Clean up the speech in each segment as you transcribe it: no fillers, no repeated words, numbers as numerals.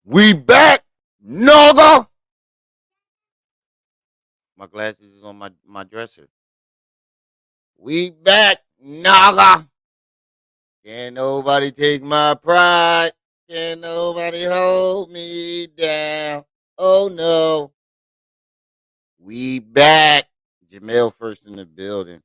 We back, nigga. My glasses is on my dresser. We back, nigga. Can't nobody take my pride. Can't nobody hold me down. Oh no. We back. Jamel first in the building.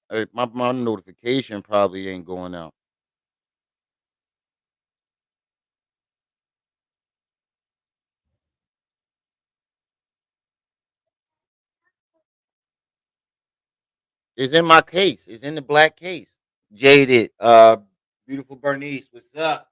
Hey, my notification probably ain't going out. It's in my case. It's in the black case. Jaded. Beautiful Bernice. What's up?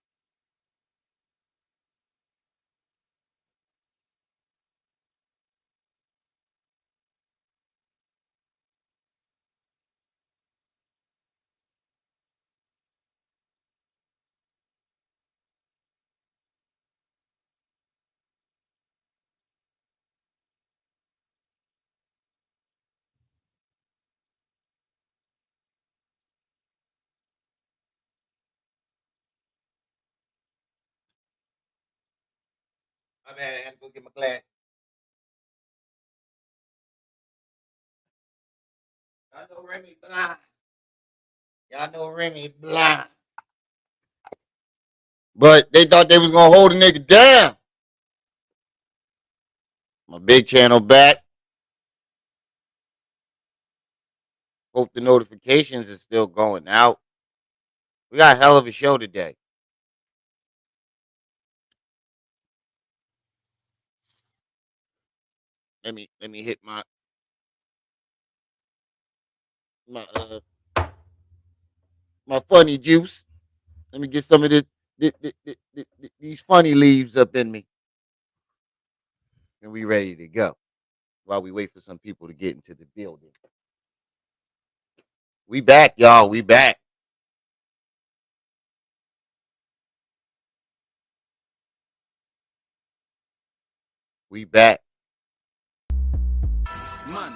My bad. I had to go get my glass. Y'all know Remy blind. Y'all know Remy blind. But they thought they was gonna hold a nigga down. My big channel back. Hope the notifications is still going out. We got a hell of a show today. Let me hit my my funny juice. Let me get some of these funny leaves up in me, and we ready to go. While we wait for some people to get into the building. We back, y'all. We back. We back. Money,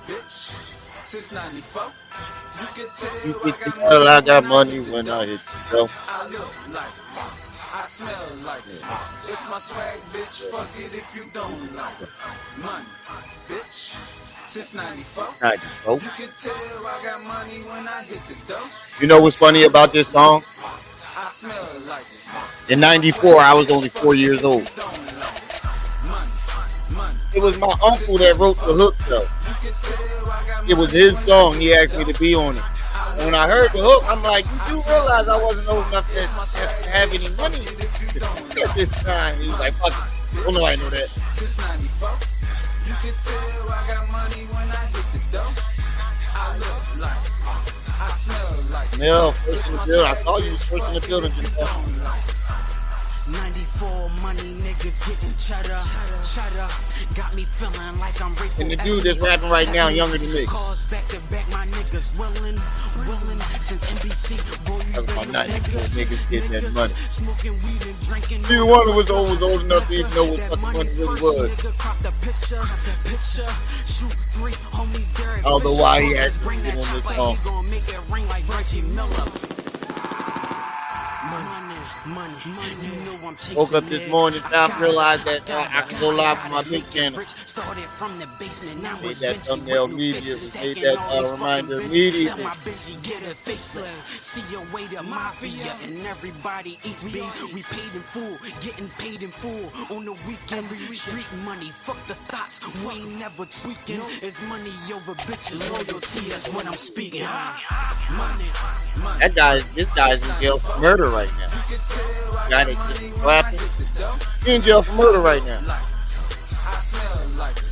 bitch. Since 94, you can You tell get I to got tell I money got when I money hit the when dough. I hit the show. I look like it. I smell like it. It's my swag, bitch. Fuck it if you don't like it. Money, bitch. Since 94, Oh. you can tell I got money when I hit the dough. You know what's funny about this song? I smell like it. In '94, I was only 4 years old. Money. It was my uncle that wrote the hook, though. It was his song. He asked me to be on it. And when I heard the hook, I'm like, you do realize I wasn't old enough to have any money at this time. He was like, fuck it. Don't nobody know that. Since 94, you can tell I got money when I hit the dough. I look like it. I smell like it. Mel, first in the building. I saw you was first in the building. Just 94 money niggas getting cheddar. Got me feeling like I'm and the dude that's rapping right now, younger than me. Cause back to back my niggas willing since NBC. Boy, you Talking about 94 niggas getting that money. Smoking weed and drinking. Neither one of us was old enough to even know what fucking money really was. I don't know why he had to get on this song. Money. You know I'm chasing. Woke up this morning, time realized that I can go live on my big channel. Started from the basement, now Made that thumbnail immediately. Made that reminder immediately. My Benji get a facelift. See your way to mafia and everybody eats B. We paid in full, getting paid in full on the weekend. Street money, fuck the thoughts. We ain't never tweaking. It's money over bitches. Loyalty, that's what I'm speaking. Money. This guy's in jail for murder right now. Guy that just clapping. He in jail for murder right now. I smell like it.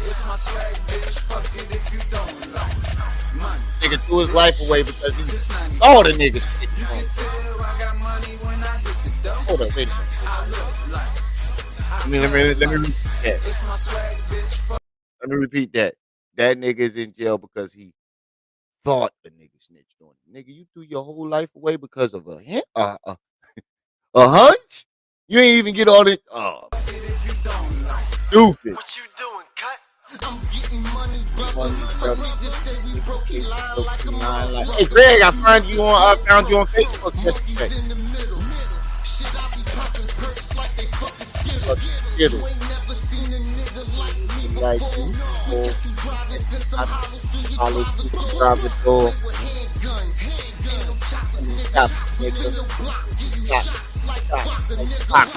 It's my swag, bitch. Fuck it if you don't like it. Money. Nigga threw his life away because he saw the niggas spitting on him. Tell I got money when I hit the dough. Hold up, wait a minute. I look like it. Let me repeat that. It's my swag, bitch. Fuck Let me repeat that. That nigga is in jail because he thought the nigga snitched on him. Nigga, you threw your whole life away because of a hunch? You ain't even get all this. Oh, it if you don't like it. stupid. What you doing, cut? I'm getting money, brother. Money, Fuck brother. niggas say we broke, he lying like a Hey, motherfucker. Greg, I found you on Facebook yesterday. Monkeys in the middle. Shit, I be popping perks like they fucking Skittles. Get You it. ain't never seen a nigga like me Like before. you, Look at you driving, send some I hollows through your follow driver's you, door. drive the door, Play with handguns. Ain't no choppers, and nigga. stop, We in nigga. your block, give you Stop, shots like stop, Baka, like, nigga. fuck.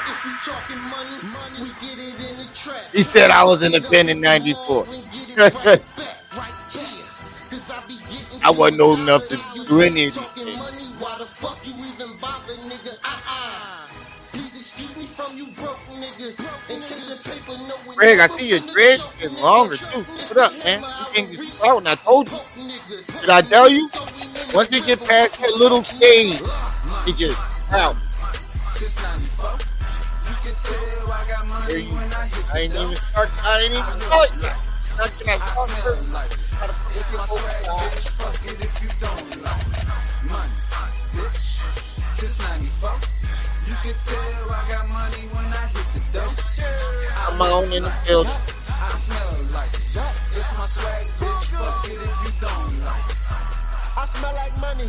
If you talking money, we get it in the trap. He said I was Get up independent in in the 94. mall and get it I right back. Right here. Cause I be getting wasn't to it old enough to dollars. do You any ain't of these talking things. money, why the fuck you even bother, nigga? Please excuse me from you broke niggas. And chasing paper, no it Greg, I never see your been a dreads joke, getting nigga. longer too. What up, man? Hammer You out can't a get reach out. I and told you. poke niggas. Did I tell you? So we in Once the you get river past with that the little fuck stage, niggas. it gets out. Since 94, you can tell I got There money you when I hit I the ain't dough. even start. I ain't even I start look yet. like, Not gonna I start smell first. like, Gotta put it's the my whole swag, side. bitch. Fuck it if you don't like money, bitch. Since 94, you can tell I got money when I hit the dough. I I'm look on in the like, building. I smell like, it's my swag, bitch. Fuck it if you don't like. I smell like money,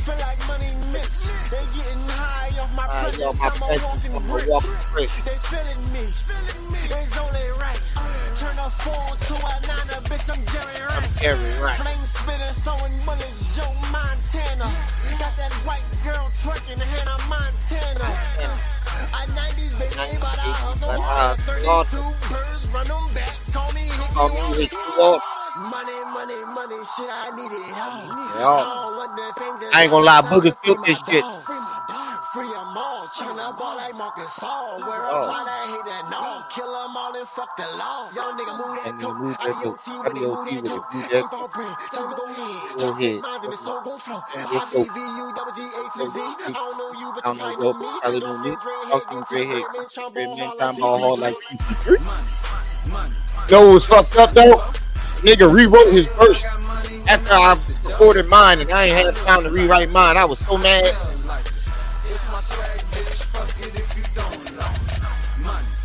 feel like money mix. They getting high off my Yo, presence, my I'm a presence, walking I'm a brick. walking brick. They feeling me, it's only right. Turn a 4 to a 9, bitch, I'm Jerry I'm Rice. Gary Rice. Flame spitting, throwing bullets, Joe Montana. Got that white girl twerking, Hannah Montana. I 90s baby, but I hustle hard. 32 birds, run them back, call me Call Hickey me Wallace. Ricky Walsh. Money, money, money, shit, I need it all. Yo, All of the things that I ain't gonna all lie, the time Booger to free killed my this shit. dogs. Free them all, turn up all like Marcus Saul. Wear a Oh, fight, I hate that no. Kill them all and fuck the law. Young nigga move that and then coat. move I that be dope. OT I with be it, move OT that with it. coat. Move that Ain't for bread, tell me go ahead. go Drop take ahead. mine, then the soul gon' flow. And just go. IDVU, double G, H to Z. I don't know you, but I you don't know, probably know yo, me. probably know me. Talking dreadhead, Talking getting to the gray head, bread, man. Trying straight ball man, hard like time ball hard CP3. like CP3. Money. You know what was fucked up though? Nigga rewrote his verse after I recorded mine, and I ain't had time to rewrite mine. I was so mad.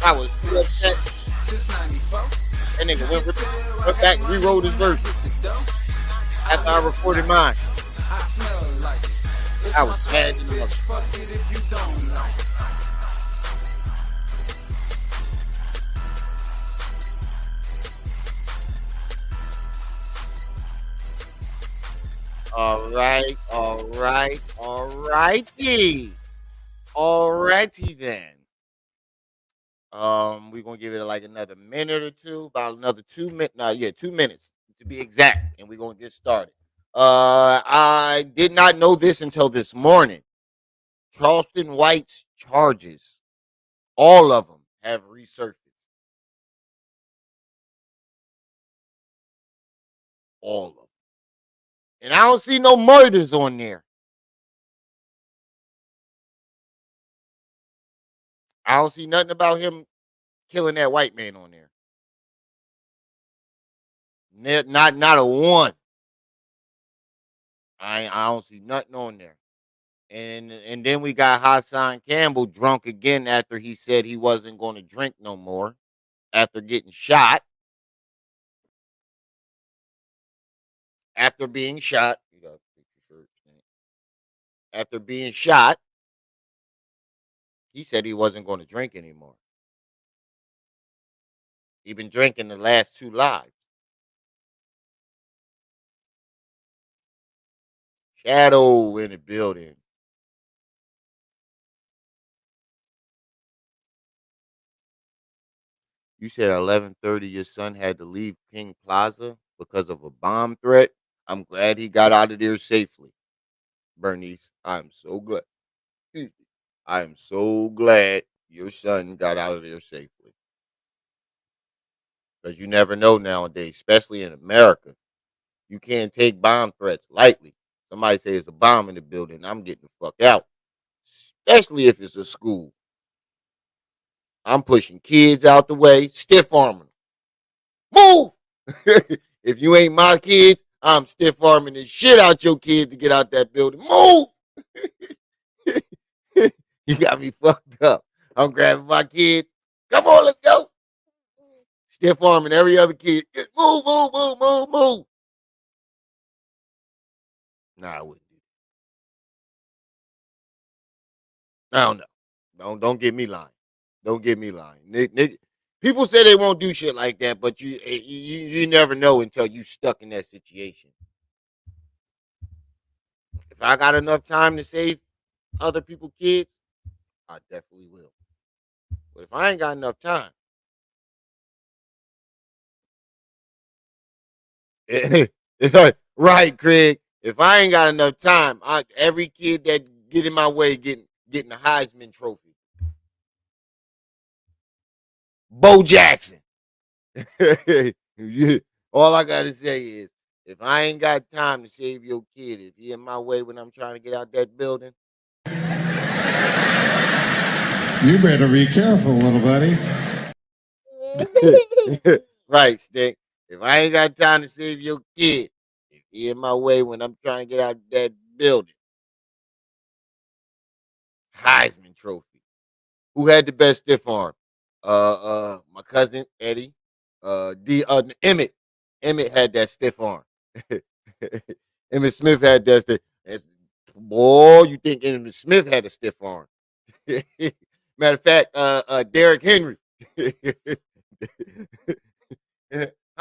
I was so upset. That nigga went back and rewrote his verse after I recorded mine. I was mad in the mother. Alrighty. Alrighty then. We're gonna give it like another minute or two, about another 2 minutes. No, yeah, 2 minutes to be exact, and we're gonna get started. I did not know this until this morning. Charleston White's charges, all of them, have resurfaced. All of them, and I don't see no murders on there. I don't see nothing about him killing that white man on there. Not a one. I don't see nothing on there. And then we got Hassan Campbell drunk again after he said he wasn't going to drink no more after getting shot. After being shot, you gotta fix your shirt, Snake. After being shot, he said he wasn't going to drink anymore. He been drinking the last two lives. Shadow in the building. You said at 11:30 your son had to leave King Plaza because of a bomb threat. I'm glad he got out of there safely. Bernice, I'm so glad. I am so glad your son got out of there safely. Because you never know nowadays, especially in America. You can't take bomb threats lightly. Somebody say it's a bomb in the building, I'm getting the fuck out. Especially if it's a school. I'm pushing kids out the way, stiff arming them. Move! If you ain't my kids, I'm stiff arming the shit out your kids to get out that building. Move! You got me fucked up. I'm grabbing my kids. Come on, let's go. Stiff arming every other kid. Move, move, move, move, move. Nah, I wouldn't do that. I don't know. Don't get me lying. Don't get me lying. People say they won't do shit like that, but you never know until you stuck in that situation. If I got enough time to save other people's kids, I definitely will. But if I ain't got enough time, it's like, right, Craig. If I ain't got enough time, every kid that get in my way getting a Heisman Trophy. Bo Jackson. All I gotta say is, if I ain't got time to save your kid, if he in my way when I'm trying to get out that building, you better be careful, little buddy. right, Stick. If I ain't got time to save your kid, if he in my way when I'm trying to get out that building, Heisman Trophy. Who had the best stiff arm? My cousin Eddie. Emmett. Emmett had that stiff arm. Emmett Smith had that stiff. Boy, you think Emmett Smith had a stiff arm? Matter of fact, Derrick Henry.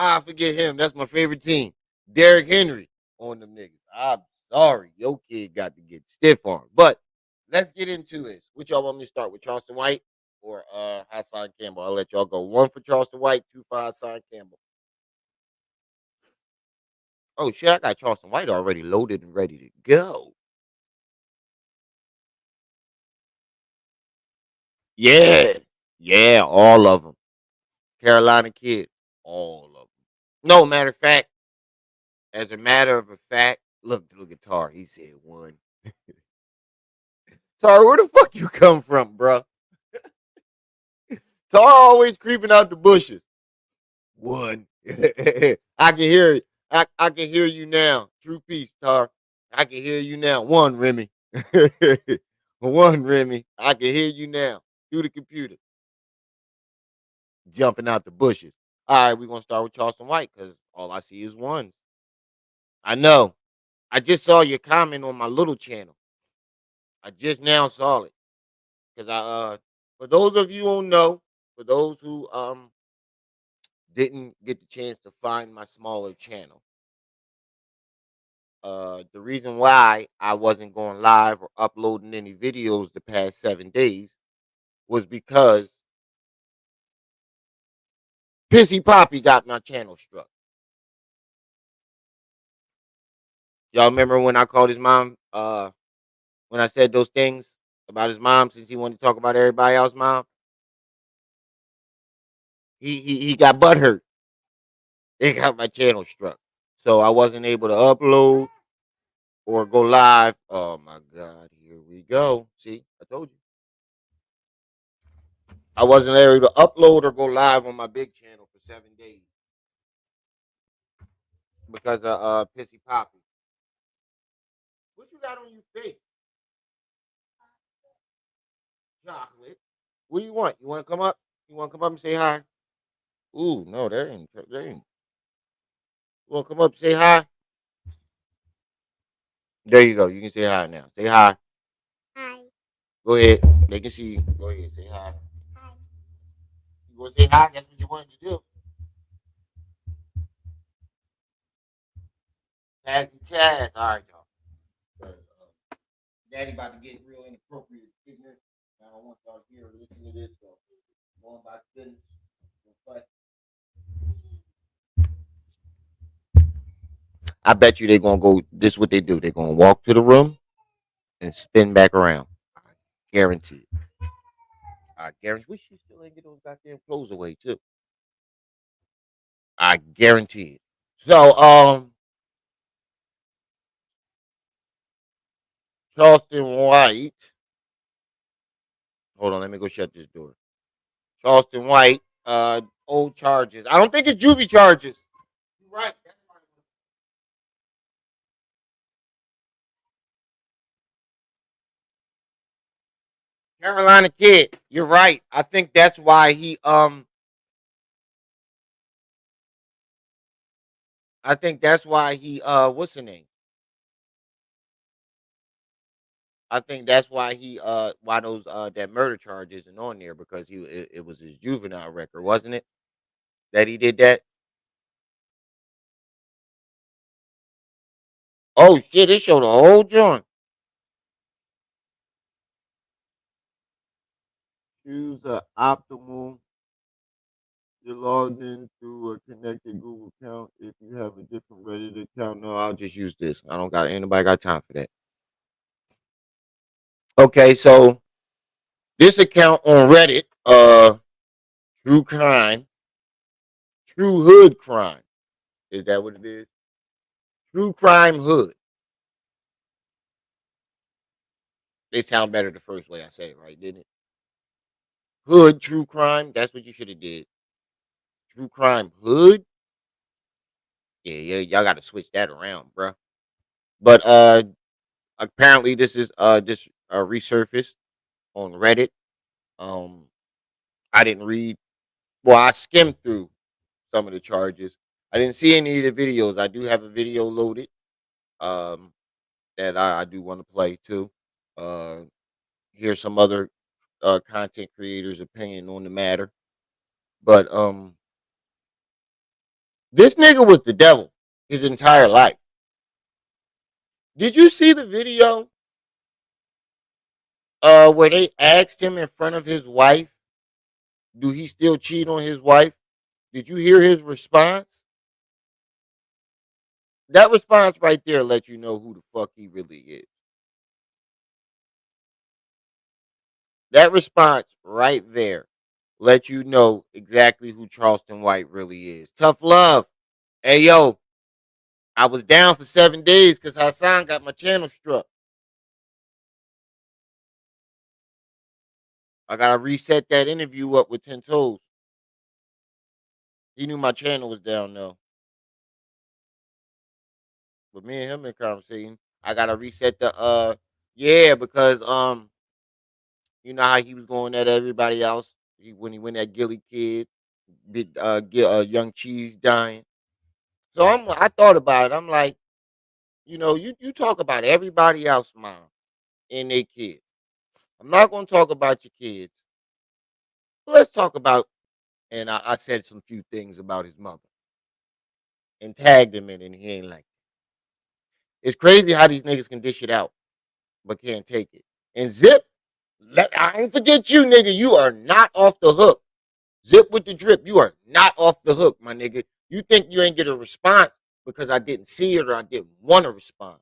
I forget him. That's my favorite team. Derrick Henry on them niggas. I'm sorry, your kid got to get stiff arm. But let's get into this. Which y'all want me to start with, Charleston White or Hassan Campbell? I'll let y'all go. One for Charleston White, two for Hassan Campbell. Oh shit, I got Charleston White already loaded and ready to go. Yeah, yeah, all of them. Carolina kid, all of them. No matter of fact, as a matter of a fact, look at Tar. He said one. Tar, where the fuck you come from, bro? Tar always creeping out the bushes. One. I can hear it. I can hear you now. True peace, Tar. I can hear you now. One, Remy. One, Remy. I can hear you now through the computer. Jumping out the bushes. All right, we're gonna start with Charleston White because all I see is ones. I know. I just saw your comment on my little channel. I just now saw it because for those of you who don't know, for those who didn't get the chance to find my smaller channel, the reason why I wasn't going live or uploading any videos the past 7 days was because Pissy Poppy got my channel struck. Y'all remember when I called his mom? When I said those things about his mom, since he wanted to talk about everybody else's mom, he got butthurt. It got my channel struck, so I wasn't able to upload or go live. Oh my god, here we go. See, I told you. I wasn't able to upload or go live on my big channel for 7 days because of Pissy Poppy. What you got on your face? Chocolate. What do you want? You want to come up? You want to come up and say hi? Ooh, no, that ain't. That ain't. You want to come up and say hi? There you go. You can say hi now. Say hi. Hi. Go ahead. They can see you. Go ahead. Say hi. Hi. You want to say hi? That's what you wanted to do. Pass the tag. All right, y'all. 'Cause, Daddy about to get real inappropriate ignorant. I don't want y'all here to listen to this. So going by business. But I bet you they're gonna go. This is what they do. They're gonna walk to the room and spin back around. I guarantee it. I guarantee. We should still ain't get those goddamn clothes away too. I guarantee it. So, Charleston White. Hold on, let me go shut this door. Charleston White, old charges. I don't think it's juvie charges. You're right. That's fine. Carolina kid. You're right. I think that's why he I think that's why he what's the name? I think that's why why those that murder charge isn't on there because it was his juvenile record, wasn't it? That he did that. Oh shit! It showed the whole joint. Choose a optimal. You're logged in through a connected Google account. If you have a different Reddit account, no, I'll just use this. I don't got anybody got time for that. Okay, so this account on Reddit, true crime, true hood crime. Is that what it is? True crime hood. They sound better the first way I said it, right? Didn't it? Hood true crime. That's what you should have did. True crime hood. Yeah, yeah. Y'all got to switch that around, bruh. But apparently this is just resurfaced on Reddit. Um, I didn't read. Well, I skimmed through some of the charges. I didn't see any of the videos. I do have a video loaded. Um, that I do want to play too. Uh, here's some other content creators' opinion on the matter. But this nigga was the devil his entire life. Did you see the video where they asked him in front of his wife, do he still cheat on his wife? Did you hear his response? That response right there lets you know who the fuck he really is. That response right there lets you know exactly who Charleston White really is. Tough love. Hey yo, I was down for 7 days because Hassan got my channel struck. I gotta reset that interview up with 10 toes. He knew my channel was down though. But me and him in conversation. I gotta reset the yeah, because you know how he was going at everybody else when he went at Gilly Kid, big young cheese dying. So I thought about it. I'm like, you talk about everybody else, mom, and their kids. I'm not gonna talk about your kids. Let's talk about and I said some few things about his mother and tagged him in, and he ain't like it. It's crazy how these niggas can dish it out, but can't take it. And Zip, I ain't forget you, nigga. You are not off the hook. Zip with the drip. You are not off the hook, my nigga. You think you ain't get a response because I didn't see it or I didn't want to respond.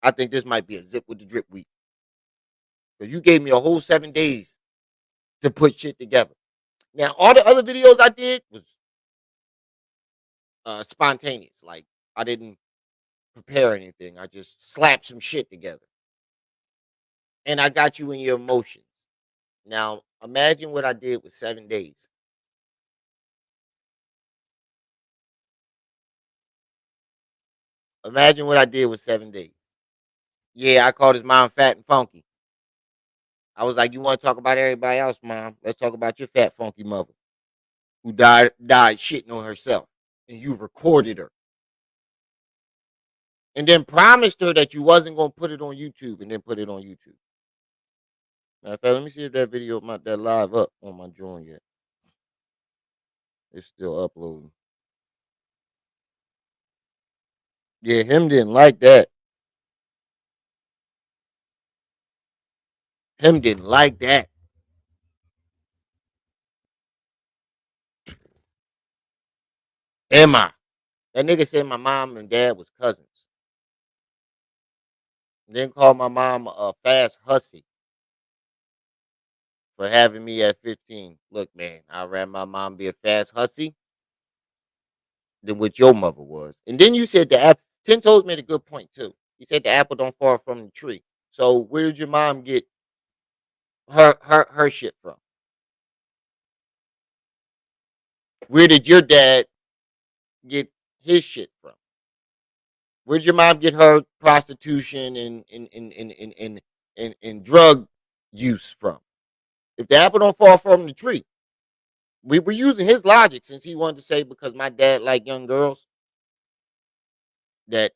I think this might be a Zip with the drip week. Because you gave me a whole 7 days to put shit together. Now, all the other videos I did was spontaneous. Like, I didn't prepare anything. I just slapped some shit together. And I got you in your emotions. Now, imagine what I did with 7 days. Imagine what I did with 7 days. Yeah, I called his mom fat and funky. I was like, you want to talk about everybody else, mom? Let's talk about your fat, funky mother who died shitting on herself. And you recorded her. And then promised her that you wasn't going to put it on YouTube and then put it on YouTube. Matter of fact, let me see if that video, that live up on my joint yet. It's still uploading. Yeah, him didn't like that. Him didn't like that. Am I? That nigga said my mom and dad was cousins. Then called my mom a fast hussy for having me at 15. Look, man, I'd rather my mom be a fast hussy than what your mother was. And then you said the apple. Ten Toes made a good point too. He said the apple don't fall from the tree. So where did your mom get her shit from? Where did your dad get his shit from? Where did your mom get her prostitution and drug use from? If the apple don't fall from the tree, We were using his logic since he wanted to say because my dad liked young girls that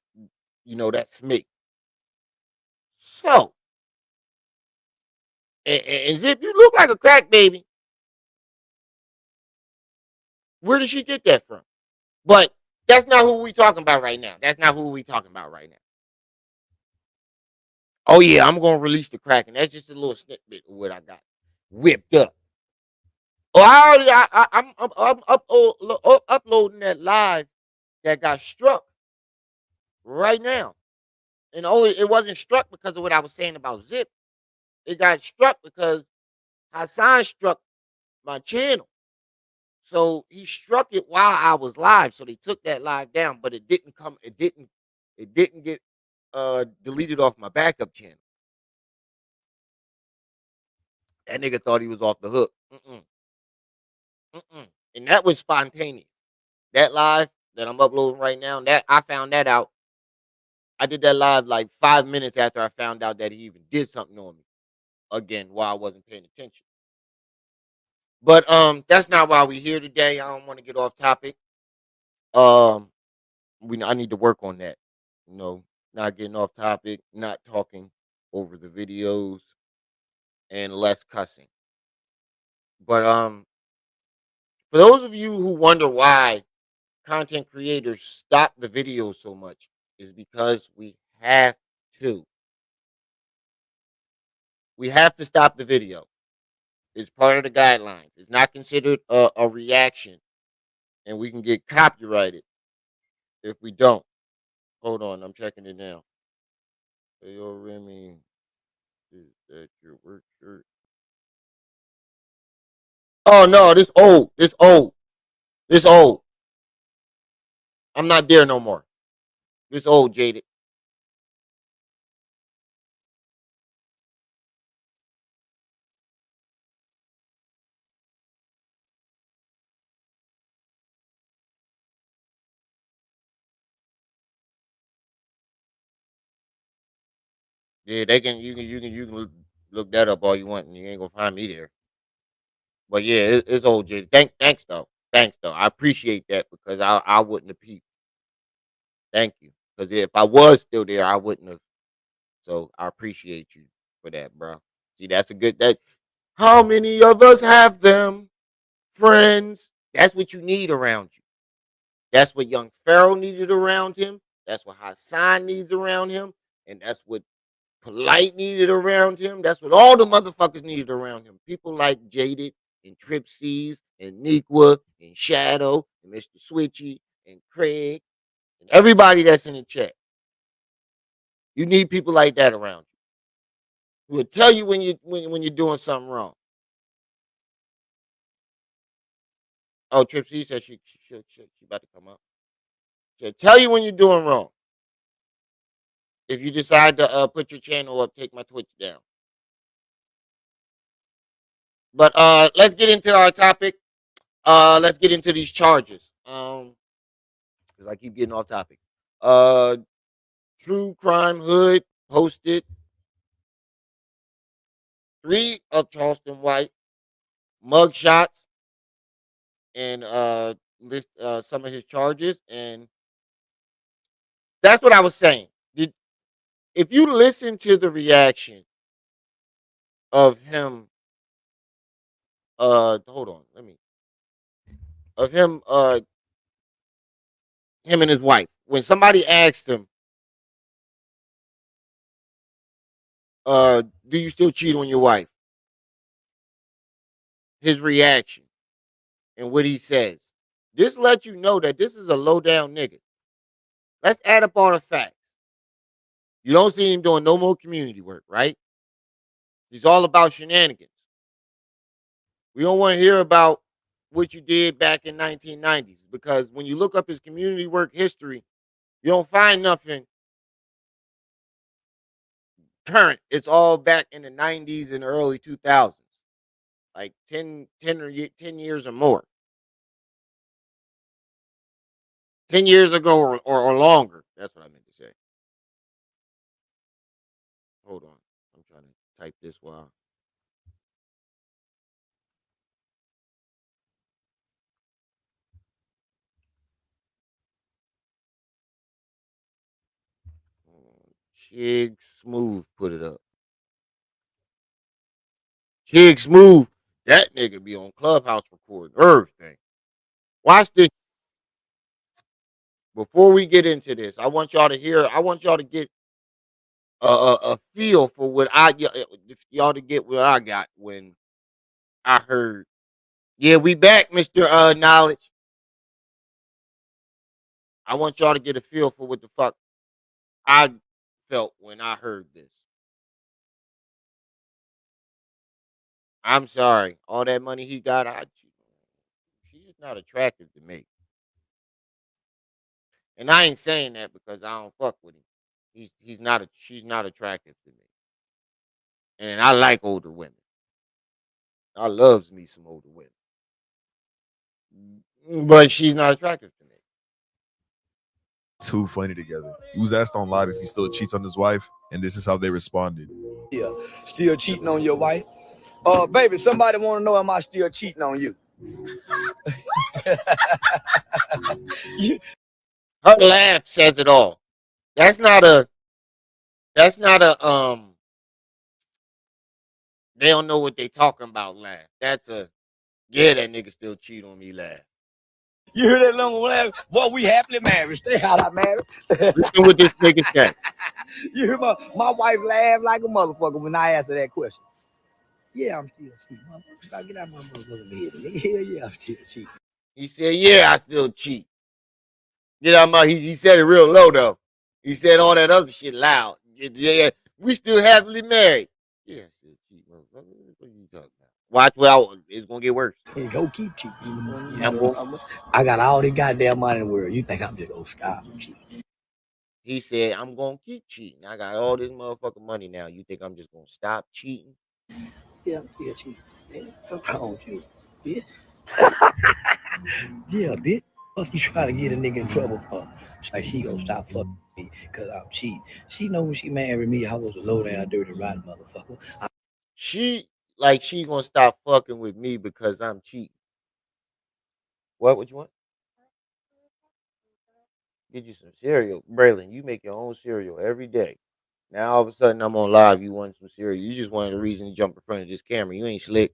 that's me. So and Zip, you look like a crack baby. Where did she get that from? But that's not who we talking about right now. That's not who we talking about right now. Oh yeah, I'm gonna release the crack, and that's just a little snippet of what I got whipped up. Oh, I'm uploading that live that got struck right now, and only it wasn't struck because of what I was saying about Zip. It got struck because Hassan struck my channel. So he struck it while I was live. So they took that live down, but it didn't come. It didn't get deleted off my backup channel. That nigga thought he was off the hook. Mm-mm, mm-mm. And that was spontaneous. That live that I'm uploading right now, that I found that out. I did that live like 5 minutes after I found out that he even did something on me again while I wasn't paying attention. But that's not why we're here today. I don't want to get off topic. Um, I need to work on that. You know, not getting off topic, not talking over the videos, and less cussing. But for those of you who wonder why content creators stop the videos so much, is because we have to. We have to stop the video. It's part of the guidelines. It's not considered a reaction, and we can get copyrighted if we don't. Hold on, I'm checking it now. Hey, yo, Remy, is that your work shirt? Oh no, this old. This old. This old. I'm not there no more. This old jaded. Yeah, they can. You can look that up all you want, and you ain't gonna find me there. But yeah, it's old jaded. Thanks though. Thanks though. I appreciate that because I wouldn't have peeped. Thank you. Because if I was still there, I wouldn't have. So I appreciate you for that, bro. See, that's a good. That how many of us have them friends? That's what you need around you. That's what young Pharaoh needed around him. That's what Hassan needs around him. And that's what Polite needed around him. That's what all the motherfuckers needed around him. People like Jaded and Trip C's and Nequa and Shadow and Mr. Switchy and Craig and everybody that's in the chat. You need people like that around you who will tell you when you're doing something wrong. Oh, Trip C said she about to come up. She'll tell you when you're doing wrong. If you decide to put your channel up, take my Twitch down. But let's get into our topic. Let's get into these charges. Because I keep getting off topic. Uh, True Crime Hood posted 3 of Charleston White mugshots and list some of his charges, and that's what I was saying. If you listen to the reaction of him, hold on, let me of him and his wife. When somebody asked him, do you still cheat on your wife? His reaction and what he says. This lets you know that this is a low down nigga. Let's add up all the facts. You don't see him doing no more community work, right? He's all about shenanigans. We don't want to hear about what you did back in 1990s because when you look up his community work history, you don't find nothing current. It's all back in the 90s and early 2000s, like 10 years or more. 10 years ago or longer. That's what I meant to say. Hold on. I'm trying to type this while. Chig Smooth put it up. Chig Smooth, that nigga be on Clubhouse recording everything. Watch this. Before we get into this, I want y'all to hear. I want y'all to get a feel for what y'all to get what I got when I heard. Yeah, we back, Mister Knowledge. I want y'all to get a feel for what the fuck I felt when I heard this. I'm sorry, all that money he got, she's not attractive to me, and I ain't saying that because I don't fuck with him. He's not a she's not attractive to me, and I like older women. I loves me some older women, but she's not attractive to me. Too funny together. He was asked on live if he still cheats on his wife, and this is how they responded. Yeah, still cheating on your wife? Baby, somebody want to know, am I still cheating on you? Her laugh says it all. That's not a. That's not a. They don't know what they talking about. Laugh. That's a. Yeah, that nigga still cheat on me. Laugh. You hear that long laugh? Boy, we happily married. Stay out of married. Listen what this nigga said. You hear my wife laugh like a motherfucker when I ask her that question. Yeah, I'm still cheating. Motherfucker, get out my motherfucking head. Hell yeah, I'm still cheating. He said, "Yeah, I still cheat." Get out my. He said it real low though. He said all that other shit loud. Yeah, we still happily married. Yeah, I still cheat, motherfucker. What are you talking about? Watch well, it's gonna get worse. Hey, go keep cheating. I got all the goddamn money in the world. You think I'm just gonna stop cheating? He said, "I'm gonna keep cheating. I got all this motherfucking money now. You think I'm just gonna stop cheating?" Yeah, I'm still cheating. Yeah, what's wrong with you, bitch? Yeah, bitch. What you trying to get a nigga in trouble for? It's like she gonna stop fucking me because I'm cheating. She know when she married me, I was a low down, dirty, rotten motherfucker. She gonna stop fucking with me because I'm cheating. What you want? Get you some cereal, Braylon. You make your own cereal every day. Now all of a sudden I'm on live. You want some cereal? You just wanted a reason to jump in front of this camera. You ain't slick.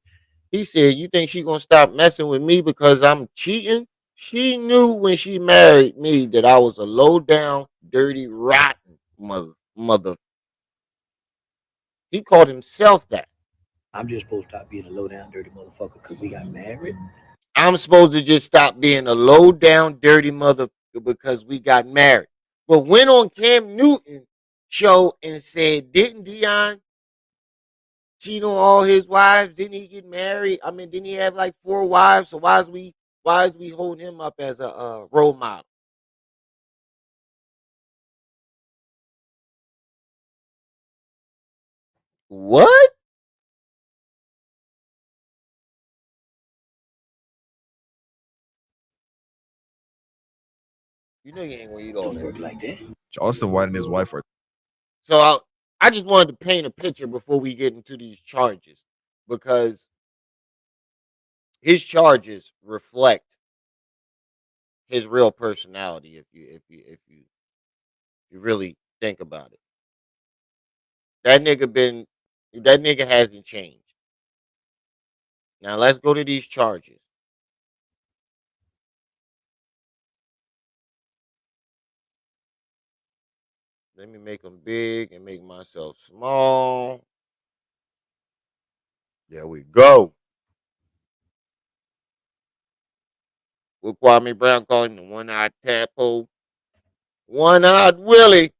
He said, "You think she gonna stop messing with me because I'm cheating?" She knew when she married me that I was a low down, dirty, rotten mother. He called himself that. I'm just supposed to stop being a low down, dirty motherfucker because we got married. I'm supposed to just stop being a low down, dirty mother because we got married. But went on Cam Newton show and said, "Didn't Dion cheat on all his wives? Didn't he get married? I mean, didn't he have like 4 wives? So why is we holding him up as a role model?" What? You know you ain't gonna eat all Don't that. work like that. Charleston White and his wife are. So I just wanted to paint a picture before we get into these charges because his charges reflect his real personality if you really think about it. That nigga hasn't changed. Now let's go to these charges. Let me make them big and make myself small. There we go. What Kwame Brown called him, the one-eyed tadpole, one-eyed Willie.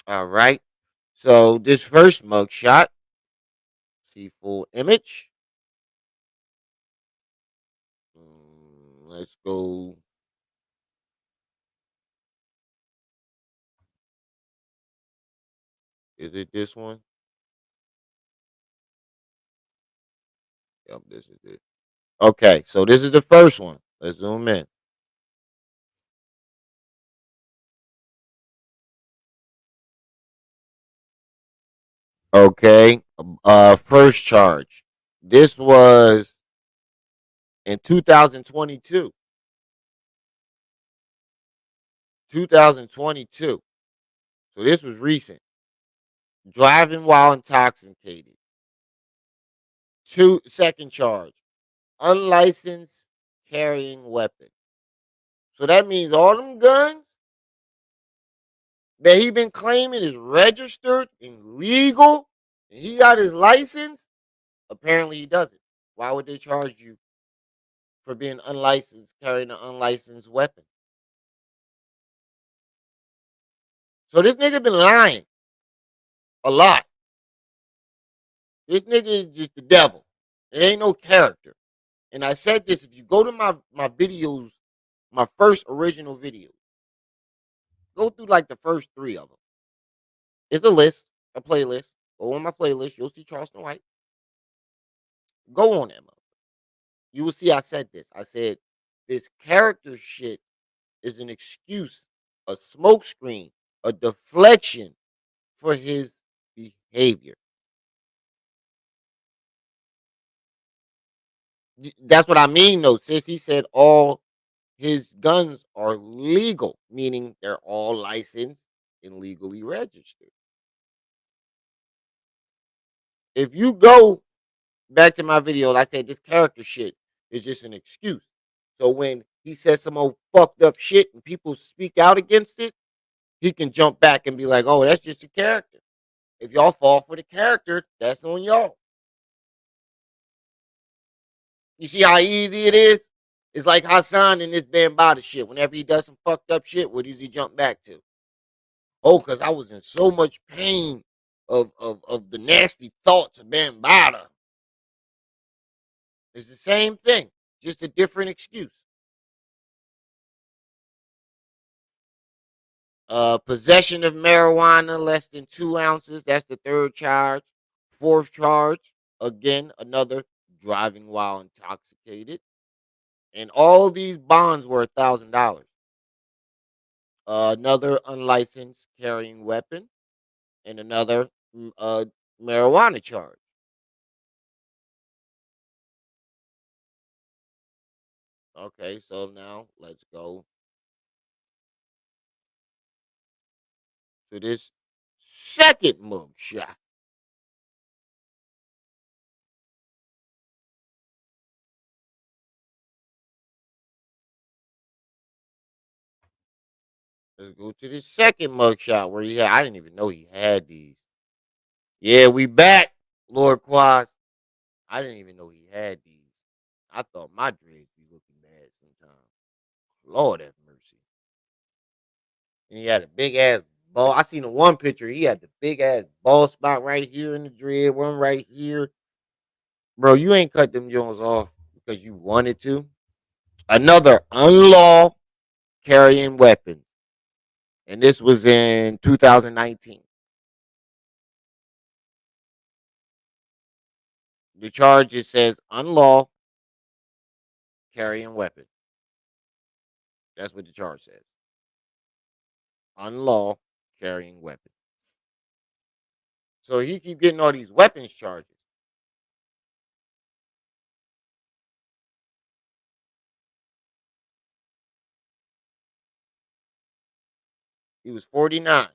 All right. So this first mugshot, see full image. Let's go. Is it this one? Yep, this is it. Okay, so this is the first one. Let's zoom in. Okay, first charge. This was in 2022. 2022. So this was recent. Driving while intoxicated. Second charge. Unlicensed carrying weapon. So that means all them guns that he been claiming is registered and legal, and he got his license. Apparently he doesn't. Why would they charge you for being unlicensed, carrying an unlicensed weapon? So this nigga been lying a lot. This nigga is just the devil. It ain't no character. And I said this, if you go to my videos, my first original video, go through like the first 3 of them. It's a list, a playlist. Go on my playlist, you'll see Charleston White. Go on that mother. You will see I said this. I said this character shit is an excuse, a smokescreen, a deflection for his behavior. That's what I mean, though. Since he said all his guns are legal, meaning they're all licensed and legally registered. If you go back to my video, I said this character shit is just an excuse. So when he says some old fucked up shit and people speak out against it, he can jump back and be like, oh, that's just a character. If y'all fall for the character, that's on y'all. You see how easy it is? It's like Hassan in this Bambada shit. Whenever he does some fucked up shit, what does he jump back to? Oh, because I was in so much pain of the nasty thoughts of Bambada. It's the same thing, just a different excuse. Possession of marijuana less than 2 ounces. That's the 3rd charge. 4th charge, again, another driving while intoxicated. And all these bonds were $1,000. Another unlicensed carrying weapon, and another marijuana charge. Okay, so now let's go to this second mugshot. Let's go to the second mugshot where he had. I didn't even know he had these. Yeah, we back, Lord Quas. I didn't even know he had these. I thought my dreads be looking bad sometimes. Lord have mercy. And he had a big ass ball. I seen the one picture. He had the big ass ball spot right here in the dread, one right here. Bro, you ain't cut them Jones off because you wanted to. Another unlaw carrying weapon. And this was in 2019. The charge it says unlaw carrying weapon. That's what the charge says. Unlaw carrying weapon. So he keep getting all these weapons charges. He was 49.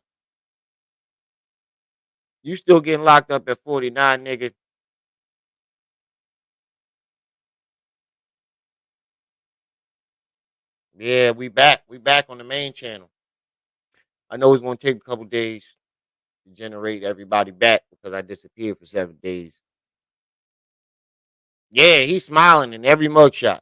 You still getting locked up at 49, nigga. Yeah, we back. We back on the main channel. I know it's gonna take a couple days to generate everybody back because I disappeared for 7 days. Yeah, he's smiling in every mugshot.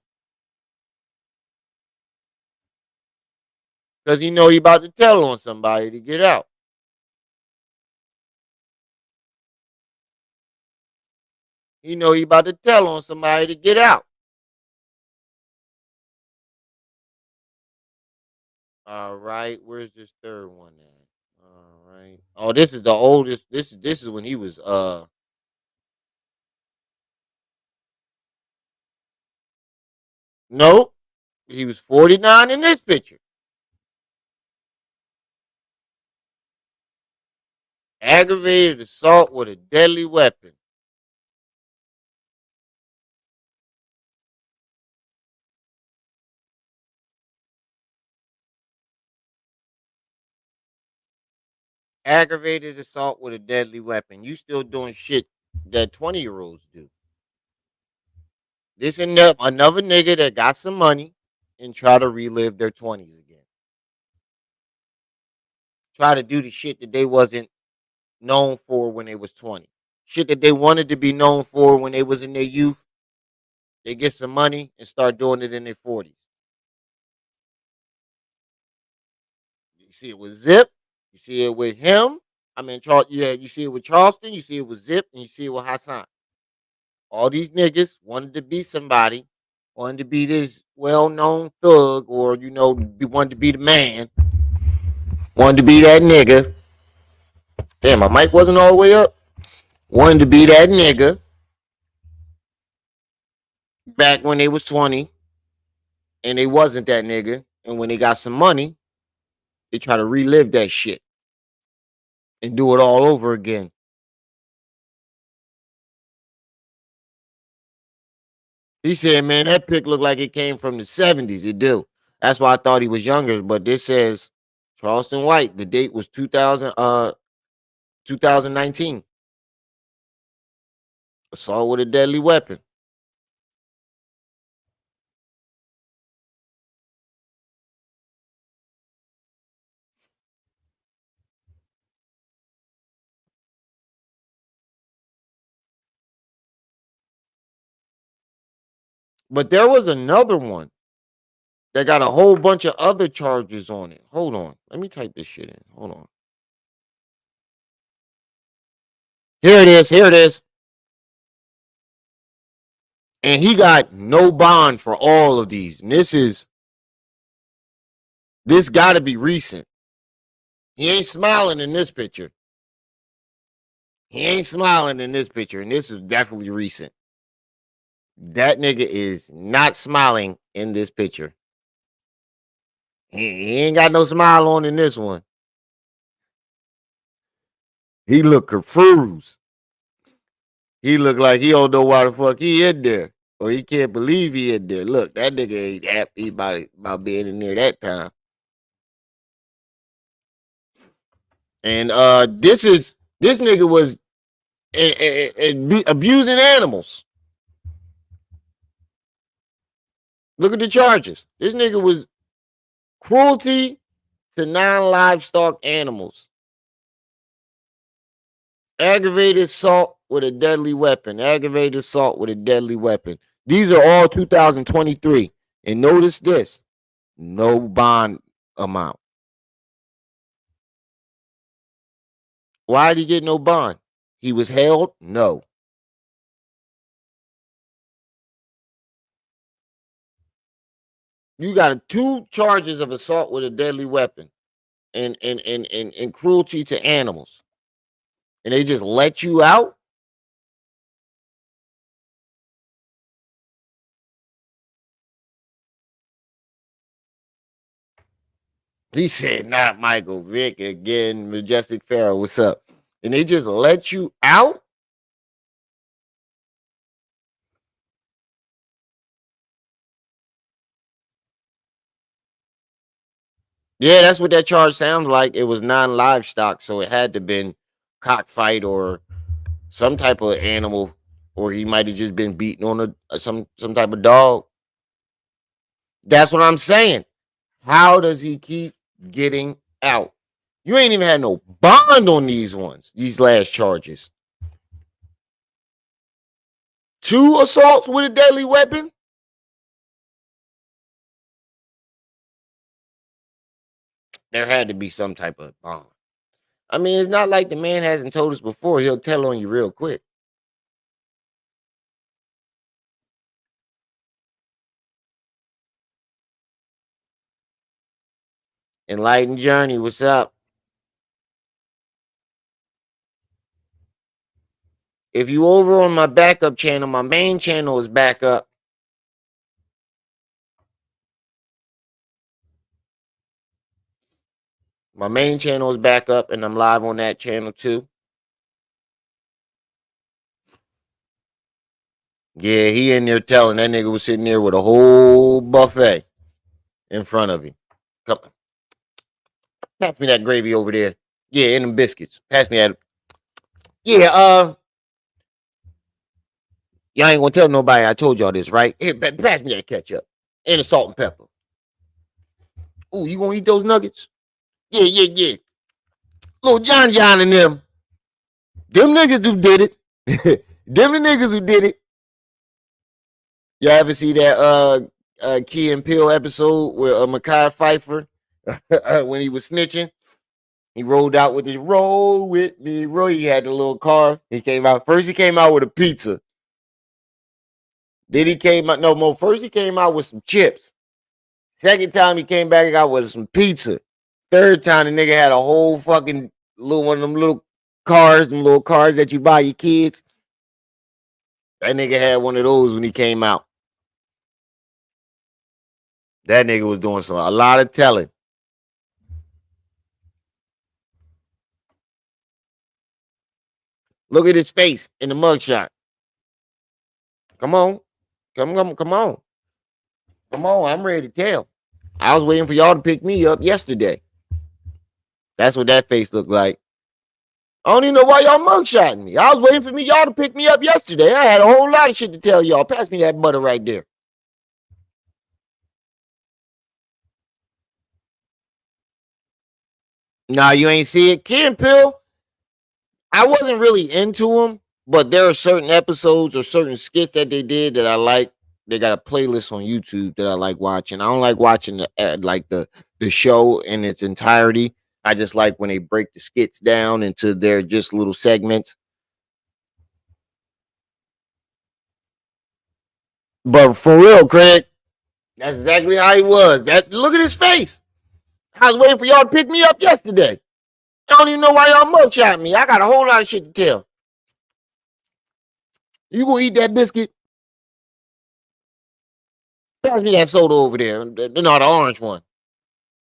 Because he know he about to tell on somebody to get out. He know he about to tell on somebody to get out. All right, where's this third one at? All right. Oh, this is the oldest. This is when he was nope. He was 49 in this picture. Aggravated assault with a deadly weapon. Aggravated assault with a deadly weapon. You still doing shit that 20-year-olds do. This another nigga that got some money and try to relive their 20s again. Try to do the shit that they wasn't known for when they was 20. Shit that they wanted to be known for when they was in their youth. They get some money and start doing it in their 40s. You see it with Zip. You see it with him. I mean, you see it with Charleston. You see it with Zip, and you see it with Hassan. All these niggas wanted to be somebody, wanted to be this well-known thug, or wanted to be the man, wanted to be that nigga. Damn, my mic wasn't all the way up. Wanted to be that nigga back when they was 20, and they wasn't that nigga. And when they got some money, they try to relive that shit and do it all over again. He said, man, that pic looked like it came from the 70s. It do. That's why I thought he was younger. But this says Charleston White. The date was 2019. Assault with a deadly weapon. But there was another one that got a whole bunch of other charges on it. Hold on. Let me type this shit in. Hold on. Here it is. Here it is. And he got no bond for all of these. And this got to be recent. He ain't smiling in this picture. He ain't smiling in this picture. And this is definitely recent. That nigga is not smiling in this picture. He ain't got no smile on in this one. He look confused. He look like he don't know why the fuck he in there. Or he can't believe he in there. Look, that nigga ain't happy about being in there that time. And this nigga was abusing animals. Look at the charges. This nigga was cruelty to non-livestock animals. Aggravated assault with a deadly weapon. Aggravated assault with a deadly weapon. These are all 2023. And notice this. No bond amount. Why did he get no bond? He was held? No. You got 2 charges of assault with a deadly weapon and cruelty to animals. And they just let you out? He said, not Michael Vick again, Majestic Pharaoh, what's up? And they just let you out? Yeah, that's what that charge sounds like. It was non-livestock, so it had to been cockfight or some type of animal, or he might have just been beaten on some type of dog. That's what I'm saying. How does he keep getting out? You ain't even had no bond on these last charges. 2 assaults with a deadly weapon? There had to be some type of bond. I mean, it's not like the man hasn't told us before. He'll tell on you real quick. Enlightened Journey, what's up? If you over on my backup channel, my main channel is back up. My main channel is back up, and I'm live on that channel too. Yeah, he in there telling. That nigga was sitting there with a whole buffet in front of him. Come, pass me that gravy over there. Yeah, and them biscuits. Pass me that. Yeah, y'all ain't gonna tell nobody I told y'all this, right? Here, pass me that ketchup and the salt and pepper. Ooh, you gonna eat those nuggets? Yeah, yeah, yeah. Little John and them. Them niggas who did it. Them the niggas who did it. Y'all ever see that Key and Peele episode where Mekhi Phifer when he was snitching? He rolled out with his roll with me, roll. He had the little car. He came out. First he came out with a pizza. Then he came out, no more. First he came out with some chips. Second time he came back out with some pizza. Third time the nigga had a whole fucking little one of them little cars that you buy your kids. That nigga had one of those when he came out. That nigga was doing a lot of telling. Look at his face in the mugshot. Come on. Come on. Come on. I'm ready to tell. I was waiting for y'all to pick me up yesterday. That's what that face looked like. I don't even know why y'all mugshotting me. I was waiting for y'all to pick me up yesterday. I had a whole lot of shit to tell y'all. Pass me that butter right there. Nah, you ain't see it. Campbell, I wasn't really into him, but there are certain episodes or certain skits that they did that I like. They got a playlist on YouTube that I like watching. I don't like watching the show in its entirety. I just like when they break the skits down into their just little segments. But for real, Craig, that's exactly how he was. Look at his face. I was waiting for y'all to pick me up yesterday. I don't even know why y'all mugshot me. I got a whole lot of shit to tell. You gonna eat that biscuit? Pass me that soda over there. No, the orange one.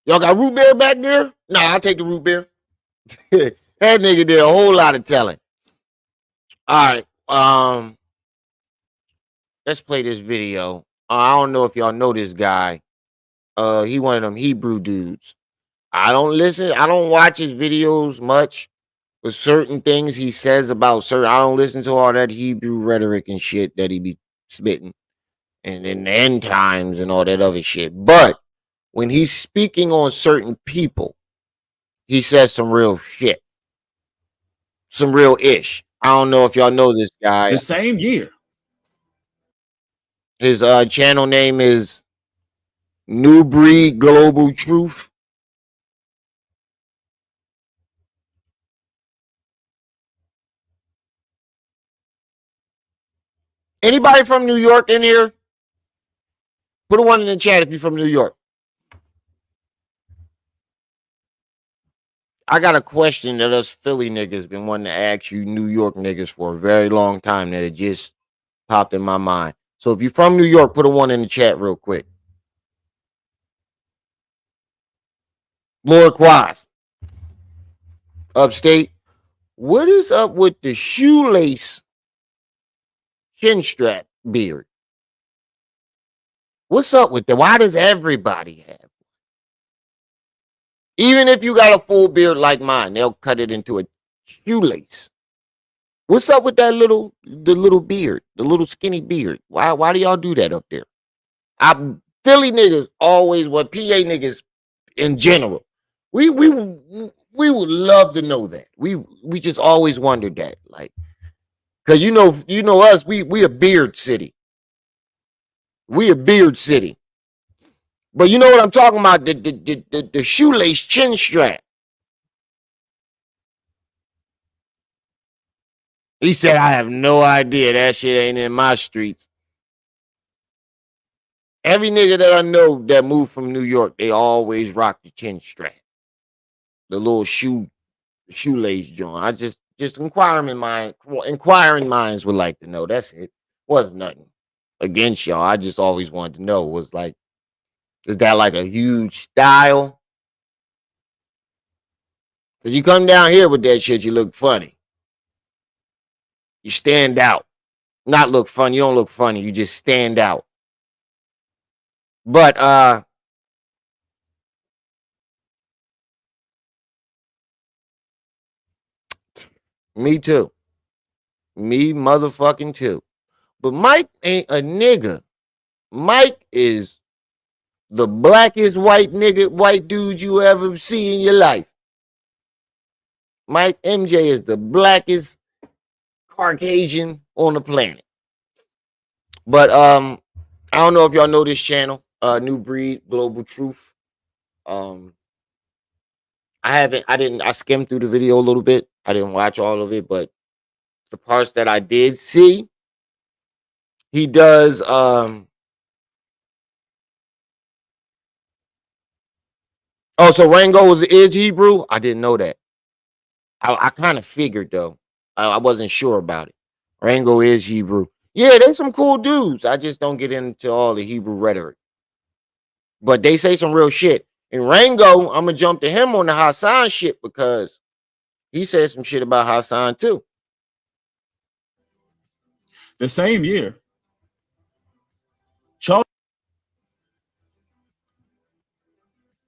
Y'all got root beer back there? Nah, I'll take the root beer. That nigga did a whole lot of telling. All right. Let's play this video. I don't know if y'all know this guy. He one of them Hebrew dudes. I don't watch his videos much. But certain things he says about certain, I don't listen to all that Hebrew rhetoric and shit that he be spitting, and in the end times and all that other shit. But when he's speaking on certain people, he says some real shit, some real ish. I don't know if y'all know this guy. The same year. His channel name is New Breed Global Truth. Anybody from New York in here? Put a one in the chat if you're from New York. I got a question that us Philly niggas been wanting to ask you New York niggas for a very long time that it just popped in my mind. So if you're from New York, put a one in the chat real quick. Lord Quas, upstate. What is up with the shoelace chin strap beard? What's up with that? Why does everybody have? Even if you got a full beard like mine, they'll cut it into a shoelace. What's up with the little beard, the little skinny beard? Why do y'all do that up there? Philly niggas always, PA niggas in general. We would love to know that. We just always wondered that, like, cause you know us. We a beard city. We a beard city. But you know what I'm talking about? The shoelace chin strap. He said, I have no idea. That shit ain't in my streets. Every nigga that I know that moved from New York, they always rock the chin strap. The little shoelace joint. I just inquiring minds would like to know. That's it. Wasn't nothing against y'all. I just always wanted to know. Was like, is that like a huge style? Cause you come down here with that shit, you look funny. You stand out. Not look funny. You don't look funny. You just stand out. But Me too. Me motherfucking too. But Mike ain't a nigga. Mike is the blackest white dude you ever see in your life. Mike MJ is the blackest Caucasian on the planet. But I don't know if y'all know this channel, New Breed Global Truth. I skimmed through the video a little bit. I didn't watch all of it, but the parts that I did see, he does oh, so Rango is Hebrew? I didn't know that. I kind of figured though. I wasn't sure about it. Rango is Hebrew. Yeah, they some cool dudes. I just don't get into all the Hebrew rhetoric. But they say some real shit. And Rango, I'm gonna jump to him on the Hassan shit because he said some shit about Hassan too. The same year, Charles.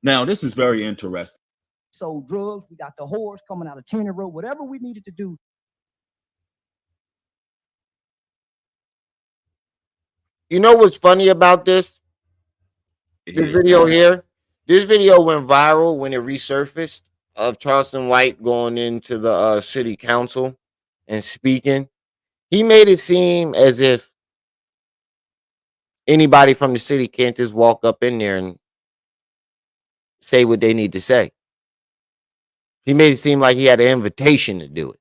Now, this is very interesting. Sold drugs. We got the whores coming out of Tenny Road. Whatever we needed to do. You know what's funny about this? This video here. This video went viral when it resurfaced of Charleston White going into the city council and speaking. He made it seem as if anybody from the city can't just walk up in there and say what they need to say. He made it seem like he had an invitation to do it.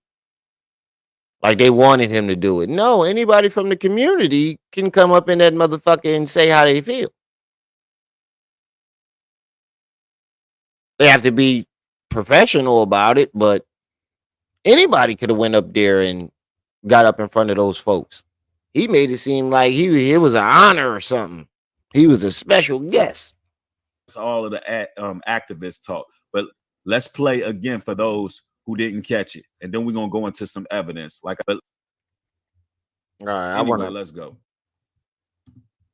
Like they wanted him to do it. No, anybody from the community can come up in that motherfucker and say how they feel. They have to be professional about it, but anybody could have went up there and got up in front of those folks. He made it seem like it was an honor or something. He was a special guest. It's all of the activist talk. But let's play again for those who didn't catch it, and then we're gonna go into some evidence. All right, anyway, let's go.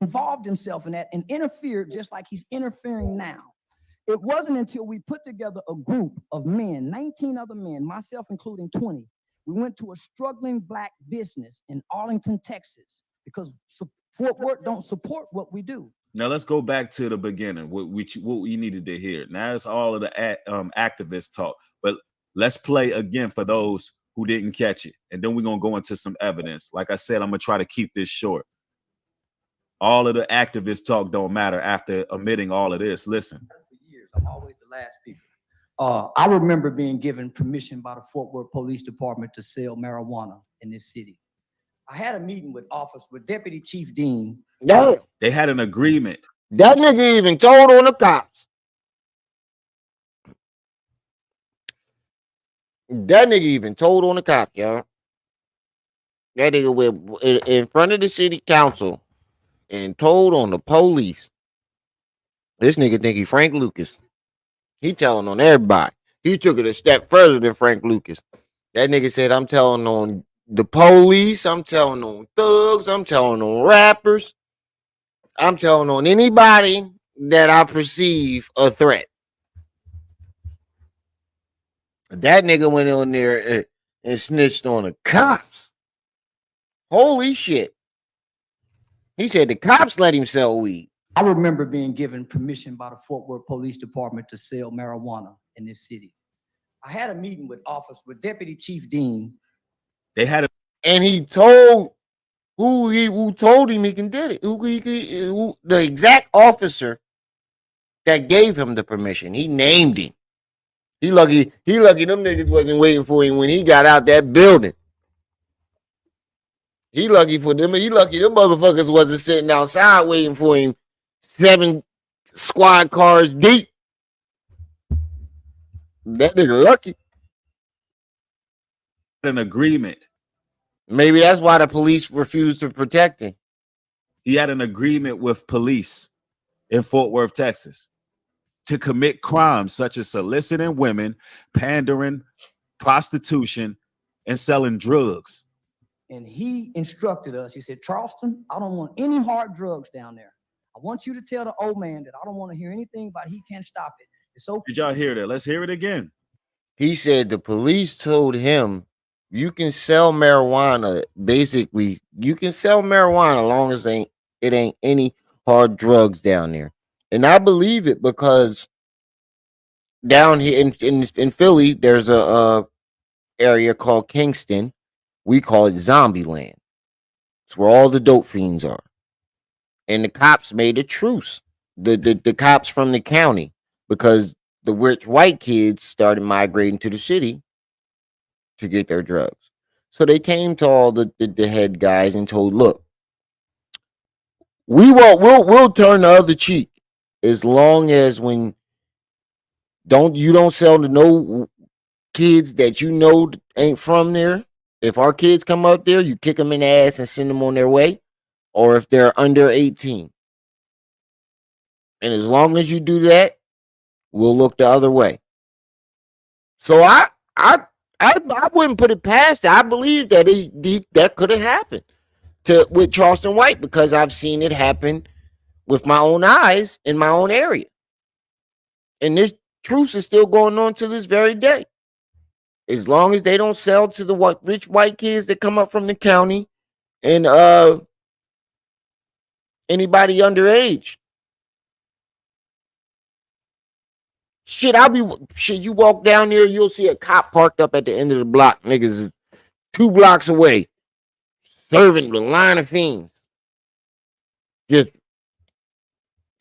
Involved himself in that and interfered just like he's interfering now. It wasn't until we put together a group of men, 19 other men, myself including 20. We went to a struggling black business in Arlington, Texas, because Fort Worth don't support what we do. Now let's go back to the beginning, what we needed to hear. Now it's all of the activist talk, but let's play again for those who didn't catch it, and then we're gonna go into some evidence. Like I said, I'm gonna try to keep this short. All of the activist talk don't matter after omitting all of this. Listen. For years, I'm always the last people. I remember being given permission by the Fort Worth Police Department to sell marijuana in this city. I had a meeting with Deputy Chief Dean. No, they had an agreement. That nigga even told on the cops. That nigga even told on the cops, y'all. That nigga went in front of the city council and told on the police. This nigga think he Frank Lucas. He telling on everybody. He took it a step further than Frank Lucas. That nigga said, I'm telling on the police. I'm telling on thugs. I'm telling on rappers. I'm telling on anybody that I perceive a threat. That nigga went on there and snitched on the cops. Holy shit. He said the cops let him sell weed. I remember being given permission by the Fort Worth Police Department to sell marijuana in this city. I had a meeting with Deputy Chief Dean. And he told who told him he can did it. Who the exact officer that gave him the permission. He named him. He lucky them niggas wasn't waiting for him when he got out that building. He lucky for them. He lucky them motherfuckers wasn't sitting outside waiting for him 7 squad cars deep. That nigga lucky. An agreement. Maybe that's why the police refused to protect him. He had an agreement with police in Fort Worth, Texas, to commit crimes such as soliciting women, pandering, prostitution, and selling drugs. And he instructed us. He said, Charleston, I don't want any hard drugs down there. I want you to tell the old man that I don't want to hear anything about he can't stop it. It's okay. Did y'all hear that? Let's hear it again. He said the police told him You can sell marijuana. Basically, you can sell marijuana as long as it ain't any hard drugs down there. And I believe it because down here in Philly, there's a area called Kingston. We call it Zombie Land. It's where all the dope fiends are. And the cops made a truce. The cops from the county, because the rich white kids started migrating to the city to get their drugs. So they came to all the head guys and told, look, we'll turn the other cheek as long as when you don't sell to no kids that you know ain't from there. If our kids come up there, you kick them in the ass and send them on their way, or if they're under 18. And as long as you do that, we'll look the other way. So I wouldn't put it past it. I believe that that could have happened with Charleston White, because I've seen it happen with my own eyes in my own area. And this truce is still going on to this very day. As long as they don't sell to the rich white kids that come up from the county and anybody underage. Shit, you walk down there, you'll see a cop parked up at the end of the block. Niggas is 2 blocks away, serving the line of fiends. Just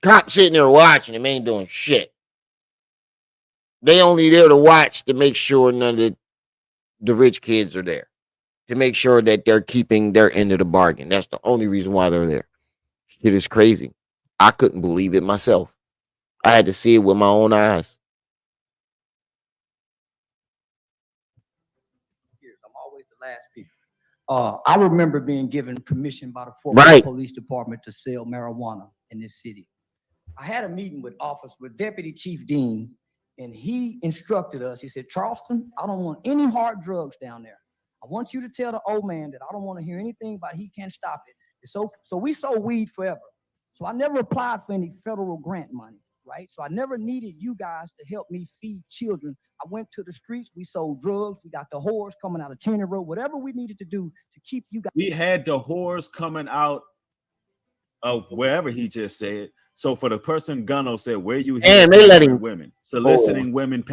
cops sitting there watching them, ain't doing shit. They only there to watch to make sure none of the rich kids are there. To make sure that they're keeping their end of the bargain. That's the only reason why they're there. Shit is crazy. I couldn't believe it myself. I had to see it with my own eyes. I'm always the last people. I remember being given permission by the Fort Right. Worth Police Department to sell marijuana in this city. I had a meeting with Deputy Chief Dean, and he instructed us. He said, Charleston, I don't want any hard drugs down there. I want you to tell the old man that I don't want to hear anything about he can't stop it. So we sold weed forever. So I never applied for any federal grant money, right? So I never needed you guys to help me feed children. I went to the streets. We sold drugs. We got the whores coming out of Tenny Road, whatever we needed to do to keep you guys. We had the whores coming out of wherever he just said. So for the person Gunno said, where you hear And they let him women, soliciting women,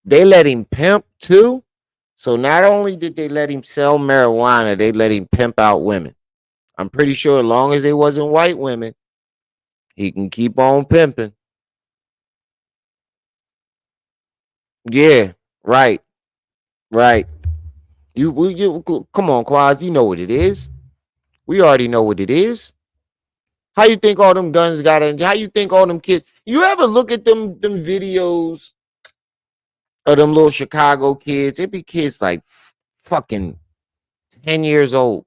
they let him pimp too. So not only did they let him sell marijuana, they let him pimp out women. I'm pretty sure as long as they wasn't white women, he can keep on pimping. Yeah, right. You come on, Quaz, you know what it is. We already know what it is. How you think all them guns got in? How you think all them kids? You ever look at them videos of them little Chicago kids? It be kids like fucking 10 years old.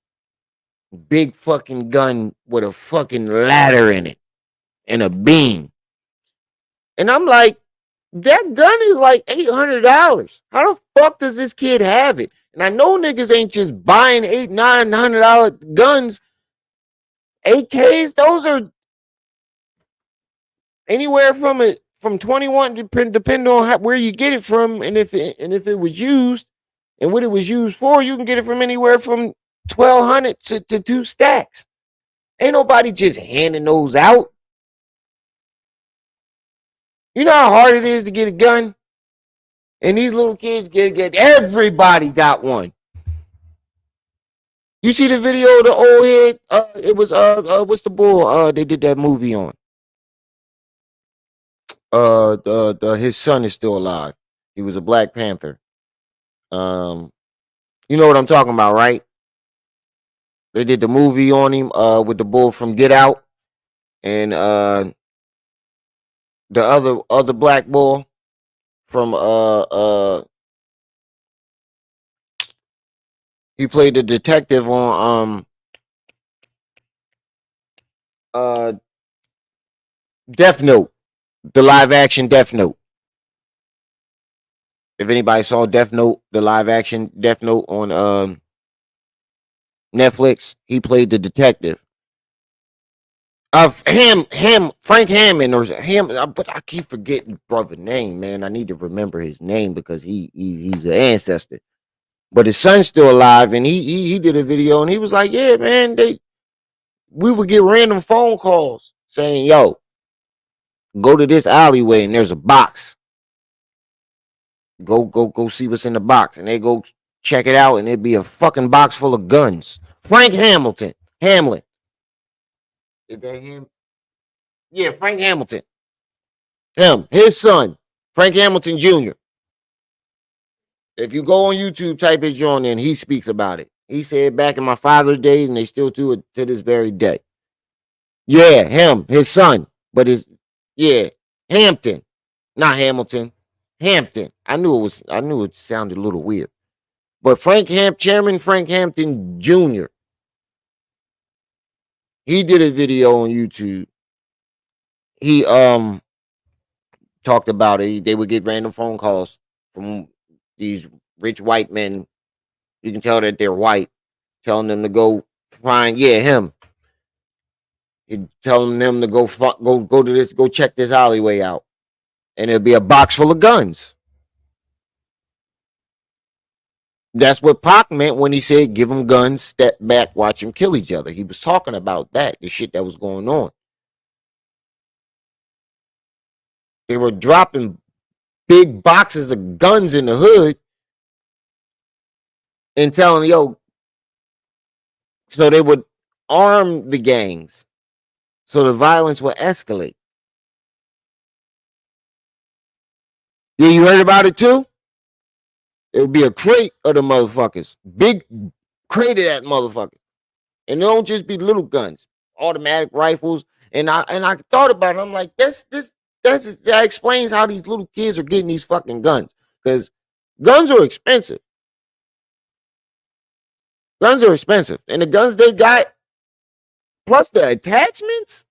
Big fucking gun with a fucking ladder in it and a beam. And I'm like, that gun is like $800. How the fuck does this kid have it? And I know niggas ain't just buying $800-900 guns. AKs, those are anywhere from 21, depending on where you get it from, and if it was used and what it was used for. You can get it from anywhere from 1,200 to 2 stacks. Ain't nobody just handing those out. You know how hard it is to get a gun? And these little kids get everybody got one. You see the video of the old head? It was what's the bull? They did that movie on. His son is still alive. He was a Black Panther. You know what I'm talking about, right? They did the movie on him with the bull from Get Out, and the other black bull from he played the detective on Death Note, the live action Death Note. If anybody saw Death Note, the live action Death Note on Netflix, he played the detective. Frank Hammond or Ham, but I keep forgetting brother's name, man. I need to remember his name because he's an ancestor. but his son's still alive, and he did a video, and he was like, "Yeah, man, we would get random phone calls saying, yo, go to this alleyway, and there's a box. Go see what's in the box," and they go check it out, and it'd be a fucking box full of guns. Frank Hamlin. Is that him? Yeah, Frank Hamilton. His son, Frank Hamilton Jr. If you go on YouTube, type his joint in, he speaks about it. He said back in my father's days, and they still do it to this very day. Yeah, his son, but Hampton, not Hamilton, Hampton. I knew it sounded a little weird. But Chairman Frank Hampton Jr., he did a video on YouTube. He talked about it. They would get random phone calls from these rich white men. You can tell that they're white, telling them to go find him. He telling them to go to this, go check this alleyway out, and it'll be a box full of guns. That's what Pac meant when he said, "Give them guns, step back, watch them kill each other." He was talking about that, the shit that was going on. They were dropping big boxes of guns in the hood and telling, yo, so they would arm the gangs so the violence would escalate. Yeah, you heard about it too? It would be a crate of the motherfuckers. Big crate of that motherfucker. And it don't just be little guns, automatic rifles. And I thought about it. I'm like, that explains how these little kids are getting these fucking guns. Because guns are expensive. Guns are expensive. And the guns they got, plus the attachments.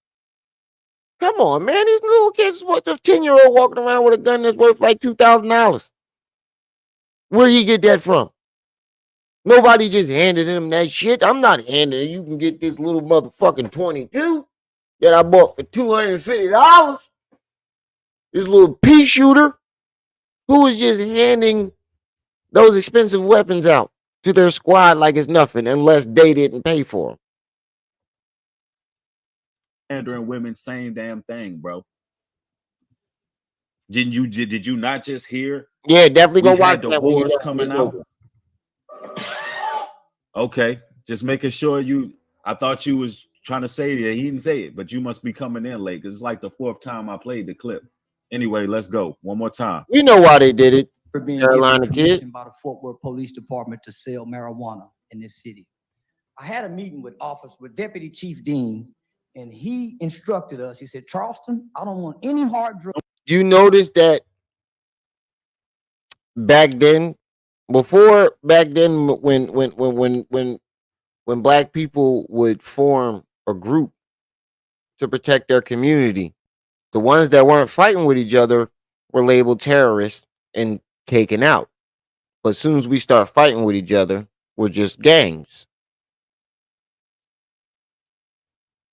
Come on, man. These little kids, what, the 10-year-old walking around with a gun that's worth like $2,000. Where you get that from? Nobody just handed him that shit. I'm not handing it. You can get this little motherfucking 22 that I bought for $250. This little pea shooter. Who is just handing those expensive weapons out to their squad like it's nothing unless they didn't pay for them? Pandering women, same damn thing, bro. Did you not just hear? Yeah, definitely go watch the that wars coming out. Okay, just making sure I thought you was trying to say that he didn't say it, but you must be coming in late because it's like the 4th time I played the clip. Anyway, let's go one more time. You know why they did it? For being Carolina given by the Fort Worth Police Department to sell marijuana in this city. I had a meeting with Deputy Chief Dean, and he instructed us. He said, "Charleston, I don't want any hard drugs." You notice that back then, when black people would form a group to protect their community, the ones that weren't fighting with each other were labeled terrorists and taken out. But as soon as we start fighting with each other, we're just gangs.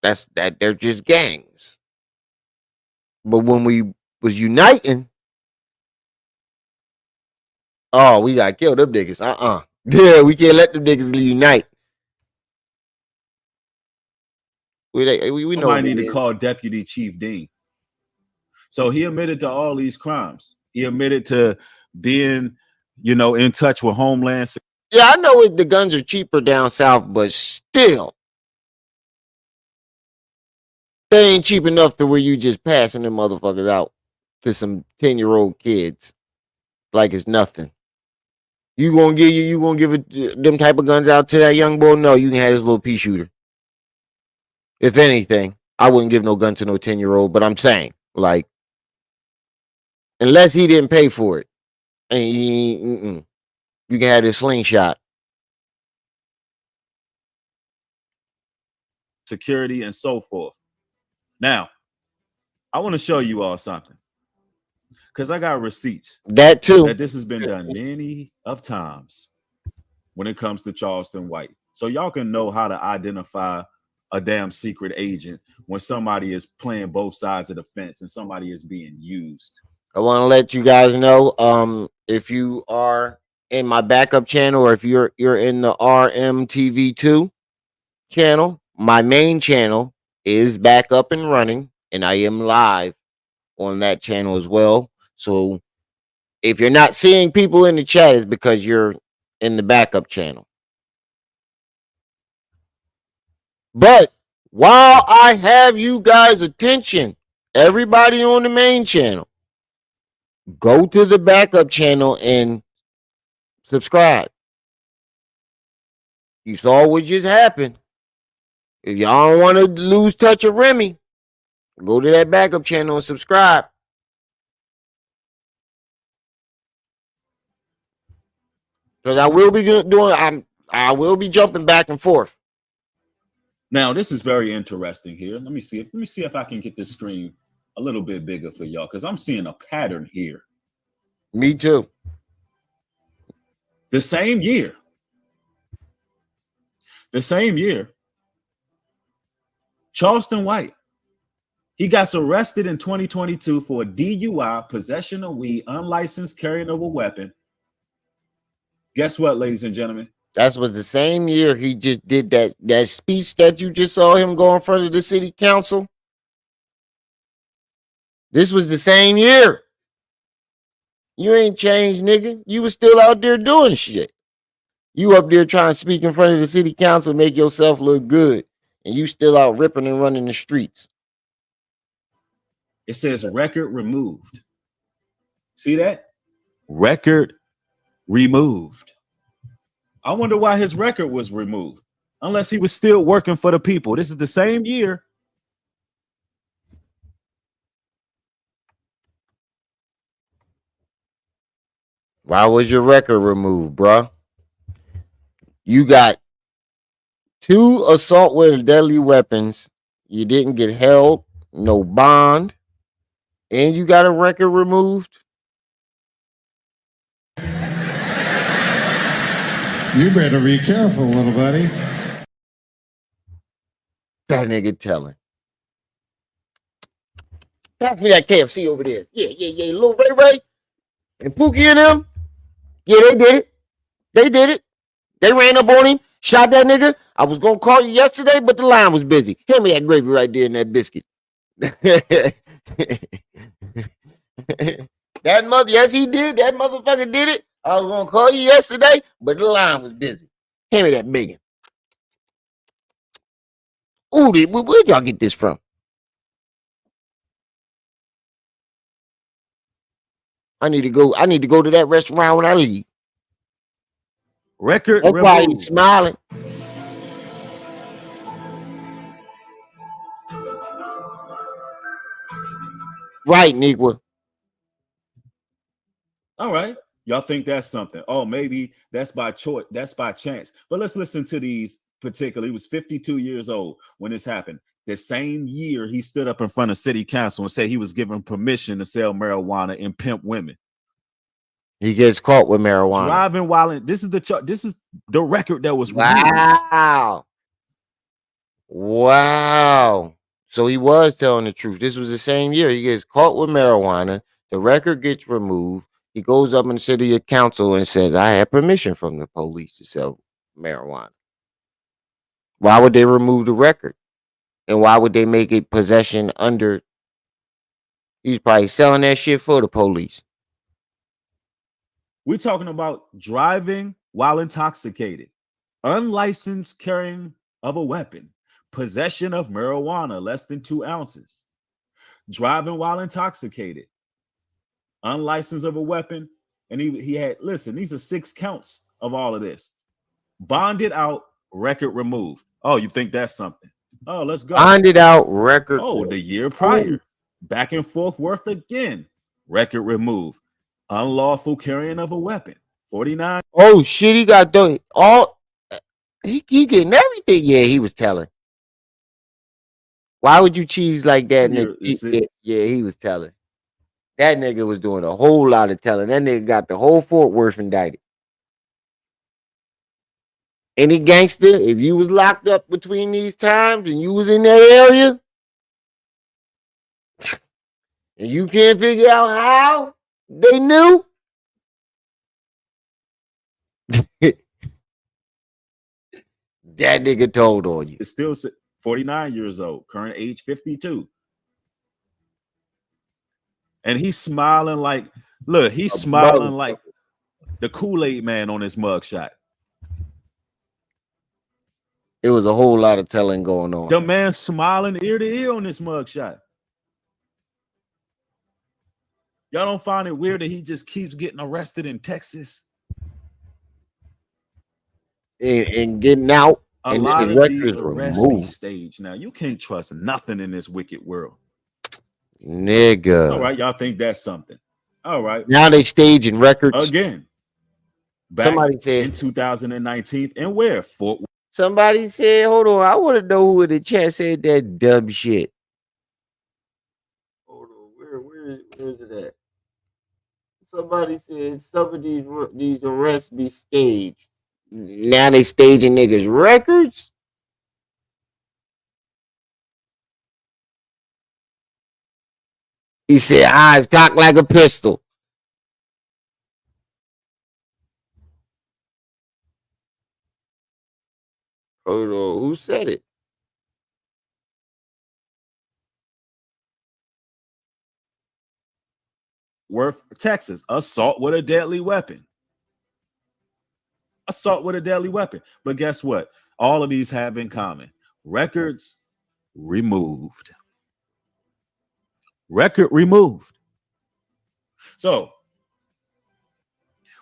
They're just gangs. But when we was uniting, oh, we got killed them niggas. Yeah, we can't let them niggas unite. We know. Somebody need to call Deputy Chief Dean. So he admitted to all these crimes. He admitted to being, in touch with Homeland Security. Yeah, I know the guns are cheaper down south, but still, they ain't cheap enough to where you just passing them motherfuckers out to some 10-year-old kids like it's nothing. You gonna give them type of guns out to that young boy? No, you can have this little pea shooter. If anything, I wouldn't give no gun to no 10-year-old, but I'm saying, like, unless he didn't pay for it, and you can have this slingshot. Security and so forth. Now, I want to show you all something because I got receipts. That too. That this has been done many of times when it comes to Charleston White. So y'all can know how to identify a damn secret agent when somebody is playing both sides of the fence and somebody is being used. I want to let you guys know, if you are in my backup channel, or if you're in the RMTV2 channel, my main channel is back up and running, and I am live on that channel as well. So if you're not seeing people in the chat, it's because you're in the backup channel. But while I have you guys' attention, everybody on the main channel, go to the backup channel and subscribe. You saw what just happened. If y'all don't want to lose touch of Remy, go to that backup channel and subscribe. Because I will be doing, I will be jumping back and forth. Now, this is very interesting here. Let me see if I can get this screen a little bit bigger for y'all, because I'm seeing a pattern here. Me too. The same year, Charleston White, he got arrested in 2022 for DUI, possession of weed, unlicensed carrying of a weapon. Guess what, ladies and gentlemen? That was the same year he just did that speech that you just saw him go in front of the city council. This was the same year. You ain't changed, nigga. You was still out there doing shit. You up there trying to speak in front of the city council, make yourself look good, and you still out ripping and running the streets. It says record removed. See that? Record removed. I wonder why his record was removed, unless he was still working for the people. This is the same year. Why was your record removed, bruh? You got 2 assault with deadly weapons. You didn't get held, no bond, and you got a record removed. You better be careful, little buddy. That nigga telling. Pass me that KFC over there. Yeah. Little Ray Ray and Pookie and them. Yeah, they did it. They ran up on him, shot that nigga. I was gonna call you yesterday, but the line was busy. Hand me that gravy right there in that biscuit. That mother, yes, he did. That motherfucker did it. I was gonna call you yesterday, but the line was busy. Hand me that bacon. Ooh, where'd y'all get this from? I need to go to that restaurant when I leave. Record That's why removed. he's smiling. Right, Negro. All right. Y'all think that's something. Oh, maybe that's by choice. That's by chance. But let's listen to these particularly. He was 52 years old when this happened. The same year he stood up in front of city council and said he was given permission to sell marijuana and pimp women. He gets caught with marijuana. Driving while in, this is the record that was wow. Wow. So he was telling the truth. This was the same year. He gets caught with marijuana. The record gets removed. He goes up in the city council and says, I had permission from the police to sell marijuana. Why would they remove the record? And why would they make it possession under? He's probably selling that shit for the police. We're talking about driving while intoxicated, unlicensed carrying of a weapon, possession of marijuana less than 2 ounces, driving while intoxicated, unlicensed of a weapon. And he had, listen, these are 6 counts of all of this. Bonded out, record removed. Oh, you think that's something? Oh, let's go. Bonded out, record. Oh, the year prior. Back and forth worth again. Record removed. Unlawful carrying of a weapon. 49. Oh shit, he got all he getting everything. Yeah, he was telling. Why would you cheese like that, nigga? Yeah, he was telling. That nigga was doing a whole lot of telling. That nigga got the whole Fort Worth indicted. Any gangster, if you was locked up between these times and you was in that area, and you can't figure out how they knew, That nigga told on you. Is still 49 years old, current age 52. And he's smiling like, look, he's smiling like the Kool-Aid man on his mugshot. It was a whole lot of telling going on. The man smiling ear to ear on this mugshot. Y'all don't find it weird that he just keeps getting arrested in Texas? And getting out. A and lot his of these records arrests be removed. staged. Now, you can't trust nothing in this wicked world. Nigga. All right, y'all think that's something. All right. Now they staging records. Again. Back Somebody said in 2019. And where? Fort. Somebody said, hold on, I want to know who in the chat said that dumb shit. Hold on, where is it at? Somebody said some of these arrests be staged. Now they staging niggas records. He said, eyes cocked like a pistol. Hold on, who said it? Worth, Texas, assault with a deadly weapon. Assault with a deadly weapon. But guess what? All of these have in common. Records removed. Record removed. So,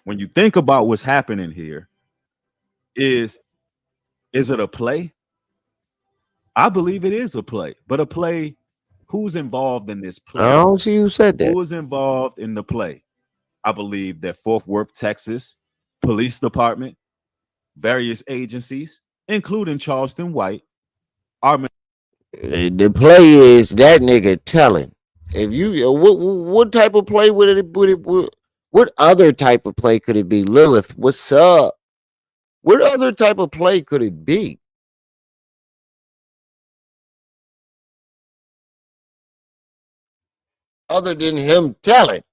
when you think about what's happening here, is it a play? I believe it is a play, but a play, who's involved in this play? I don't see who said that. Who is involved in the play? I believe that Fort Worth, Texas, Police Department, various agencies, including Charleston White, are. The play is that nigga telling. If you what type of play would it what other type of play could it be? Lilith, what's up? What other type of play could it be? Other than him telling.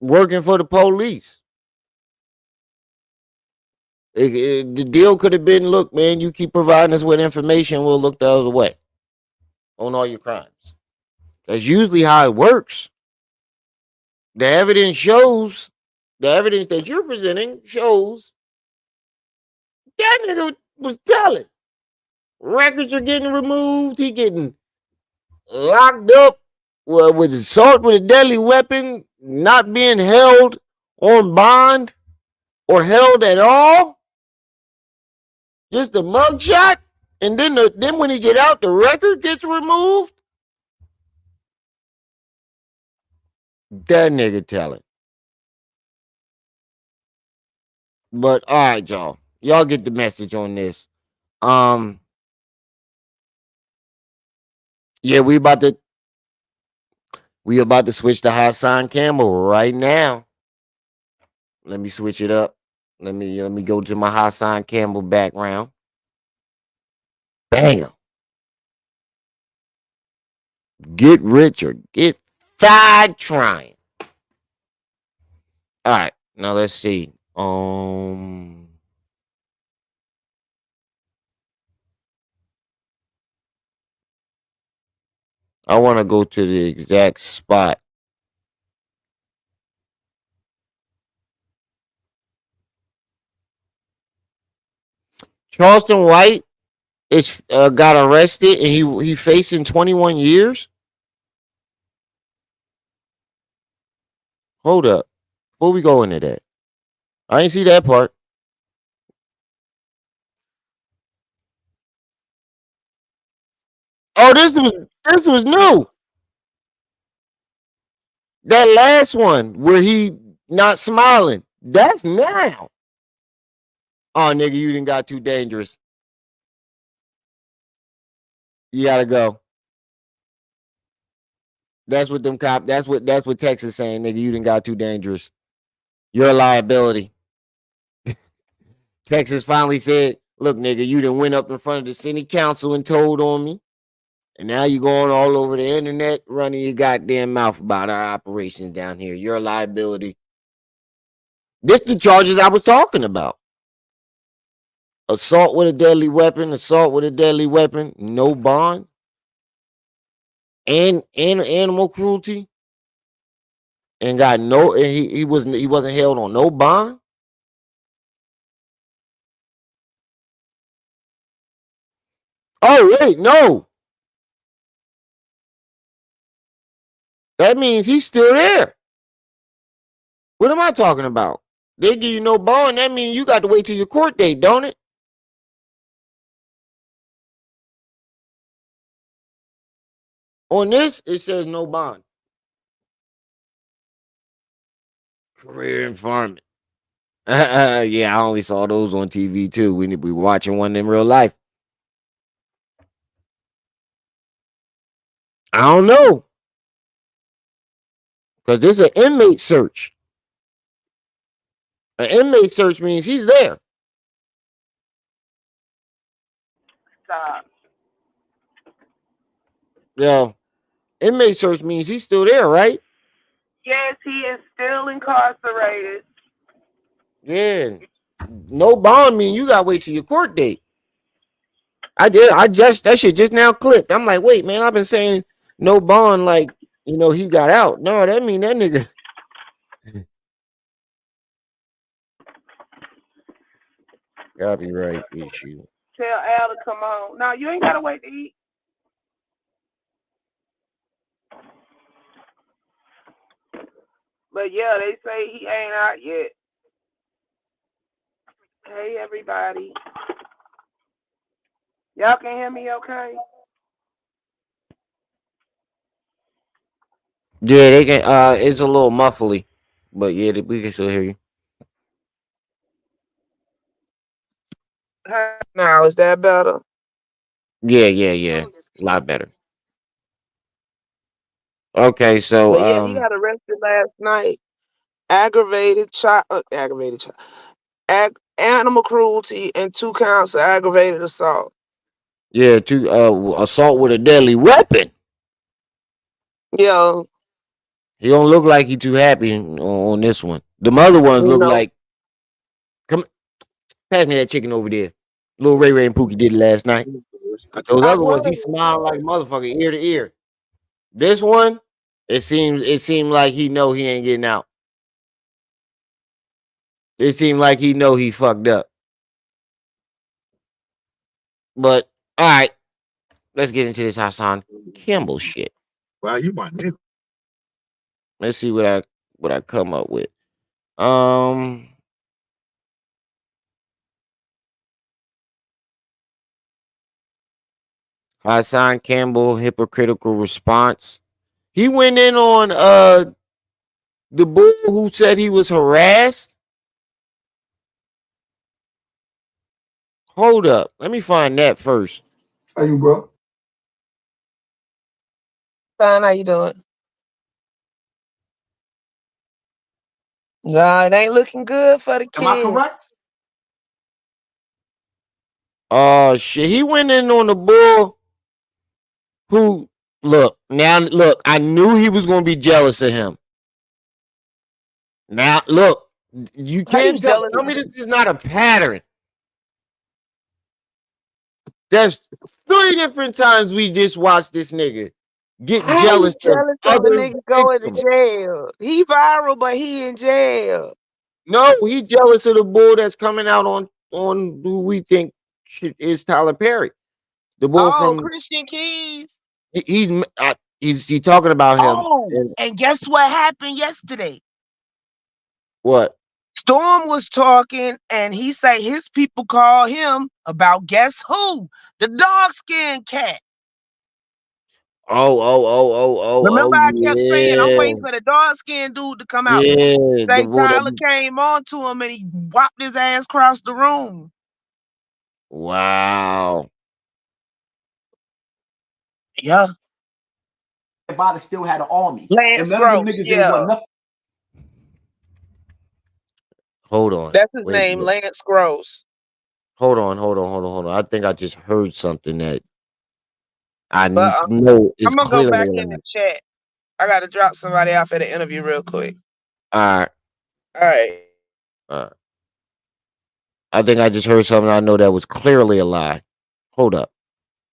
Working for the police. The deal could have been, look, man, you keep providing us with information, we'll look the other way on all your crimes. That's usually how it works. The evidence shows, the evidence that you're presenting shows that nigga was telling. Records are getting removed. He getting locked up with assault with a deadly weapon, not being held on bond or held at all. Just a mugshot, and then when he get out, the record gets removed. That nigga telling. But all right, y'all get the message on this. Yeah, we about to switch to Hassan Campbell right now. Let me switch it up. Let me go to my Hassan Campbell background. Bam. Get rich or get fired trying. All right, now let's see. I want to go to the exact spot. Charleston White is got arrested and he facing 21 years. Hold up. Before we go into that, I didn't see that part. Oh, this was new. That last one where he not smiling. That's now. Oh, nigga, you didn't got too dangerous. You gotta go. That's what them cop. That's what Texas saying, nigga. You didn't got too dangerous. You're a liability. Texas finally said, "Look, nigga, you done went up in front of the city council and told on me, and now you going all over the internet running your goddamn mouth about our operations down here. You're a liability. This the charges I was talking about. Assault with a deadly weapon, no bond, and animal cruelty, and got no. And he wasn't held on no bond. Oh wait, no. That means he's still there. What am I talking about? They give you no bond. That means you got to wait till your court date, don't it? On this, it says no bond. Career informant. Yeah, I only saw those on TV too. We were watching one in real life. I don't know. Because there's an inmate search. An inmate search means he's there. Stop. Yeah. Inmate search means he's still there, right? Yes, he is still incarcerated. Yeah. No bond mean you gotta wait till your court date. That shit just now clicked. I'm like, wait, man, I've been saying no bond like, he got out. No, that mean that nigga. Copyright issue. Tell Al to come on. No, you ain't gotta wait to eat. But yeah, they say he ain't out yet. Hey everybody. Y'all can hear me okay? Yeah, they can. It's a little muffly, but yeah, we can still hear you. Now, is that better? Yeah, a lot better. Okay, so But yeah, he got arrested last night. Animal cruelty and 2 counts of aggravated assault. yeah, to assault with a deadly weapon. Yo, He don't look like he too happy on this one. The other ones look like. Come, pass me that chicken over there. Little Ray Ray and Pookie did it last night. Those other ones, he smiled like motherfucker, ear to ear. This one, it seemed like he know he ain't getting out. It seemed like he know he fucked up. But all right, let's get into this Hassan Campbell shit. Wow, you my nigga. Let's see what I come up with. Hassan Campbell hypocritical response. He went in on the bull who said he was harassed. Hold up, let me find that first. How you, bro? fine, how you doing? Nah, it ain't looking good for the Am I kid. correct? Oh shit, he went in on the bull who look, I knew he was gonna be jealous of him. Now look, you How you can't jealous? tell me this is not a pattern. There's 3 different times we just watched this nigga get How jealous you of jealous of a other nigga going to victims. jail? He viral, but he in jail. No, he jealous of the bull that's coming out on who we think is Tyler Perry. The bull from Christian Keys. he's talking about him. Oh, and guess what happened yesterday? What? Storm was talking, and he say his people call him about guess who? The dog skin cat. Remember, I kept saying I'm waiting for the dog skin dude to come out. Yeah, Say Tyler came on to him and he whopped his ass across the room. Wow. Yeah. Everybody still had an army. Lance and none of them Gross, niggas yeah. ain't want nothing. Hold on. That's his name, Lance Gross. Hold on. I think I just heard something that I know is I'm gonna clearly go back in the chat. I gotta drop somebody off at an interview real quick. All right. All right. I think I just heard something I know that was clearly a lie. Hold up.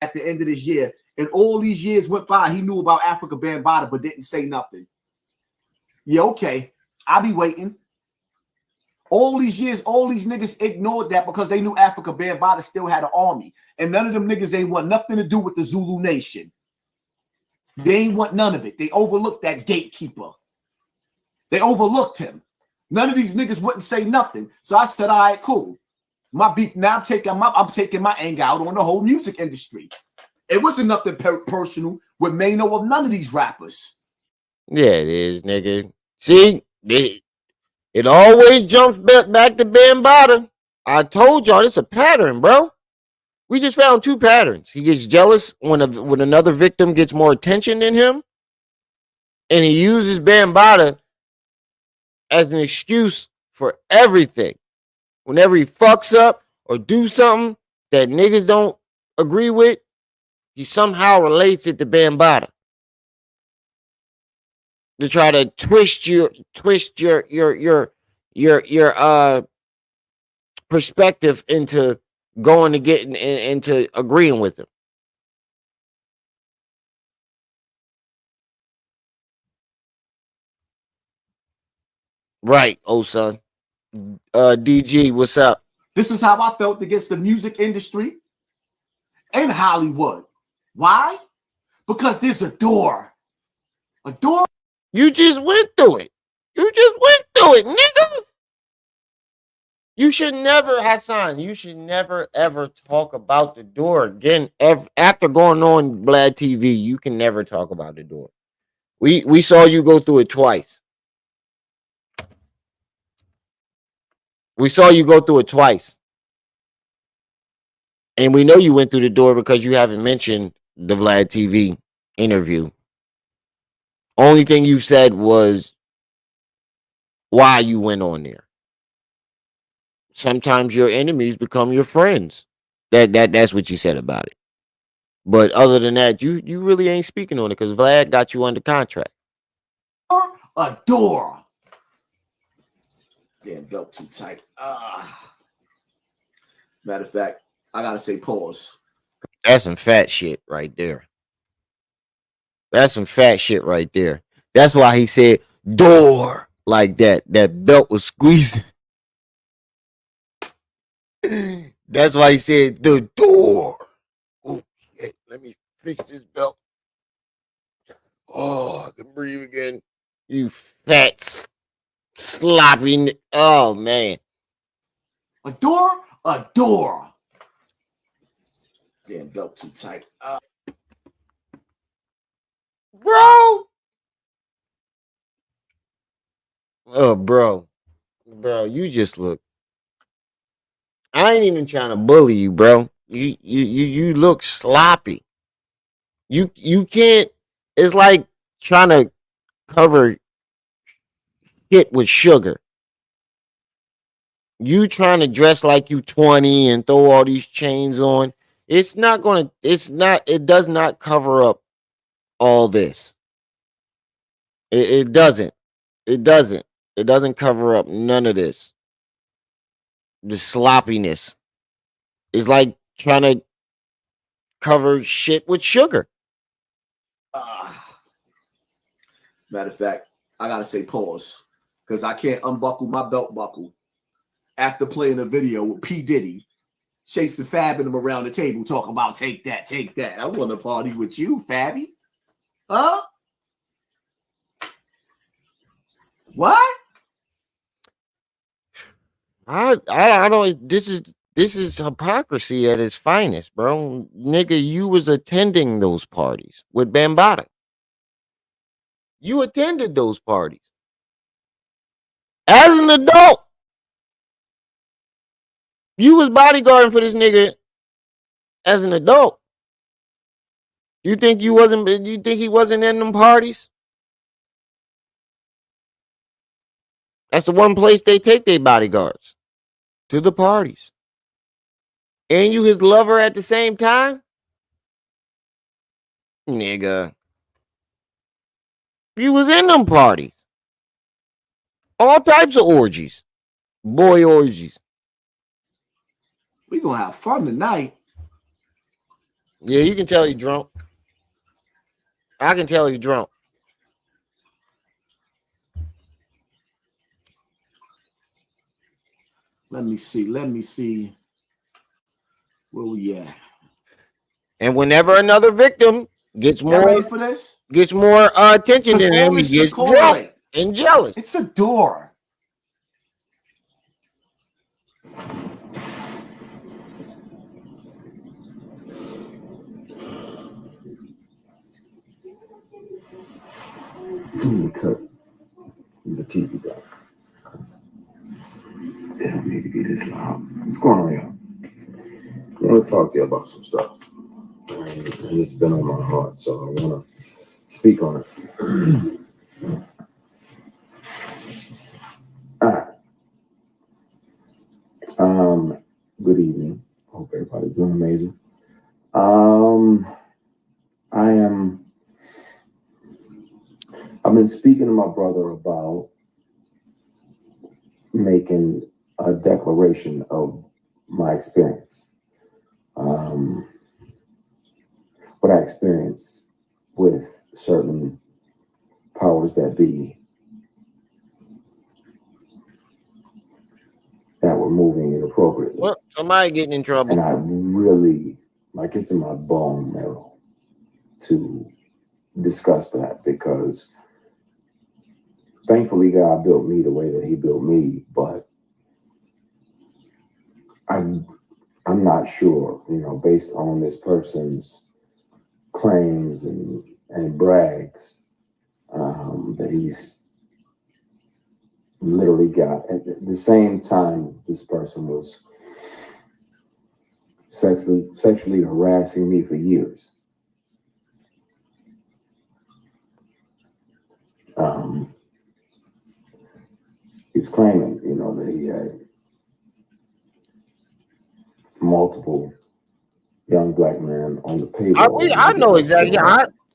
At the end of this year, and all these years went by, he knew about Africa Bambaataa but didn't say nothing. Yeah, okay. I'll be waiting. All these years, all these niggas ignored that because they knew Africa Bambaataa still had an army. And none of them niggas ain't want nothing to do with the Zulu Nation. They ain't want none of it. They overlooked that gatekeeper. They overlooked him. None of these niggas wouldn't say nothing. So I said, all right, cool. My beef now, I'm taking my anger out on the whole music industry. It wasn't nothing personal with Mano of none of these rappers. Yeah, it is, nigga. See, it always jumps back to Bambaataa. I told y'all it's a pattern, bro. We just found two patterns. He gets jealous when another victim gets more attention than him, and he uses Bambaataa as an excuse for everything. Whenever he fucks up or do something that niggas don't agree with, he somehow relates it to Bambaataa to try to twist your perspective into going to getting into agreeing with him. Right, old son. DG, what's up? This is how I felt against the music industry and Hollywood. Why? Because there's a door. A door. You just went through it. Nigga. You should never, Hassan, ever talk about the door again. After going on Vlad TV, you can never talk about the door. We saw you go through it twice. And we know you went through the door because you haven't mentioned the Vlad TV interview. Only thing you said was why you went on there. Sometimes your enemies become your friends. That's what you said about it. But other than that, you really ain't speaking on it because Vlad got you under contract. A door. Damn belt too tight. Matter of fact, I gotta say pause. That's some fat shit right there. That's why he said door like that. That belt was squeezing. That's why he said the door. Oh shit! Let me fix this belt. Oh, I can breathe again. You fat sloppy. Oh man. A door. Damn belt too tight. Bro. Oh, bro, you just look. I ain't even trying to bully you, bro. You look sloppy. You can't. It's like trying to cover shit with sugar. You trying to dress like you 20 and throw all these chains on. It does not cover up all this. It doesn't. It doesn't cover up none of this. The sloppiness is like trying to cover shit with sugar. Matter of fact, I gotta say pause because I can't unbuckle my belt buckle after playing a video with P. Diddy chasing Fab and him around the table talking about take that. I want to party with you, Fabby. Huh? What? I don't. This is hypocrisy at its finest, bro. Nigga, you was attending those parties with Bambaataa. You attended those parties as an adult. You was bodyguarding for this nigga as an adult. You think he wasn't in them parties? That's the one place they take their bodyguards, to the parties. And you his lover at the same time? Nigga. You was in them parties. All types of orgies. Boy orgies. We gonna have fun tonight. Yeah, you can tell you drunk. I can tell you drunk. Let me see. Let me see. Where we at? And whenever another victim gets Y'all more ready for this? attention than him, he this gets should drunk correlate. and jealous. It's a door. Cut the TV down. It don't need to be this loud. What's going on here? I want to talk to you about some stuff. And it's been on my heart, so I want to speak on it. All right. Good evening. Hope everybody's doing amazing. I've been speaking to my brother about making a declaration of my experience. What I experienced with certain powers that be that were moving inappropriately. Well, somebody getting in trouble. And I really, like, it's in my bone marrow to discuss that, because thankfully God built me the way that he built me, but I'm not sure, based on this person's claims and brags, that he's literally got, at the same time this person was sexually harassing me for years. He was claiming, that he had multiple young black men on the payroll. I know exactly.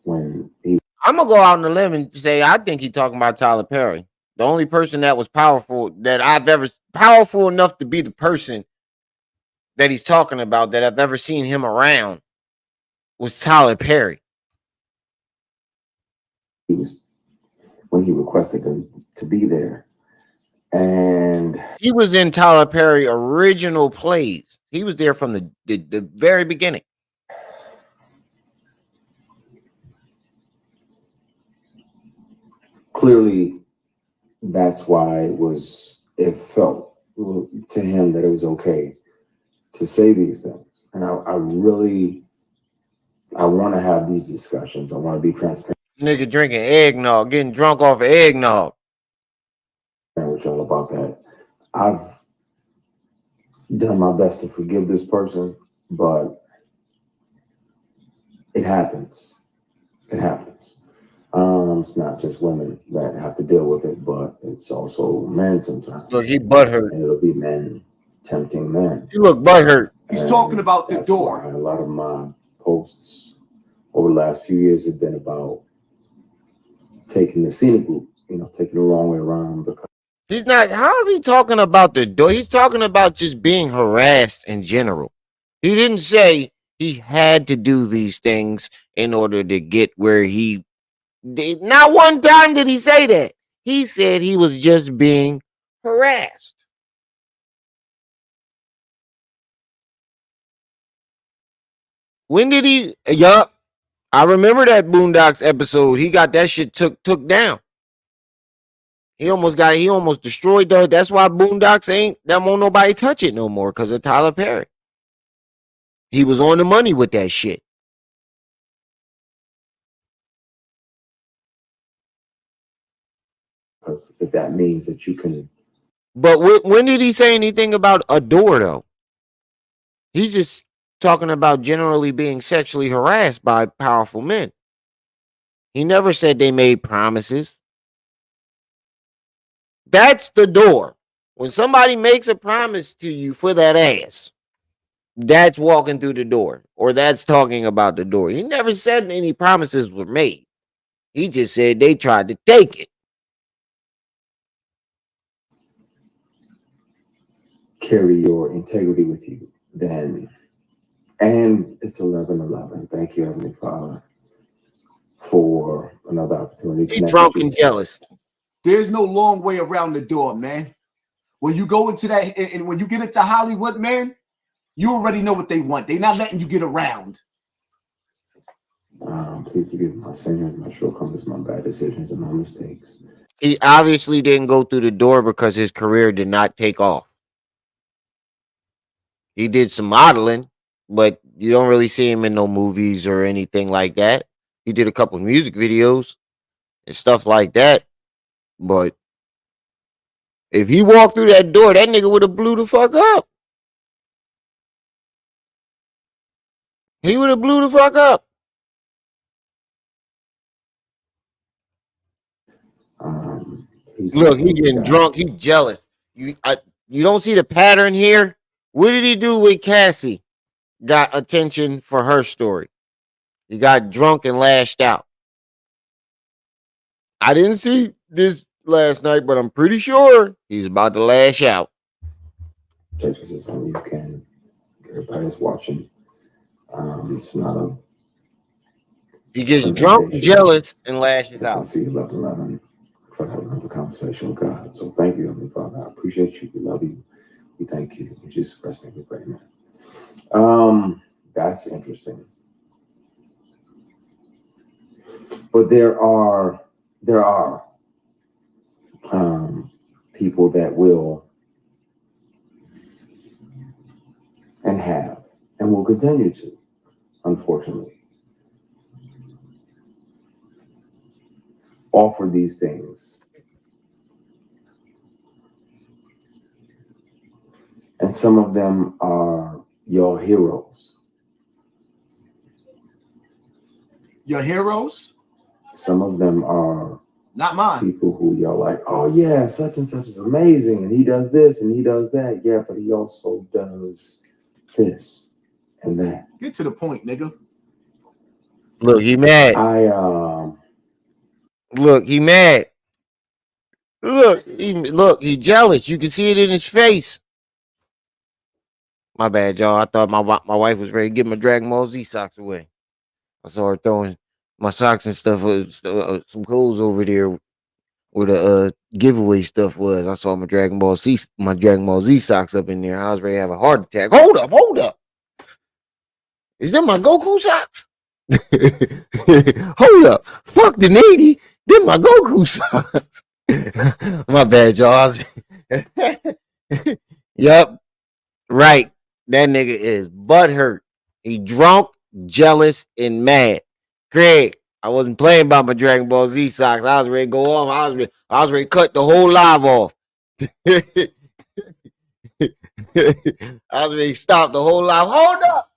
When he, I'm gonna go out on a limb and say I think he's talking about Tyler Perry. The only person that was powerful that I've ever powerful enough to be the person that he's talking about that I've ever seen him around was Tyler Perry. When he requested to be there, and he was in Tyler Perry original plays. He was there from the very beginning. Clearly, that's why it felt to him that it was okay to say these things. And I want to have these discussions. I want to be transparent. Nigga drinking eggnog, getting drunk off of eggnog. With y'all about that. I've done my best to forgive this person, but it happens. It happens. It's not just women that have to deal with it, but it's also men sometimes. Look, he butthurt. And it'll be men tempting men. You look butthurt. He's talking about the door. A lot of my posts over the last few years have been about taking the scenic route, taking the long way around. Because he's not. How is he talking about the door? He's talking about just being harassed in general. He didn't say he had to do these things in order to get where he did. Not one time did he say that. He said he was just being harassed. When did he? Yup. I remember that Boondocks episode. He got that shit took down. He almost destroyed the. That's why Boondocks won't nobody touch it no more because of Tyler Perry. He was on the money with that shit. Because if that means that you can. But when did he say anything about a door though? He's just talking about generally being sexually harassed by powerful men. He never said they made promises. That's the door. When somebody makes a promise to you for that ass, that's walking through the door, or that's talking about the door. He never said any promises were made. He just said they tried to take it. carry your integrity with you, then, and it's 11:11. Thank you, Heavenly Father, for another opportunity to He connect with drunk you. and jealous. There's no long way around the door, man. When you go into that, and when you get into Hollywood, man, you already know what they want. They're not letting you get around. Please forgive my sins, my shortcomings, my bad decisions, and my mistakes. He obviously didn't go through the door because his career did not take off. He did some modeling, but you don't really see him in no movies or anything like that. He did a couple of music videos and stuff like that. But if he walked through that door, that nigga would have blew the fuck up. He would have blew the fuck up. Look, he getting drunk. He jealous. You don't see the pattern here? What did he do with Cassie? Got attention for her story. He got drunk and lashed out. I didn't see this last night, but I'm pretty sure he's about to lash out. Judges is only you can. Everybody's watching. It's not a. He gets drunk, jealous, and lashes I out. see 11:11. Try to have another conversation with God. So thank you, Heavenly Father. I appreciate you. We love you. We thank you. In Jesus Christ, we pray, man. That's interesting. But there are people that will and have and will continue to, unfortunately, offer these things. And some of them are your heroes. Your heroes? Some of them are not mine. People who y'all like, oh yeah, such and such is amazing, and he does this and he does that. Yeah, but he also does this and that. Get to the point, nigga. Look, he mad. Look, he mad. Look, he jealous. You can see it in his face. My bad, y'all. I thought my wife was ready to get my Dragon Ball Z socks away. I saw her throwing my socks and stuff, some clothes over there where the giveaway stuff was. I saw my Dragon Ball Z socks up in there. I was ready to have a heart attack. Hold up. Is that my Goku socks? Hold up. Fuck the Navy. Them my Goku socks. My bad, y'all. Yep. Right. That nigga is butthurt. He drunk, jealous, and mad. Craig, I wasn't playing about my Dragon Ball Z socks. I was ready to go off. I was ready to cut the whole live off. I was ready to stop the whole live. Hold up.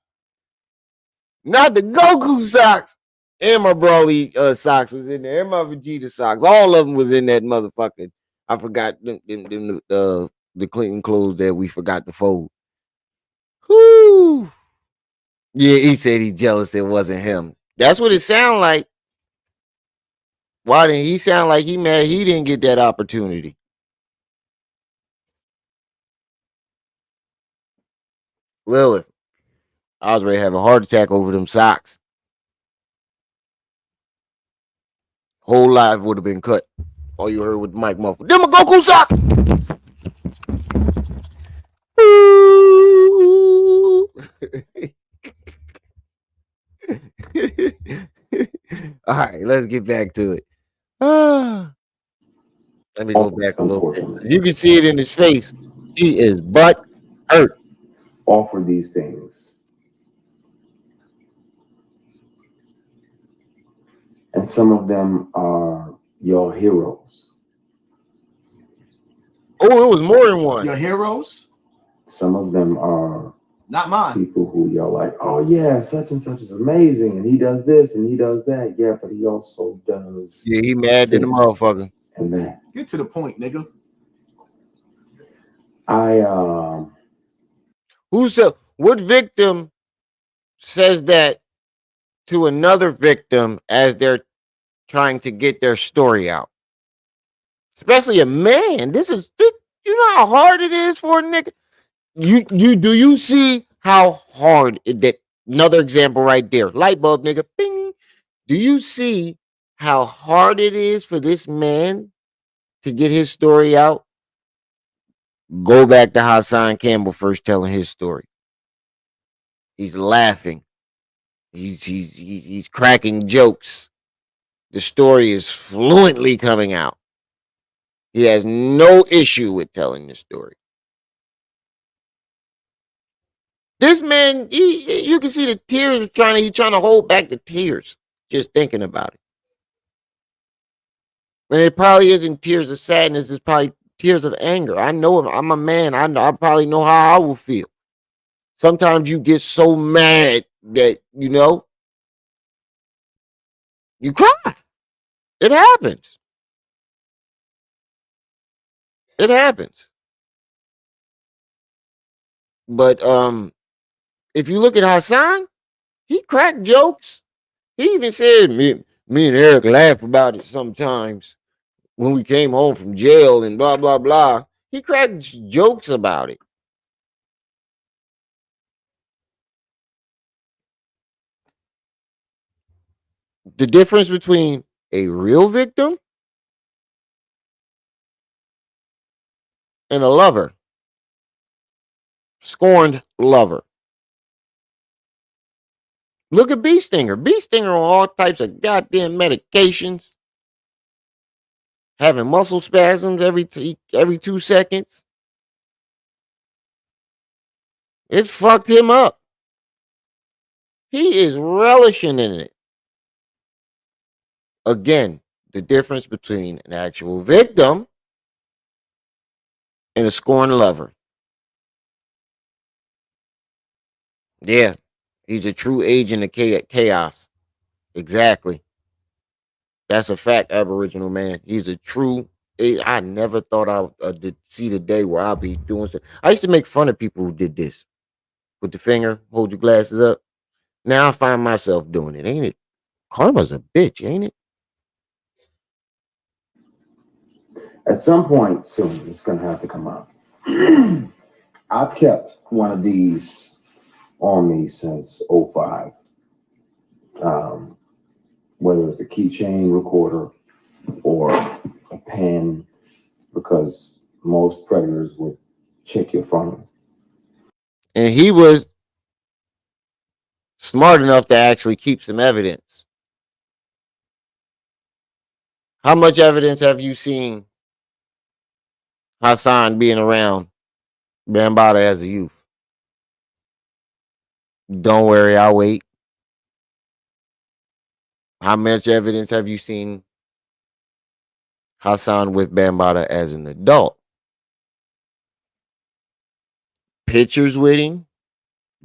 Not the Goku socks. And my Broly socks was in there. And my Vegeta socks. All of them was in that motherfucker. I forgot the clean clothes that we forgot to fold. Whoo. Yeah, he said he jealous it wasn't him. That's what it sounded like. Why didn't he sound like he mad he didn't get that opportunity? Lilith, I was ready to have a heart attack over them socks. Whole life would have been cut. All you heard with the mic muffled. Them a Goku socks. All right, let's get back to it. Let me go back a little bit. You can see it in his face. He is butt hurt. Offer these things. And some of them are your heroes. Oh, it was more than one. Your heroes? Some of them are not mine. People who y'all like, oh yeah, such and such is amazing, and he does this and he does that. Yeah, but he also does. Yeah, he mad than the motherfucker. And that. Get to the point, nigga. What victim says that to another victim as they're trying to get their story out? Especially a man. You know how hard it is for a nigga. do you see how hard that another example right there? Light bulb, nigga. Bing. Do you see how hard it is for this man to get his story out? Go back to Hassan Campbell first telling his story. He's laughing. He's cracking jokes. The story is fluently coming out. He has no issue with telling the story. This man, you can see the tears he's trying to hold back the tears just thinking about it. And it probably isn't tears of sadness, it's probably tears of anger. I know him. I'm a man. I probably know how I will feel. Sometimes you get so mad that, you cry. It happens. It happens. But if you look at Hassan, he cracked jokes. He even said me and Eric laugh about it sometimes when we came home from jail and blah blah blah. He cracked jokes about it. The difference between a real victim and a lover, scorned lover. Look at Bee Stinger. Bee Stinger on all types of goddamn medications, having muscle spasms every 2 seconds. It fucked him up. He is relishing in it. Again, the difference between an actual victim and a scorned lover. Yeah, he's a true agent of chaos. Exactly. That's a fact, Aboriginal man. He's a true. I never thought I would see the day where I'll be doing so. I used to make fun of people who did this. Put the finger, hold your glasses up. Now I find myself doing it, ain't it? Karma's a bitch, ain't it? At some point soon, it's going to have to come out. I've kept one of these on me since 05. Whether it's a keychain recorder or a pen, because most predators would check your phone. And he was smart enough to actually keep some evidence. How much evidence have you seen Hassan being around Bambaataa as a youth? Don't worry, I'll wait. How much evidence have you seen Hassan with Bambaataa as an adult? Pictures with him,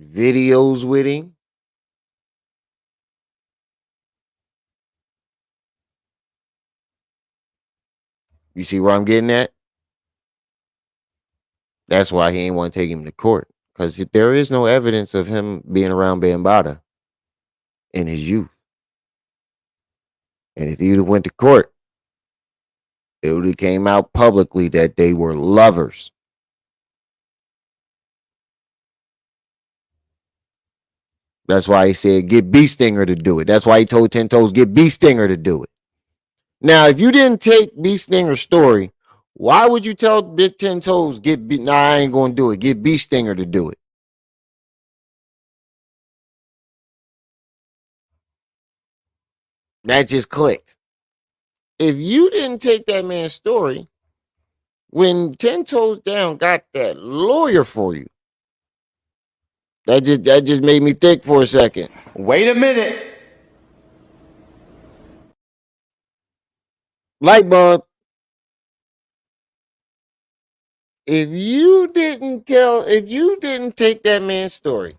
videos with him. You see where I'm getting at? That's why he ain't want to take him to court, because there is no evidence of him being around Bambaataa in his youth. And if he would have went to court, it would have came out publicly that they were lovers. That's why he said get Bee Stinger to do it. That's why he told 10 Toes get Bee Stinger to do it. Now, if you didn't take Bee Stinger's story, why would you tell Big 10 Toes I ain't gonna do it. Get Bee Stinger to do it. That just clicked. If you didn't take that man's story, when 10 Toes Down got that lawyer for you, that just made me think for a second. Wait a minute. Light bulb. If you didn't take that man's story,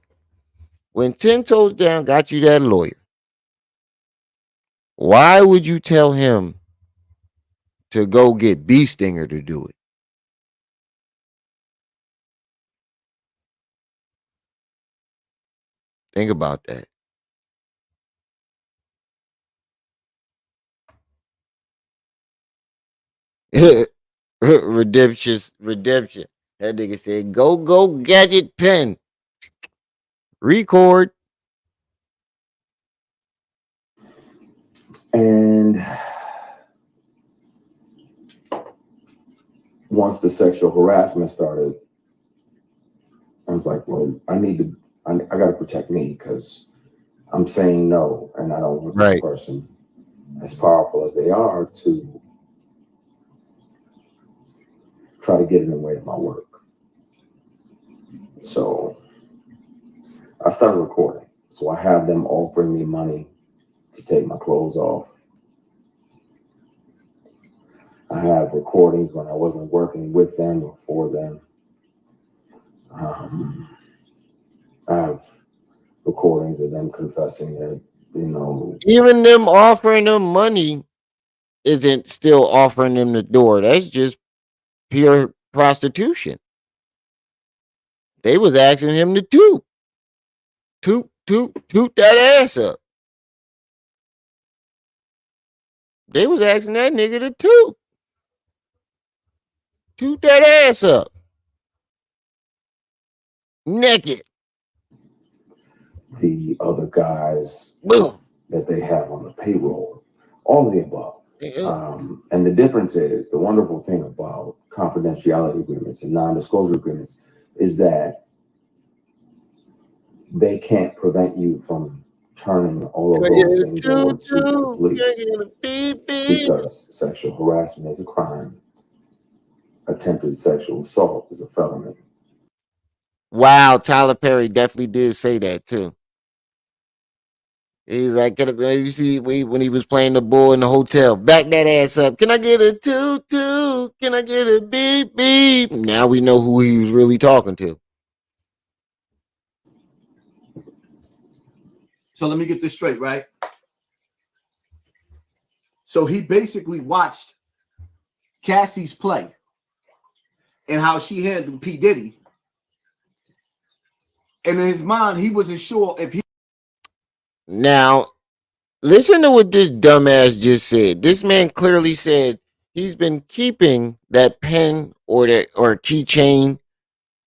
when 10 Toes Down got you that lawyer, why would you tell him to go get Bee Stinger to do it? Think about that. Redemption. That nigga said, go, gadget pen. Record. And once the sexual harassment started, I was like, well, I got to protect me because I'm saying no. And I don't want this person, as powerful as they are, to try to get in the way of my work. So I started recording. So I have them offering me money to take my clothes off. I have recordings when I wasn't working with them or for them. I have recordings of them confessing that, even them offering them money isn't still offering them the door. That's just pure prostitution. They was asking him to toot that ass up. They was asking that nigga to toot that ass up. Naked. The other guys that they have on the payroll, all of the above. And the difference is, the wonderful thing about confidentiality agreements and non-disclosure agreements is that they can't prevent you from turning all of those things over to the police, because sexual harassment is a crime. Attempted sexual assault is a felony. Wow, Tyler Perry definitely did say that too. He's like, you see, when he was playing the bull in the hotel, back that ass up. Can I get a toot toot? Can I get a beep beep? Now we know who he was really talking to. So let me get this straight, right? So he basically watched Cassie's play and how she handled P. Diddy. And in his mind, he wasn't sure if he... Now, listen to what this dumbass just said. This man clearly said he's been keeping that pen or keychain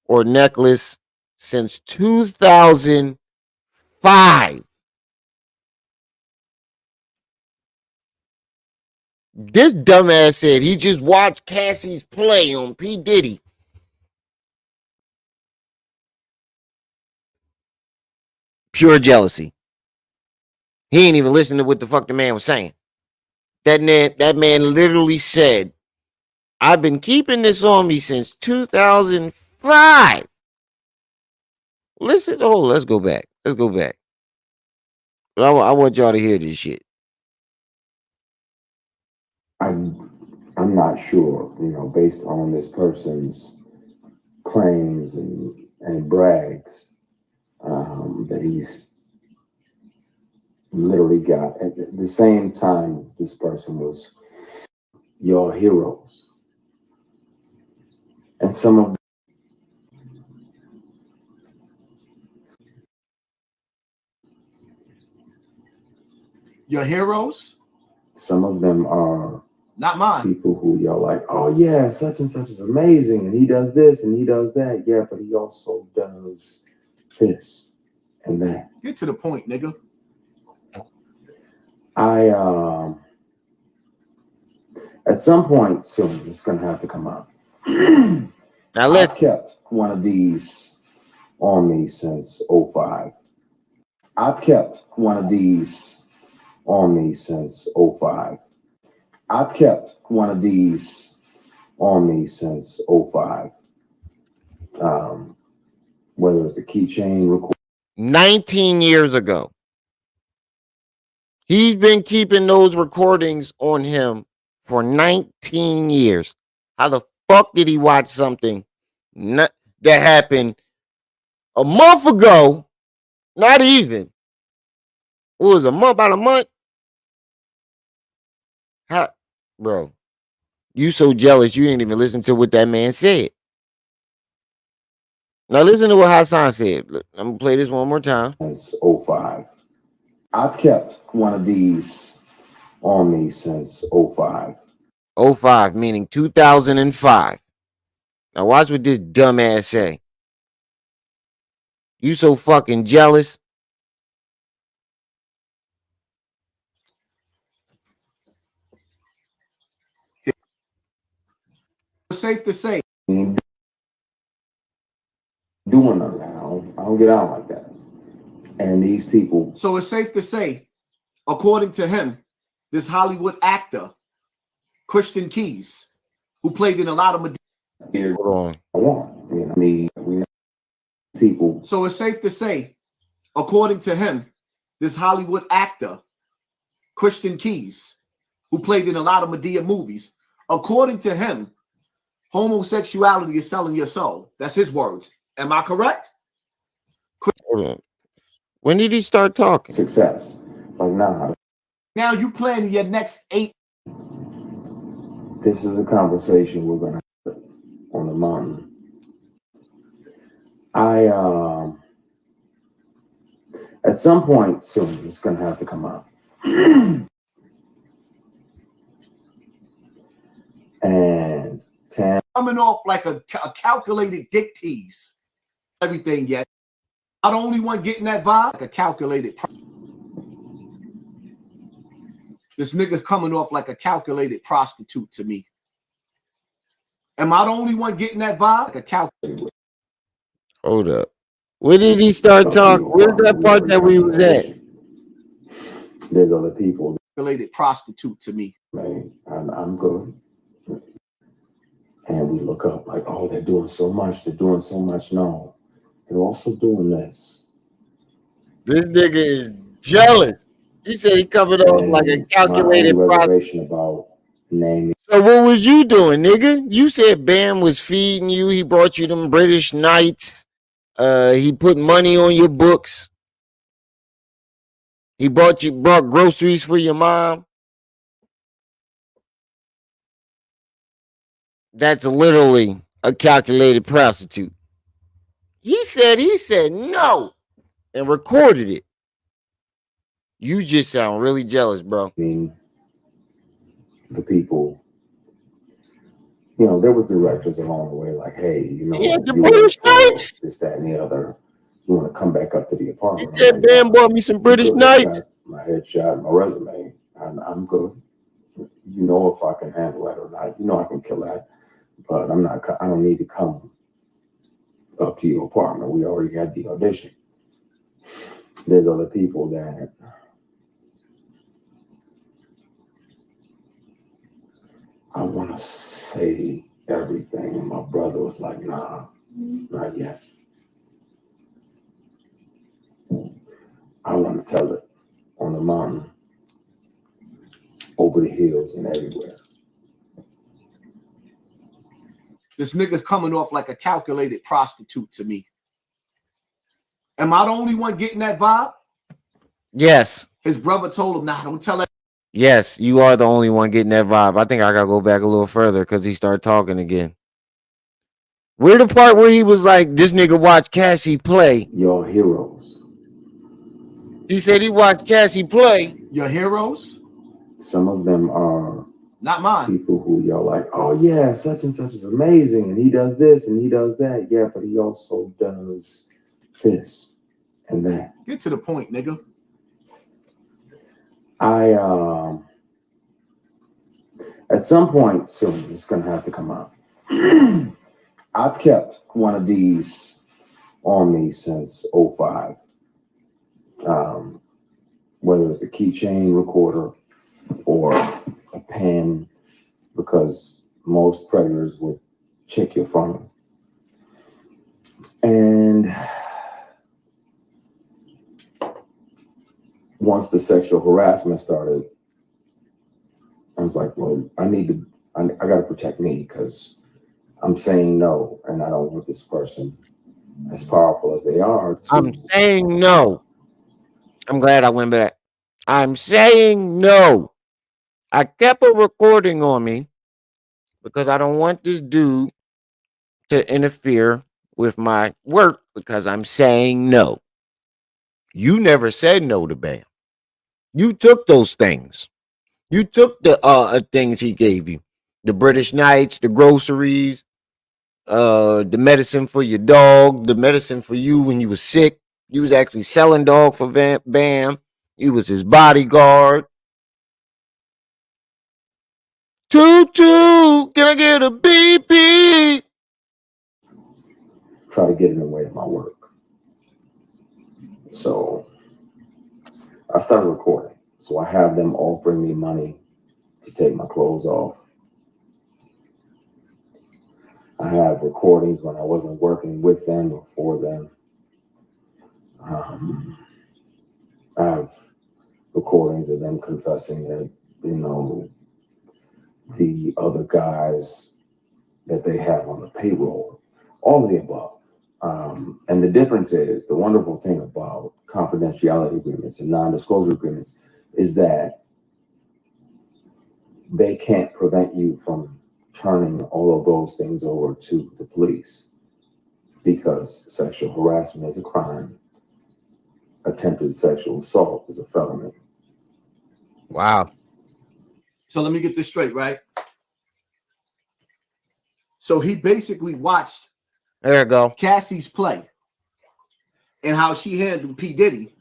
or necklace since 2005. This dumbass said he just watched Cassie's play on P. Diddy. Pure jealousy. He ain't even listening to what the fuck the man was saying. That man literally said, I've been keeping this on me since 2005. Listen, let's go back. I want y'all to hear this shit. I'm not sure, based on this person's claims and brags, that he's literally got, at the same time this person was your heroes. And some of your heroes? Some of them are not mine. People who y'all like, oh yeah, such and such is amazing, and he does this and he does that. Yeah, but he also does this and that. Get to the point, nigga. At some point soon, it's gonna have to come out. Now let's kept one of these on me since 05. I've kept one of these on me since 05. I've kept one of these on me since 05. Whether it's a keychain record. 19 years ago. He's been keeping those recordings on him for 19 years. How the fuck did he watch something that happened a month ago? Not even. What was about a month? How, bro? You so jealous you didn't even listen to what that man said. Now listen to what Hassan said. I'm gonna play this one more time. Since 05. I've kept one of these on me since 05. 05, meaning 2005. Now watch what this dumbass say. You so fucking jealous. It's safe to say. Doing none of that. I don't get out like that. And these people. So it's safe to say, according to him, this Hollywood actor, Christian Keys, who played in a lot of Hold on. We people. So it's safe to say, according to him, this Hollywood actor, Christian Keys, who played in a lot of Medea movies, according to him, homosexuality is selling your soul. That's his words. Am I correct? Hold on. When did he start talking? Success. Like, nah. Now you planning your next 8. This is a conversation we're gonna have on the mountain. At some point soon, it's gonna have to come out. And coming off like a calculated dick tease. Everything yet. I the only one getting that vibe, like a calculated. This nigga's coming off like a calculated prostitute to me. Am I the only one getting that vibe? Like a calculated. Hold up. Where did he start talking? Where's that part that we was at? There's other people. Calculated prostitute to me. Man, I'm good. And we look up like, oh, they're doing so much. They're doing so much. No, they're also doing this. This nigga is jealous. He said he covered off like a calculated reservation about naming. So what was you doing, nigga? You said Bam was feeding you. He brought you them British nights. He put money on your books. He brought groceries for your mom. That's literally a calculated prostitute. He said no and recorded it. You just sound really jealous, bro. I mean, the people, there was directors along the way, like, hey, the British nights, this, that, and the other. You want to come back up to the apartment? He said, "Bam, bought me some British nights." My headshot, my resume. I'm good. If I can handle that or not. I can kill that, but I'm not. I don't need to come up to your apartment. We already had the audition. There's other people that. I want to say everything. And my brother was like, nah, not yet. I want to tell it on the mountain, over the hills and everywhere. This nigga's coming off like a calculated prostitute to me. Am I the only one getting that vibe? Yes. His brother told him, nah, don't tell that. Yes, you are the only one getting that vibe. I think I gotta go back a little further because he started talking again. Where the part where he was like, this nigga watched Cassie play. Your heroes. He said he watched Cassie play. Your heroes? Some of them are not mine. People who y'all like, oh yeah, such and such is amazing. And he does this and he does that. Yeah, but he also does this and that. Get to the point, nigga. At some point soon, it's gonna have to come out. I've kept one of these on me since 05. Whether it's a keychain recorder or a pen, because most predators would check your phone. And once the sexual harassment started, I was like, well, I got to protect me because I'm saying no, and I don't want this person, as powerful as they are. I'm saying no. I'm glad I went back. I'm saying no. I kept a recording on me because I don't want this dude to interfere with my work because I'm saying no. You never said no to Bam. You took those things. You took the things he gave you. The British nights, the groceries, the medicine for your dog, the medicine for you when you was sick. You was actually selling dog for Bam. You was his bodyguard. Toot toot, can I get a BP? Try to get in the way of my work. So I started recording. So I have them offering me money to take my clothes off. I have recordings when I wasn't working with them or for them. I have recordings of them confessing that, you know, the other guys that they have on the payroll, all of the above. And the difference is, the wonderful thing about confidentiality agreements and non-disclosure agreements is that they can't prevent you from turning all of those things over to the police, because sexual harassment is a crime. Attempted sexual assault is a felony. Wow. So let me get this straight, right? So he basically watched There you go. Cassie's play and how she handled P. Diddy.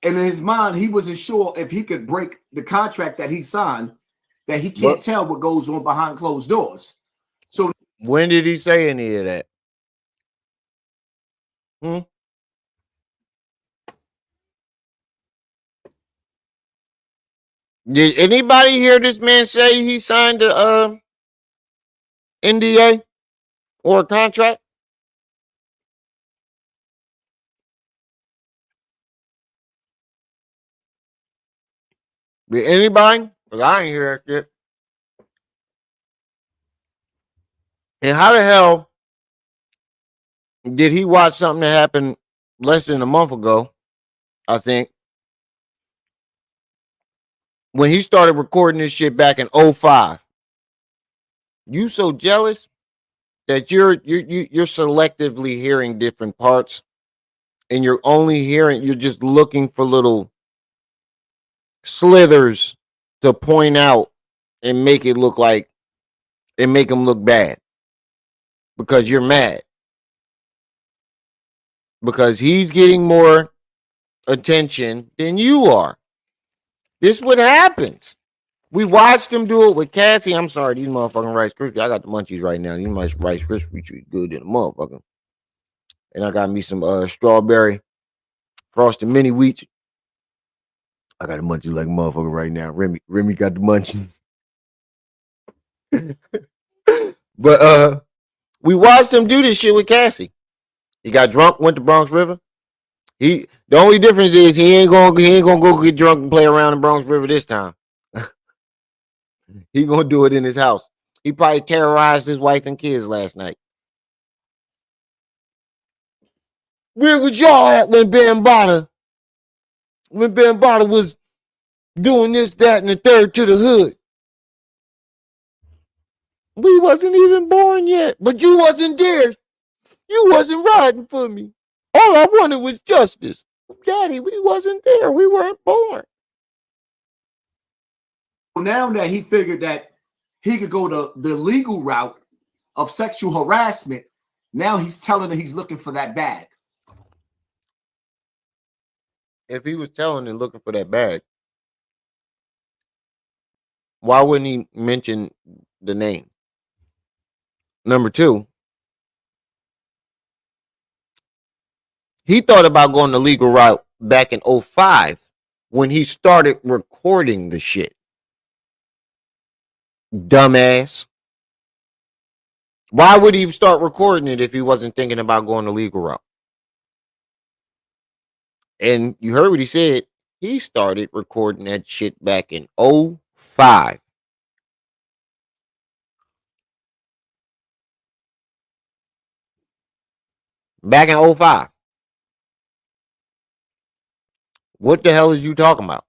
And in his mind, he wasn't sure if he could break the contract that he signed, that he can't tell what goes on behind closed doors. So when did he say any of that? Did anybody hear this man say he signed a NDA or a contract? Did anybody? Because I ain't hear that shit. And how the hell did he watch something that happened less than a month ago, I think, when he started recording this shit back in 05? You so jealous that you're selectively hearing different parts, and you're just looking for little slithers to point out and make it look like, and make him look bad because you're mad because he's getting more attention than you are. This is what happens. We watched him do it with Cassie. I'm sorry, these motherfucking Rice Krispies. I got the munchies right now. These Rice Krispies treat good in a motherfucker. And I got me some strawberry frosted mini wheat. I got the munchies like a motherfucker right now. Remy got the munchies. But we watched him do this shit with Cassie. He got drunk, went to Bronx River. The only difference is he ain't gonna go get drunk and play around in Bronx River this time. He gonna do it in his house. He probably terrorized his wife and kids last night. Where was y'all at when Bambaataa was doing this, that, and the third to the hood? We wasn't even born yet, but you wasn't there. You wasn't riding for me. All I wanted was justice. Daddy, we wasn't there. We weren't born. now that he figured that he could go the legal route of sexual harassment, now he's telling her he's looking for that bag. If he was telling and looking for that bag, why wouldn't he mention the name? Number two, he thought about going the legal route back in 05 when he started recording the shit. Dumbass. Why would he start recording it if he wasn't thinking about going the legal route? And you heard what he said. He started recording that shit back in 05. Back in 05. What the hell is you talking about?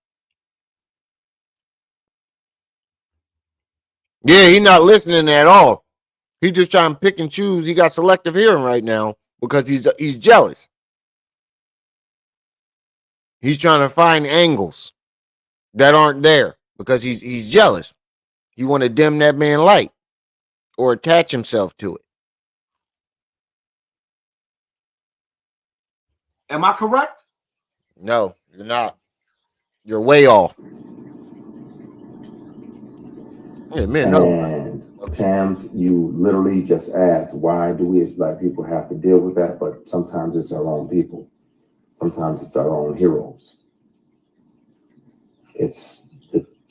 Yeah, he's not listening at all. He's just trying to pick and choose. He got selective hearing right now because he's jealous. He's trying to find angles that aren't there because he's jealous. You want to dim that man light or attach himself to it. Am I correct? No, you're not. You're way off. Yeah, man, no. And Tams, you literally just asked, why do we as Black people have to deal with that? But sometimes it's our own people. Sometimes it's our own heroes.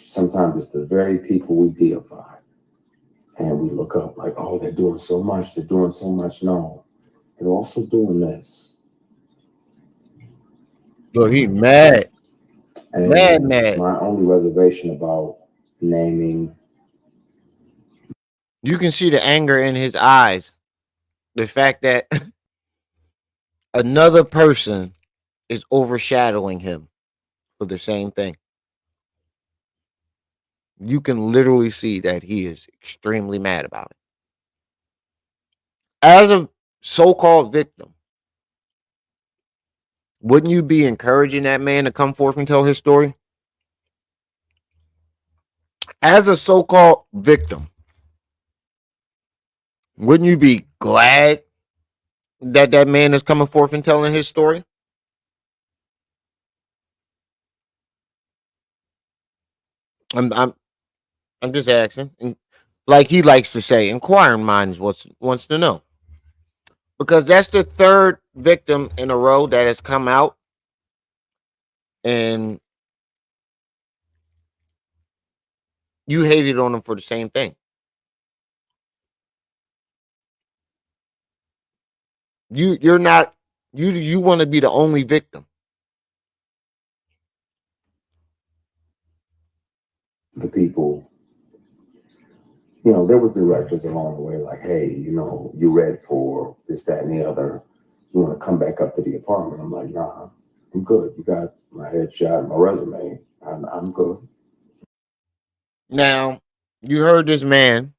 Sometimes it's the very people we deify. And we look up like, oh, they're doing so much. They're doing so much. No, they're also doing this. Look, he mad. And Mad. my only reservation about naming. You can see the anger in his eyes. The fact that another person is overshadowing him for the same thing. You can literally see that he is extremely mad about it. As a so-called victim, wouldn't you be encouraging that man to come forth and tell his story? As a so-called victim, wouldn't you be glad that that man is coming forth and telling his story? I'm just asking. And like he likes to say, inquiring minds wants to know. Because that's the third victim in a row that has come out and you hated on him for the same thing. You're not you want to be the only victim. The people, there was directors along the way, like, hey, you read for this, that, and the other. You want to come back up to the apartment? I'm like, nah, I'm good. You got my headshot, my resume. I'm good. Now, you heard this man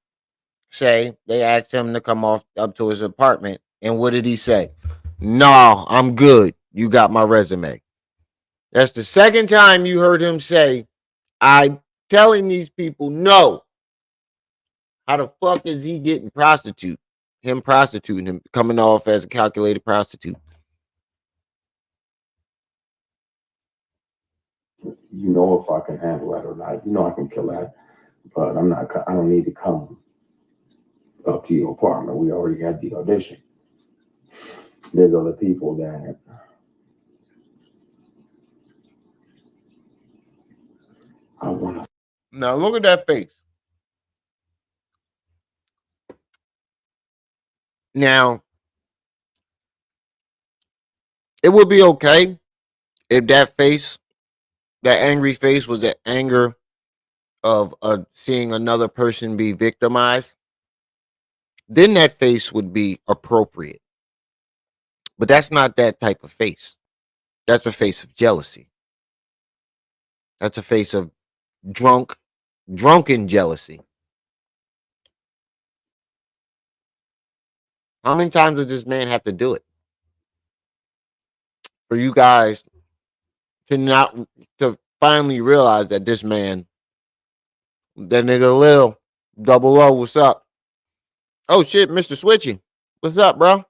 say they asked him to come up to his apartment, and what did he say? No, I'm good. You got my resume. That's the second time you heard him say, I'm telling these people no. How the fuck is he getting prostitute? Him prostituting him, coming off as a calculated prostitute. If I can handle that or not. I can kill that, but I don't need to come up to your apartment. We already had the audition. There's other people that I want to. Now look at that face. Now, it would be okay if that face, that angry face, was the anger of seeing another person be victimized. Then that face would be appropriate. But that's not that type of face. That's a face of jealousy. That's a face of drunken jealousy. How many times does this man have to do it for you guys to finally realize that this man, that nigga Lil, double O, what's up? Oh shit, Mr. Switchy, what's up, bro?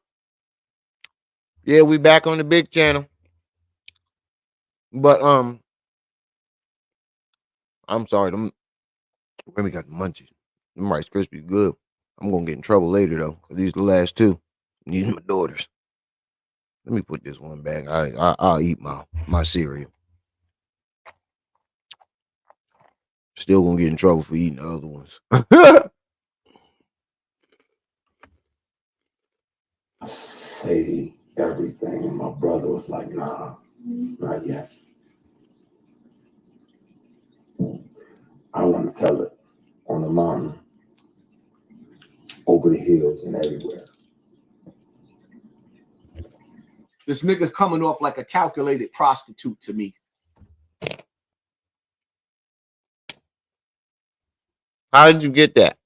Yeah, we back on the big channel. But I'm sorry, Remy got the munchies. Them Rice Krispies good. I'm gonna get in trouble later though, cause these are the last two. These are my daughters. Let me put this one back. I'll eat my cereal. Still gonna get in trouble for eating the other ones. Say everything, and my brother was like, nah, not yet. I want to tell it on the mountain, over the hills, and everywhere. This nigga's coming off like a calculated prostitute to me. How did you get that?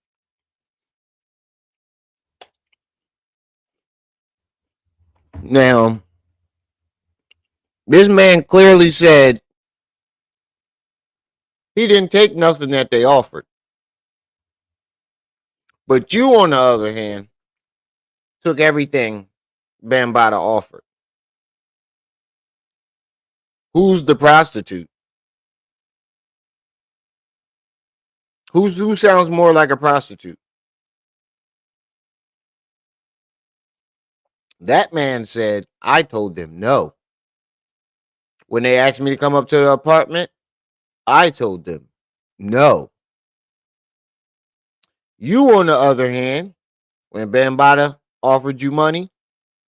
Now, this man clearly said he didn't take nothing that they offered. But you, on the other hand, took everything Bambaataa offered. Who's the prostitute? Who sounds more like a prostitute? That man said, I told them no. When they asked me to come up to the apartment, I told them no. You, on the other hand, when Bambaataa offered you money,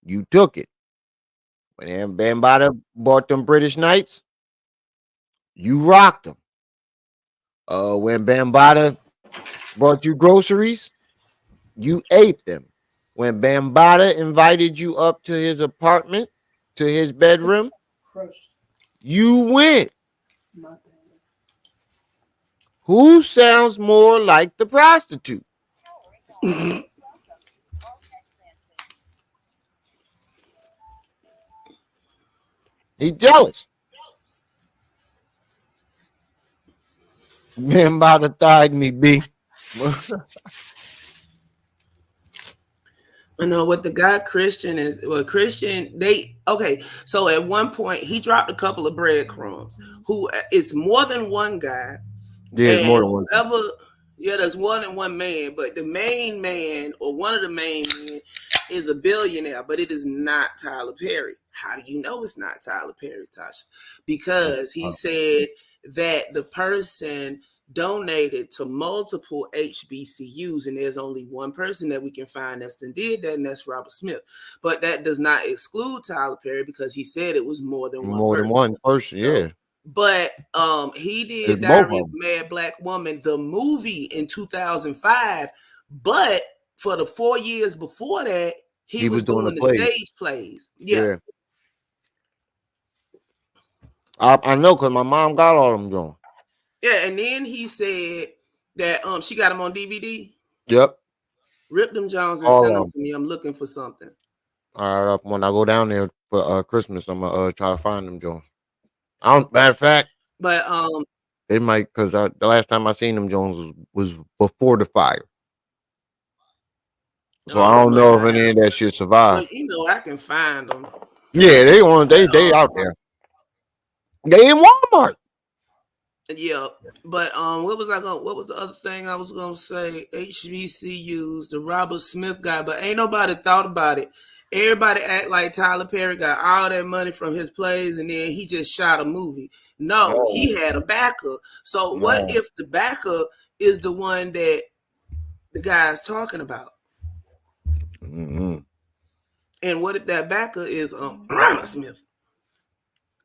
you took it. When Bambaataa bought them British Knights, you rocked them. When Bambaataa brought you groceries, you ate them. When Bambaataa invited you up to his apartment, to his bedroom, you went. Who sounds more like the prostitute? He's jealous. Bambaataa thied me, B. I know what the guy Christian is. Well, Christian, so at one point he dropped a couple of breadcrumbs. Who it's more than one guy. Yeah, it's more than one. There's more than one man, but the main man or one of the main men is a billionaire, but it is not Tyler Perry. How do you know it's not Tyler Perry, Tasha? Because he said that the person donated to multiple HBCUs, and there's only one person that we can find that's did that, and that's Robert Smith. But that does not exclude Tyler Perry because he said it was more than one person. Yeah. But he did Diary of a Mad Black Woman, the movie, in 2005. But for the 4 years before that, he was doing the stage plays. Yeah. I know because my mom got all of them going. Yeah, and then he said that she got them on DVD. Yep. Rip them Jones and send them to me. I'm looking for something. All right, when I go down there for Christmas, I'm gonna try to find them Jones. Matter of fact, but it might, because the last time I seen them Jones was before the fire. So I don't know if any of that shit survived. Well, I can find them. Yeah, they out there. They in Walmart. Yeah, but what was the other thing I was gonna say? HBCUs, the Robert Smith guy, but ain't nobody thought about it. Everybody act like Tyler Perry got all that money from his plays and then he just shot a movie. No, he had a backer. So what if the backer is the one that the guy's talking about? Mm-hmm. And what if that backer is Robert Smith,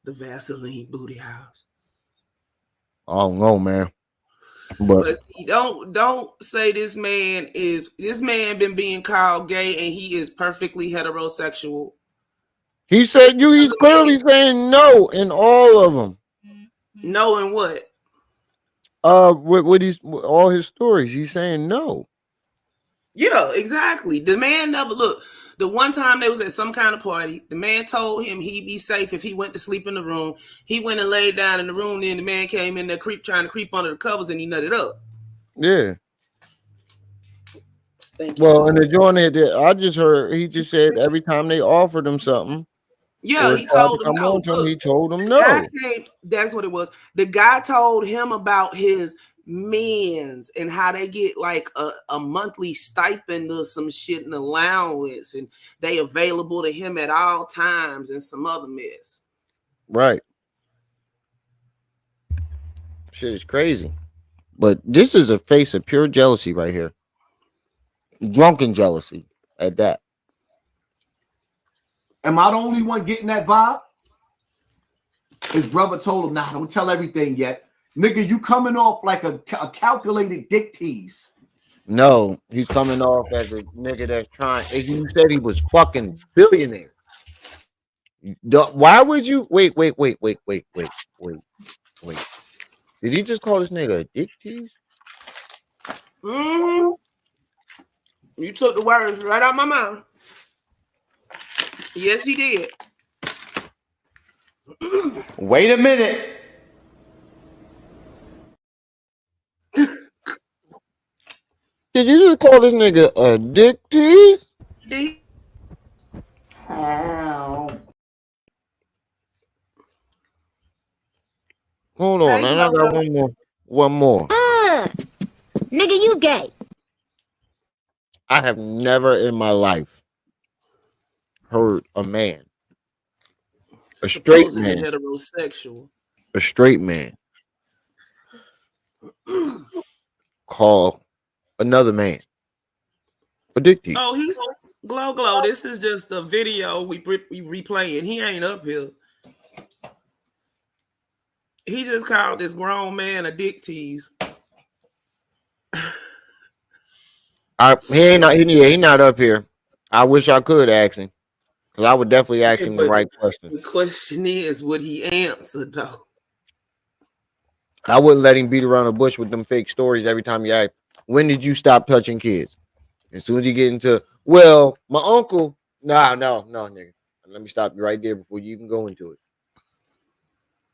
the Vaseline booty house? I don't know, man. But see, don't say this man been being called gay and he is perfectly heterosexual. He said he's clearly saying no in all of them. No in what? With all his stories, he's saying no. Yeah, exactly. The man never look. The one time they was at some kind of party, the man told him he'd be safe if he went to sleep in the room. He went and laid down in the room, then the man came in there trying to creep under the covers and he nutted up. Yeah. Thank you. Well, and the joint that I just heard, he just said every time they offered him something. Yeah, he told him no. He told him no. That's what it was. The guy told him about his men's and how they get like a monthly stipend or some shit in allowance and they available to him at all times and some other mess. Right. Shit is crazy. But this is a face of pure jealousy right here. Drunken jealousy at that. Am I the only one getting that vibe? His brother told him, nah, don't tell everything yet. Nigga, you coming off like a calculated dick tease. No, he's coming off as a nigga that's trying. You said he was fucking billionaire. Why would you wait? Did he just call this nigga a dick tease? You took the words right out my mouth. Yes, he did. Wait a minute. Did you just call this nigga a dick tease? Hold on, Hey, and I got Glow. one more. One more. Nigga, you gay. I have never in my life heard a man, a straight Supposedly man, heterosexual. a straight man call another man a dick tease. Oh, he's Glow. This is just a video we replaying. He ain't up here. He just called this grown man a dick tease. He not up here. I wish I could ask him, because I would definitely ask him the But right question. the question is, would he answer though? I wouldn't let him beat around the bush with them fake stories every time you ask, when did you stop touching kids? As soon as you get into, well, my uncle, no, nigga. Let me stop you right there before you even go into it.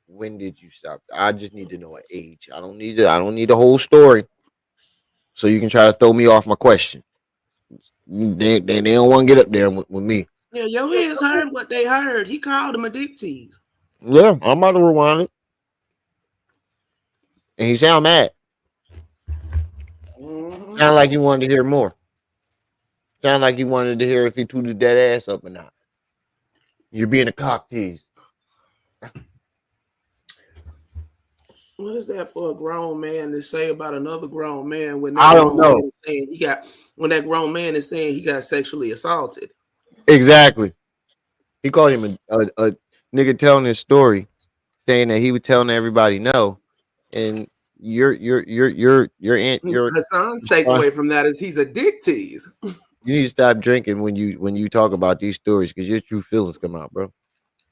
When did you stop? I just need to know an age. I don't need the whole story. So you can try to throw me off my question. They don't want to get up there with me. Yeah, your ears heard what they heard. He called him a dick tease. Yeah, I'm about to rewind it. And he sound mad. Sound like he wanted to hear more. Sound like he wanted to hear if he tooted that ass up or not. You're being a cock tease. What is that for a grown man to say about another grown man when I that don't grown man know. is saying when that grown man is saying he got sexually assaulted? Exactly. He called him a nigga telling his story, saying that he was telling everybody no, and your Hassan's takeaway from that is he's a dick tease. you need to stop drinking when you talk about these stories, because your true feelings come out, bro.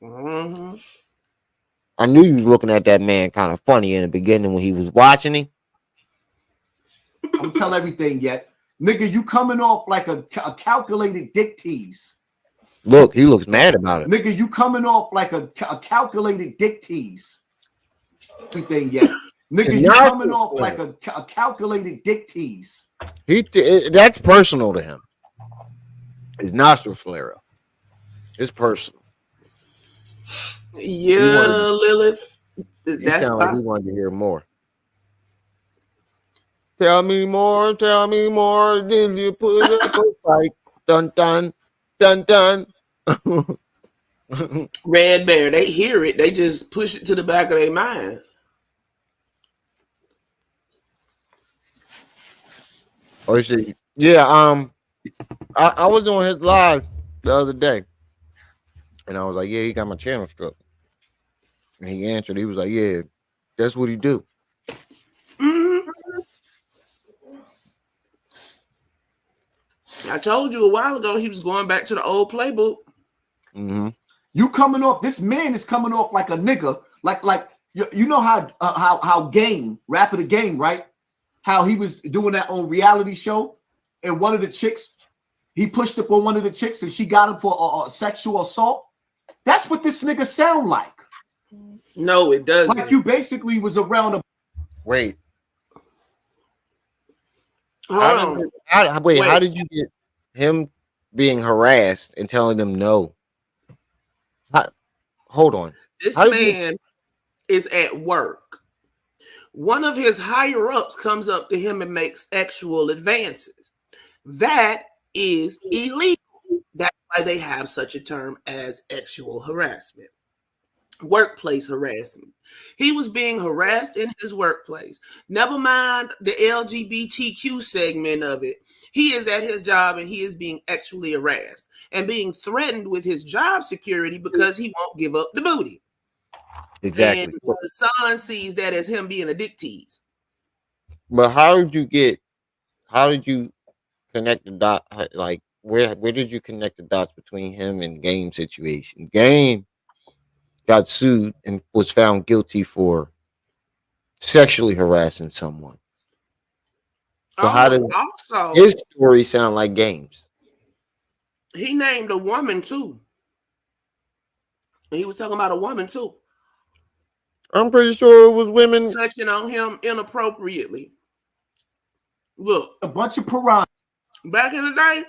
Mm-hmm. I knew you was looking at that man kind of funny in the beginning when he was watching him. Don't tell everything yet. Nigga, you coming off like a calculated dick tease. Look, he looks mad about it. Nigga, you coming off like a calculated dick tease. Everything yet. Nigga, you coming off like a calculated dick tease. That's personal to him. His nostril flare up. It's personal. Yeah, Lilith. That's sound like he wanted to hear more. Tell me more. Did you put up a fight? Dun dun dun dun. Red Bear, they hear it. They just push it to the back of their minds. Oh shit. Yeah. I was on his live the other day, and I was like, "Yeah, he got my channel struck." And he answered. He was like, "Yeah, that's what he do." Mm-hmm. I told you a while ago he was going back to the old playbook. Mm-hmm. You coming off? This man is coming off like a nigga. Like you know how Game Rapper the Game, right? How he was doing that on reality show, and one of the chicks, he pushed up on one of the chicks, and she got him for a sexual assault. That's what this nigga sound like. No, it doesn't. Like you basically was around a. Wait. How did you get him being harassed and telling them no? Hold on. This man is at work. One of his higher ups comes up to him and makes sexual advances. That is illegal. That's why they have such a term as sexual harassment. Workplace harassment. He was being harassed in his workplace. Never mind the LGBTQ segment of it. He is at his job and he is being actually harassed and being threatened with his job security because he won't give up the booty. Exactly. And the son sees that as him being a dick tease. But how did you connect the dot? Like where did you connect the dots between him and Game situation? Game got sued and was found guilty for sexually harassing someone. So how did his story sound like Game's? He named a woman too. He was talking about a woman too. I'm pretty sure it was women touching on him inappropriately. Look, a bunch of piranhas. Back in the day,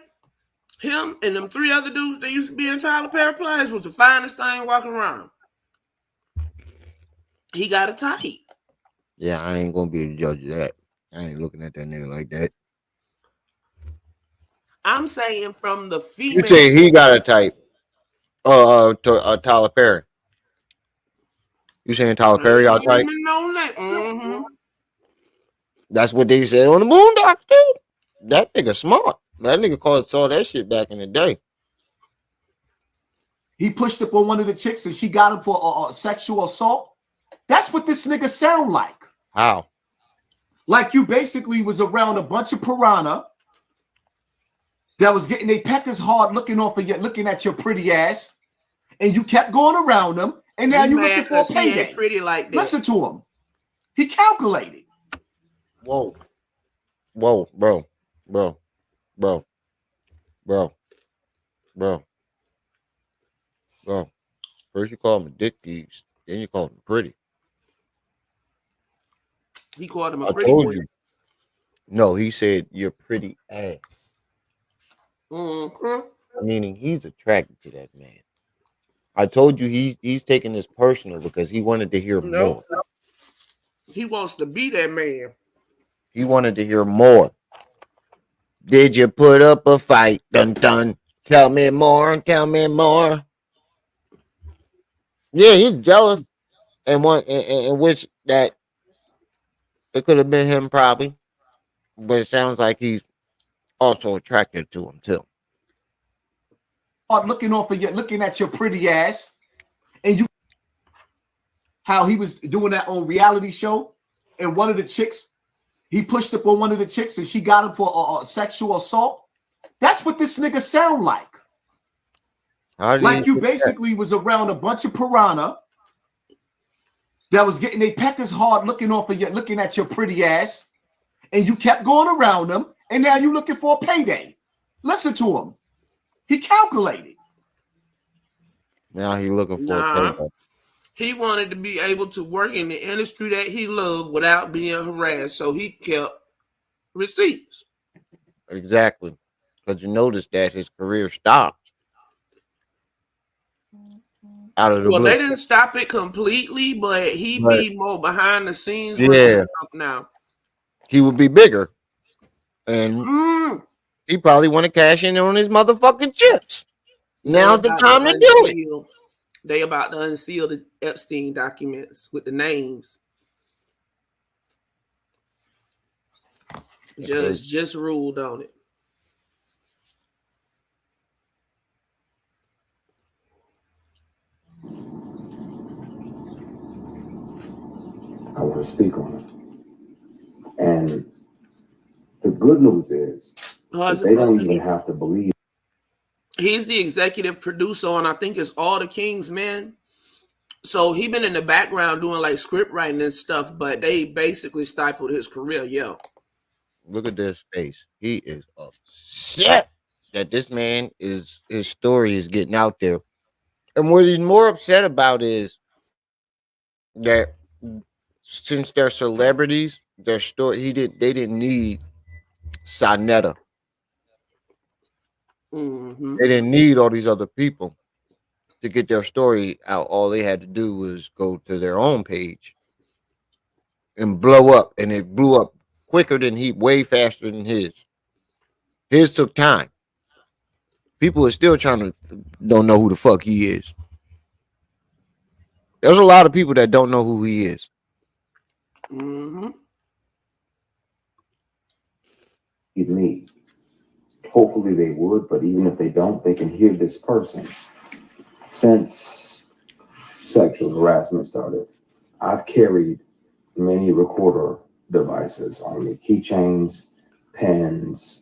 him and them 3 other dudes that used to be in Tyler Perry plays was the finest thing walking around. He got it tight. Yeah, I ain't gonna be able to judge that. I ain't looking at that nigga like that. I'm saying from the female. You say he got a type? Tyler Perry. You saying Tyler Perry got type? Mm-hmm. That's what they said on the Boondocks, dude. That nigga smart. That nigga saw that shit back in the day. He pushed up on one of the chicks and she got him for sexual assault. That's what this nigga sound like. How? Like you basically was around a bunch of piranha that was getting their peckers hard looking at your pretty ass, and you kept going around them, and now you looking for a payday. He ain't pretty like that. Listen to him. He calculated. Whoa, bro. First you call him a dick geese, then you call him pretty. He called him a I pretty told boy. you. No, he said you're pretty ass. Mm-hmm. Meaning he's attracted to that man. I told you he's taking this personal because he wanted to hear more. He wants to be that man. He wanted to hear more. Did you put up a fight? Dun dun. Tell me more. Tell me more. Yeah, he's jealous, and which that it could have been him probably, but it sounds like he's also attracted to him too. Looking at your pretty ass, and you how he was doing that on reality show, and one of the chicks, he pushed up on one of the chicks and she got him for sexual assault. That's what this nigga sound like. Like you basically was around a bunch of piranha that was getting their peckers hard looking at your pretty ass, and you kept going around them, and now you looking for a payday. Listen to him. He calculated. Now he looking for a payday. He wanted to be able to work in the industry that he loved without being harassed, so he kept receipts. Exactly. Because you notice that his career stopped. Out of the blue. They didn't stop it completely, but he be more behind the scenes stuff now. He would be bigger. And he probably want to cash in on his motherfucking chips. Now's the time to do it. They about to unseal the Epstein documents with the names. Judge just ruled on it. I want to speak on it. And the good news is they don't even have to believe. He's the executive producer on, I think it's All the King's Men. So he been in the background doing like script writing and stuff, but they basically stifled his career. Yeah. Look at this face. He is upset that this man his story is getting out there. And what he's more upset about is that since they're celebrities, their story they didn't need Sonetta. Mm-hmm. They didn't need all these other people to get their story out. All they had to do was go to their own page and blow up, and it blew up quicker than way faster than his. His took time. People are still don't know who the fuck he is. There's a lot of people that don't know who he is. Mm-hmm. Me. Hopefully they would, but even if they don't, they can hear this person. Since sexual harassment started, I've carried many recorder devices on me, keychains, pens,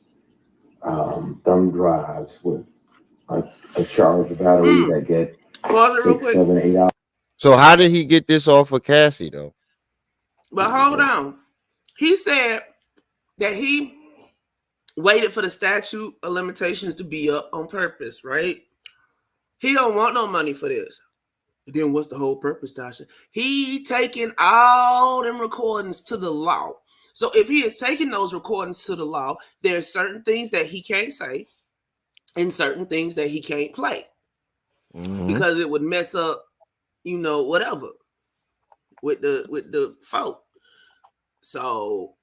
thumb drives with a charged battery that get 6, 7, 8 hours. So how did he get this off of Cassie though? But hold on. He said that he waited for the statute of limitations to be up on purpose, right? He don't want no money for this. But then what's the whole purpose, Tasha? He taking all them recordings to the law. So if he is taking those recordings to the law, there are certain things that he can't say and certain things that he can't play because it would mess up, whatever with the folk. So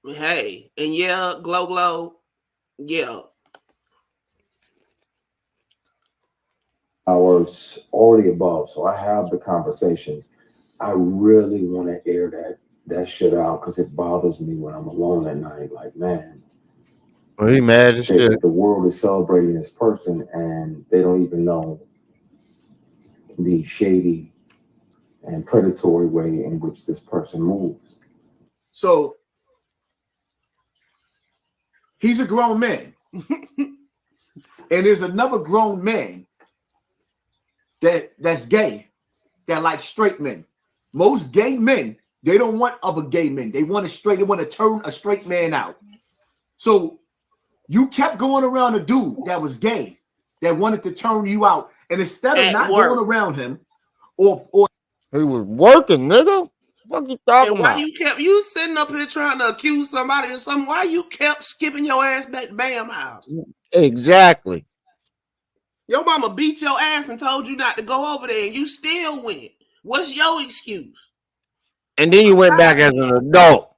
hey, and yeah, glow, yeah. Hours, all the above. So I have the conversations. I really want to air that shit out because it bothers me when I'm alone at night. Like, man, Well, he mad as shit. the world is celebrating this person and they don't even know the shady and predatory way in which this person moves. So he's a grown man. And there's another grown man that's gay, that like straight men. Most gay men, they don't want other gay men. They want they want to turn a straight man out. So you kept going around a dude that was gay, that wanted to turn you out. And instead of not going around him, or he was working, nigga. What you talking and why about? you sitting up here trying to accuse somebody of something? Why you kept skipping your ass back to Bam house? Exactly. Your mama beat your ass and told you not to go over there, and you still went. What's your excuse? And then you went back as an adult.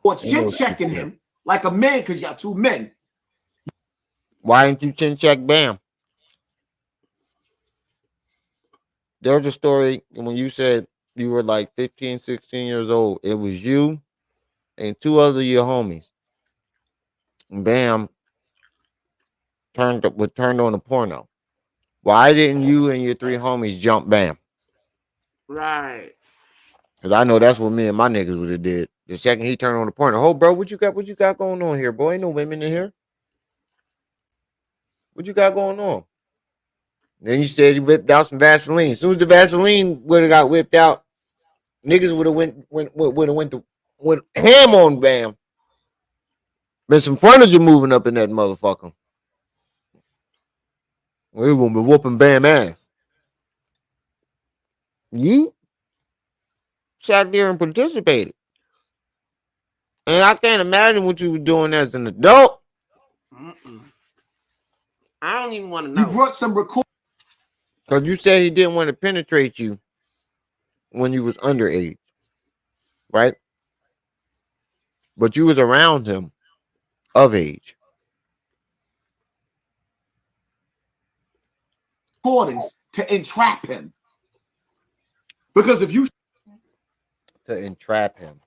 Or chin checking him like a man because y'all two men. Why didn't you chin check Bam? There's a story when you said you were like 15, 16 years old. It was you and two other your homies. Bam turned on a porno. Why didn't you and your three homies jump Bam? Right. Because I know that's what me and my niggas would have did. The second he turned on the porno, oh bro, what you got going on here, boy? Ain't no women in here. What you got going on? Then you said you whipped out some Vaseline. As soon as the Vaseline would have got whipped out, niggas would have went ham on Bam. Been some furniture moving up in that motherfucker. We gonna be whooping Bam ass. You sat there and participated. And I can't imagine what you were doing as an adult. I don't even want to know. You brought some record. Because you said he didn't want to penetrate you when you was underage. Right? But you was around him of age. Recordings to entrap him. Because if you to entrap him.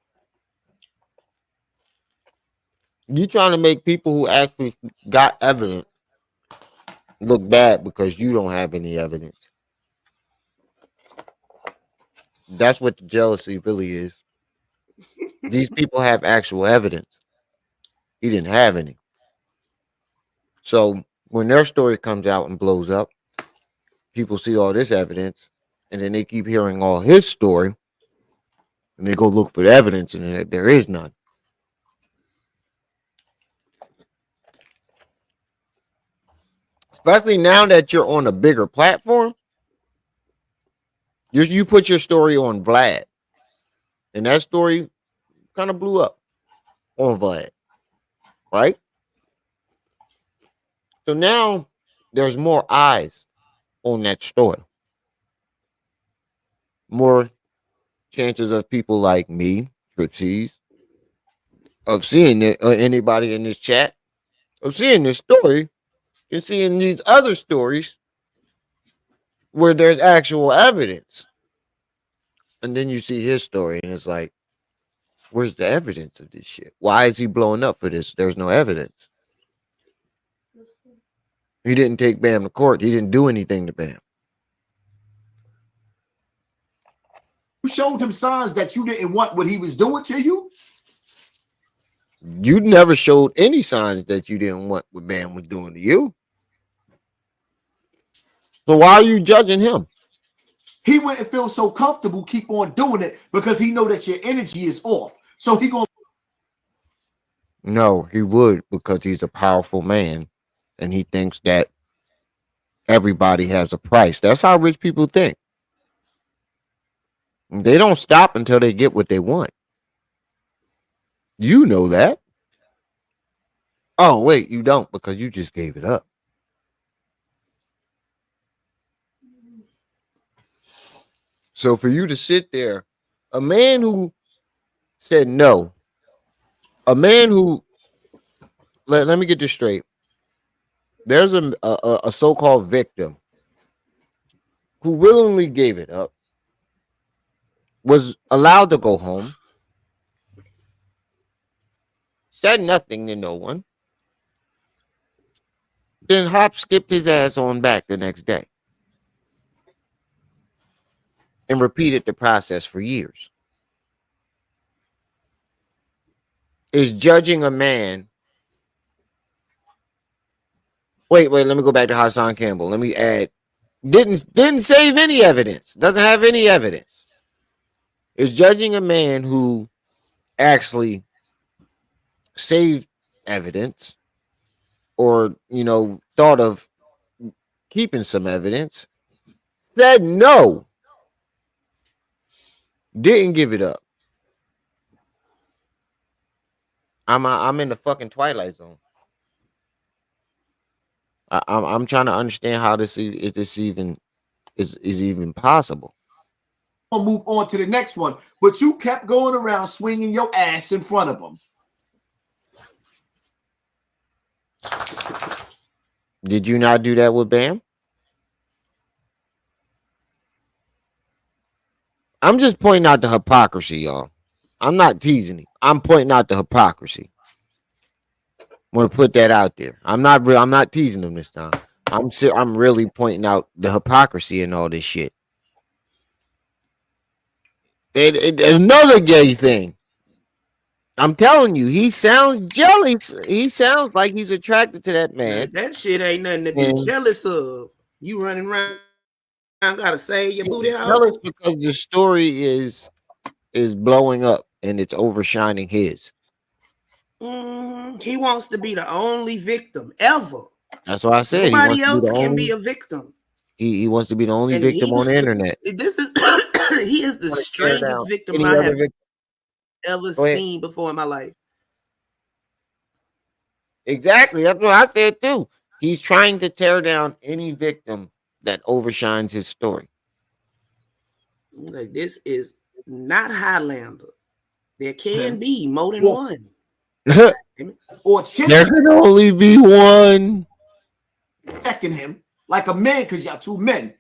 You trying to make people who actually got evidence look bad because you don't have any evidence. That's what the jealousy really is. These people have actual evidence. He didn't have any. So when their story comes out and blows up, people see all this evidence and then they keep hearing all his story and they go look for the evidence and there is none. Especially now that you're on a bigger platform, you put your story on Vlad, and that story kind of blew up on Vlad, right? So now there's more eyes on that story, more chances of people like me, Tripsies, of seeing it, anybody in this chat, of seeing this story and seeing these other stories where there's actual evidence. And then you see his story and it's like, where's the evidence of this shit? Why is he blowing up for this? There's no evidence. He didn't take Bam to court. He didn't do anything to Bam. You showed him signs that you didn't want what he was doing to you. You never showed any signs that you didn't want what Bam was doing to you. So why are you judging him? He wouldn't feel so comfortable keep on doing it because he know that your energy is off. So he gonna. No, he would because he's a powerful man and he thinks that everybody has a price. That's how rich people think. They don't stop until they get what they want. You know that. Oh, wait, you don't because you just gave it up. So for you to sit there, a man who said no, a man who, let me get this straight. There's a so-called victim who willingly gave it up, was allowed to go home, said nothing to no one, then hop skipped his ass on back the next day and repeated the process for years. Is judging a man. Wait, let me go back to Hassan Campbell. Let me add. Didn't save any evidence. Doesn't have any evidence. Is judging a man who actually saved evidence or, thought of keeping some evidence, said no, didn't give it up. I'm in the fucking twilight zone. I'm trying to understand how this is even possible. I'll move on to the next one, but you kept going around swinging your ass in front of them. Did you not do that with Bam? I'm just pointing out the hypocrisy, y'all. I'm not teasing you. I'm pointing out the hypocrisy. I want to put that out there. I'm not teasing them this time. I'm really pointing out the hypocrisy and all this shit. Another gay thing. I'm telling you, he sounds jealous. He sounds like he's attracted to that man. That shit ain't nothing to be jealous of. You running around, gotta save your booty hole. Jealous because the story is blowing up and it's overshining his. He wants to be the only victim ever. That's why I said nobody else can be a victim. He wants to be the only victim on the internet. This is he is the strangest victim I have ever seen before in my life. Exactly. That's what I said too. He's trying to tear down any victim that overshines his story. Like, this is not Highlander. There can be more than one. Or there can only be one. Checking him like a man because y'all two men.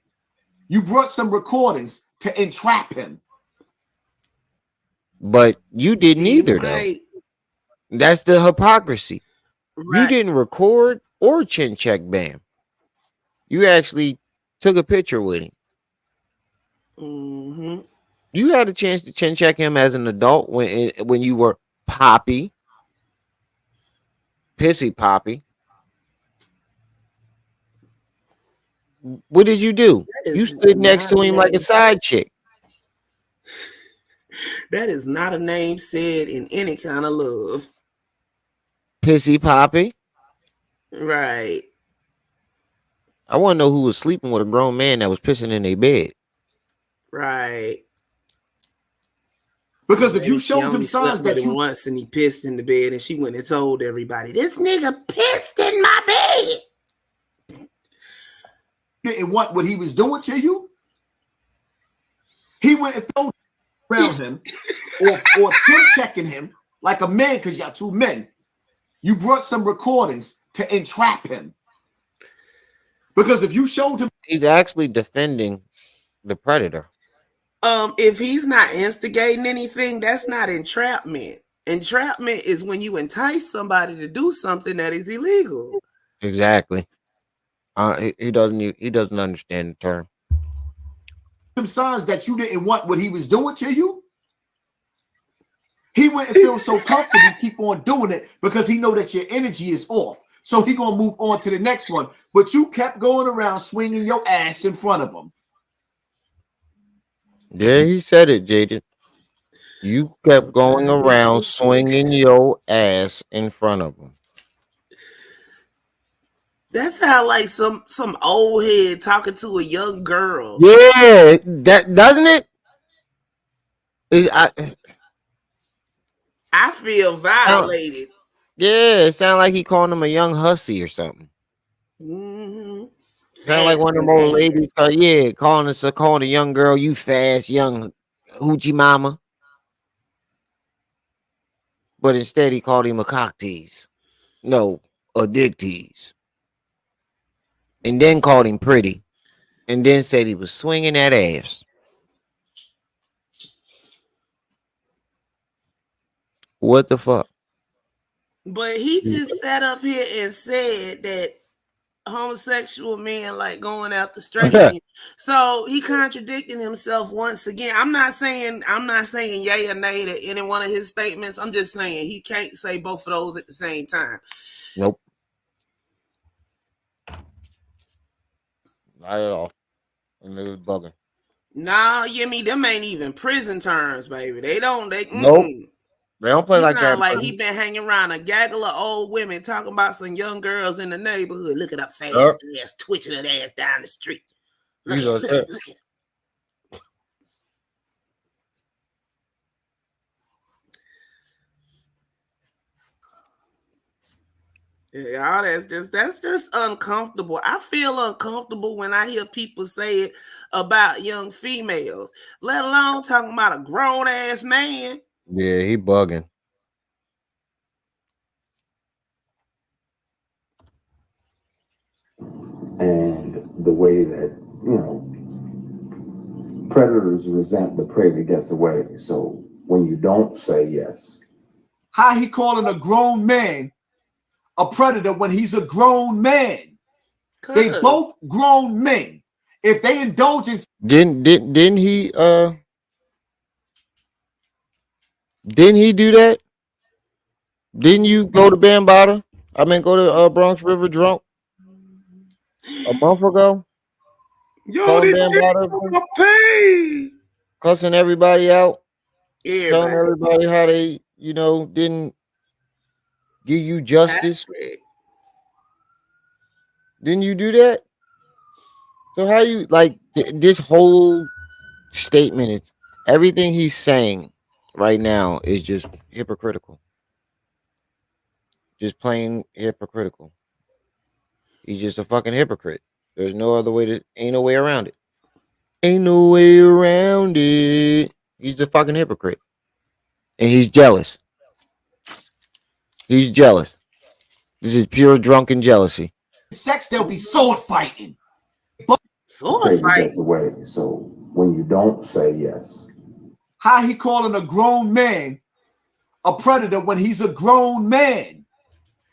You brought some recordings to entrap him. But you didn't either, though. That's the hypocrisy. Right. You didn't record or chin check Bam. You actually took a picture with him. Mm-hmm. You had a chance to chin check him as an adult when you were Poppy. Pissy Poppy. What did you do? You stood next to him like a side chick. That is not a name said in any kind of love. Pissy Poppy. Right. I want to know who was sleeping with a grown man that was pissing in their bed. Right. Because if you showed him signs that you once and he pissed in the bed and she went and told everybody, this nigga pissed in my bed. Didn't want what he was doing to you. He went and threw around him or chin checking him like a man because y'all two men. You brought some recordings to entrap him. Because if you showed him, he's actually defending the predator. If he's not instigating anything, that's not entrapment. Entrapment is when you entice somebody to do something that is illegal. Exactly. He doesn't understand the term. Some signs that you didn't want what he was doing to you. He went and feel so comfortable, keep on doing it because he know that your energy is off. So he gonna move on to the next one. But you kept going around swinging your ass in front of him. Yeah, he said it, Jaden. You kept going around swinging your ass in front of him. That sounds like some old head talking to a young girl. Yeah, that doesn't it? I feel violated. Yeah, it sounded like he calling him a young hussy or something. Mm-hmm. Sound like one of them old ladies. Calling a young girl, you fast, young hoochie mama. But instead, he called him a cock tease. No, a dick tease. And then called him pretty. And then said he was swinging that ass. What the fuck? But he just sat up here and said that homosexual men like going after straight men. So he contradicting himself once again. I'm not saying yay or nay to any one of his statements. I'm just saying he can't say both of those at the same time. Nope. Not at all. And it was bugging. Nah, you mean them ain't even prison terms, baby. Nope. They don't play like that. Like he been hanging around a gaggle of old women talking about some young girls in the neighborhood. Look at her face, ass twitching her ass down the street. Look at it. Yeah, that's just uncomfortable. I feel uncomfortable when I hear people say it about young females, let alone talking about a grown ass man. Yeah, he bugging. And the way that, predators resent the prey that gets away. So when you don't say yes. How he calling a grown man a predator when he's a grown man? They both grown men. If they indulge in Didn't he do that? Didn't you go to Bambaataa? Go to Bronx River drunk a month ago? Yo, they pay. Cussing everybody out. Yeah, telling everybody how they, didn't give you justice. Didn't you do that? So how you this whole statement is everything he's saying right now is just hypocritical. Just plain hypocritical. He's just a fucking hypocrite. There's no other way ain't no way around it. Ain't no way around it. He's a fucking hypocrite. And he's jealous. He's jealous. This is pure drunken jealousy. Sex, there'll be sword fighting. Sword fighting gets away. So when you don't say yes. How he calling a grown man a predator when he's a grown man?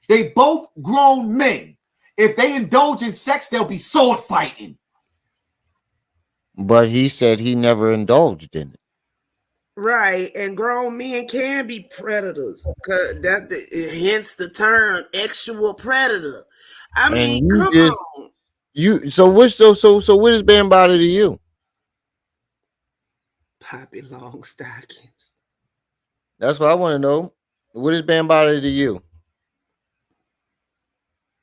They both grown men. If they indulge in sex, they'll be sword fighting. But he said he never indulged in it. Right, and grown men can be predators. Hence the term "sexual predator." I mean, come on. So what is Bambaataa to you? Poppy long stockings. That's what I want to know. What is Bambaataa to you?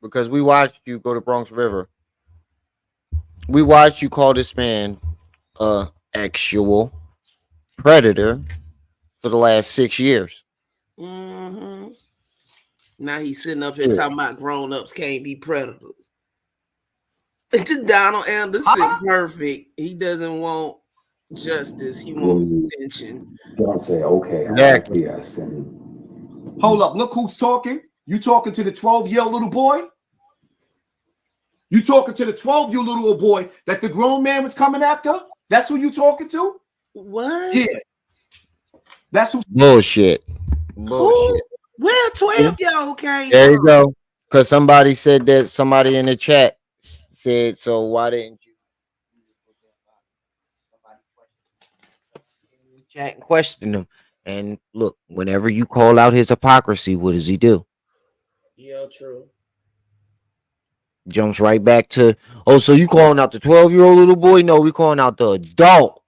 Because we watched you go to Bronx River. We watched you call this man actual predator for the last 6 years. Mm-hmm. Now he's sitting up here talking about grown-ups can't be predators. Donald Anderson, perfect. He doesn't want justice. He wants attention. Don't say, okay, exactly. Yes. And hold up. Look who's talking. You talking to the 12-year-old little boy? You talking to the 12-year-old little boy that the grown man was coming after? That's who you talking to? What? Yeah. That's who. Bullshit. Where 12-year-old came There you go. Because somebody said that, somebody in the chat said, so why didn't you chat and question him? And look, whenever you call out his hypocrisy, what does he do? Yeah, true. Jumps right back to, so you calling out the 12-year-old little boy? No, we calling out the adult.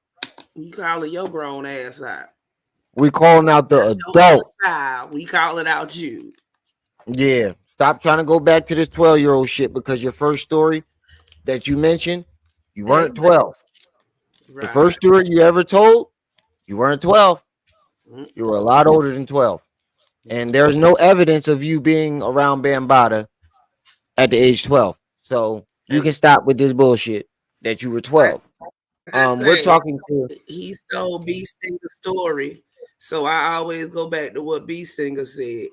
You calling your grown ass out. We calling out the adult. We calling out you. Yeah. Stop trying to go back to this 12-year-old shit, because your first story that you mentioned, you weren't 12. Right. The first story you ever told, You weren't 12. You were a lot older than 12. And there's no evidence of you being around Bambaataa at the age 12. So you can stop with this bullshit that you were 12. We're talking to He stole B Stinger's story, so I always go back to what B Stinger said.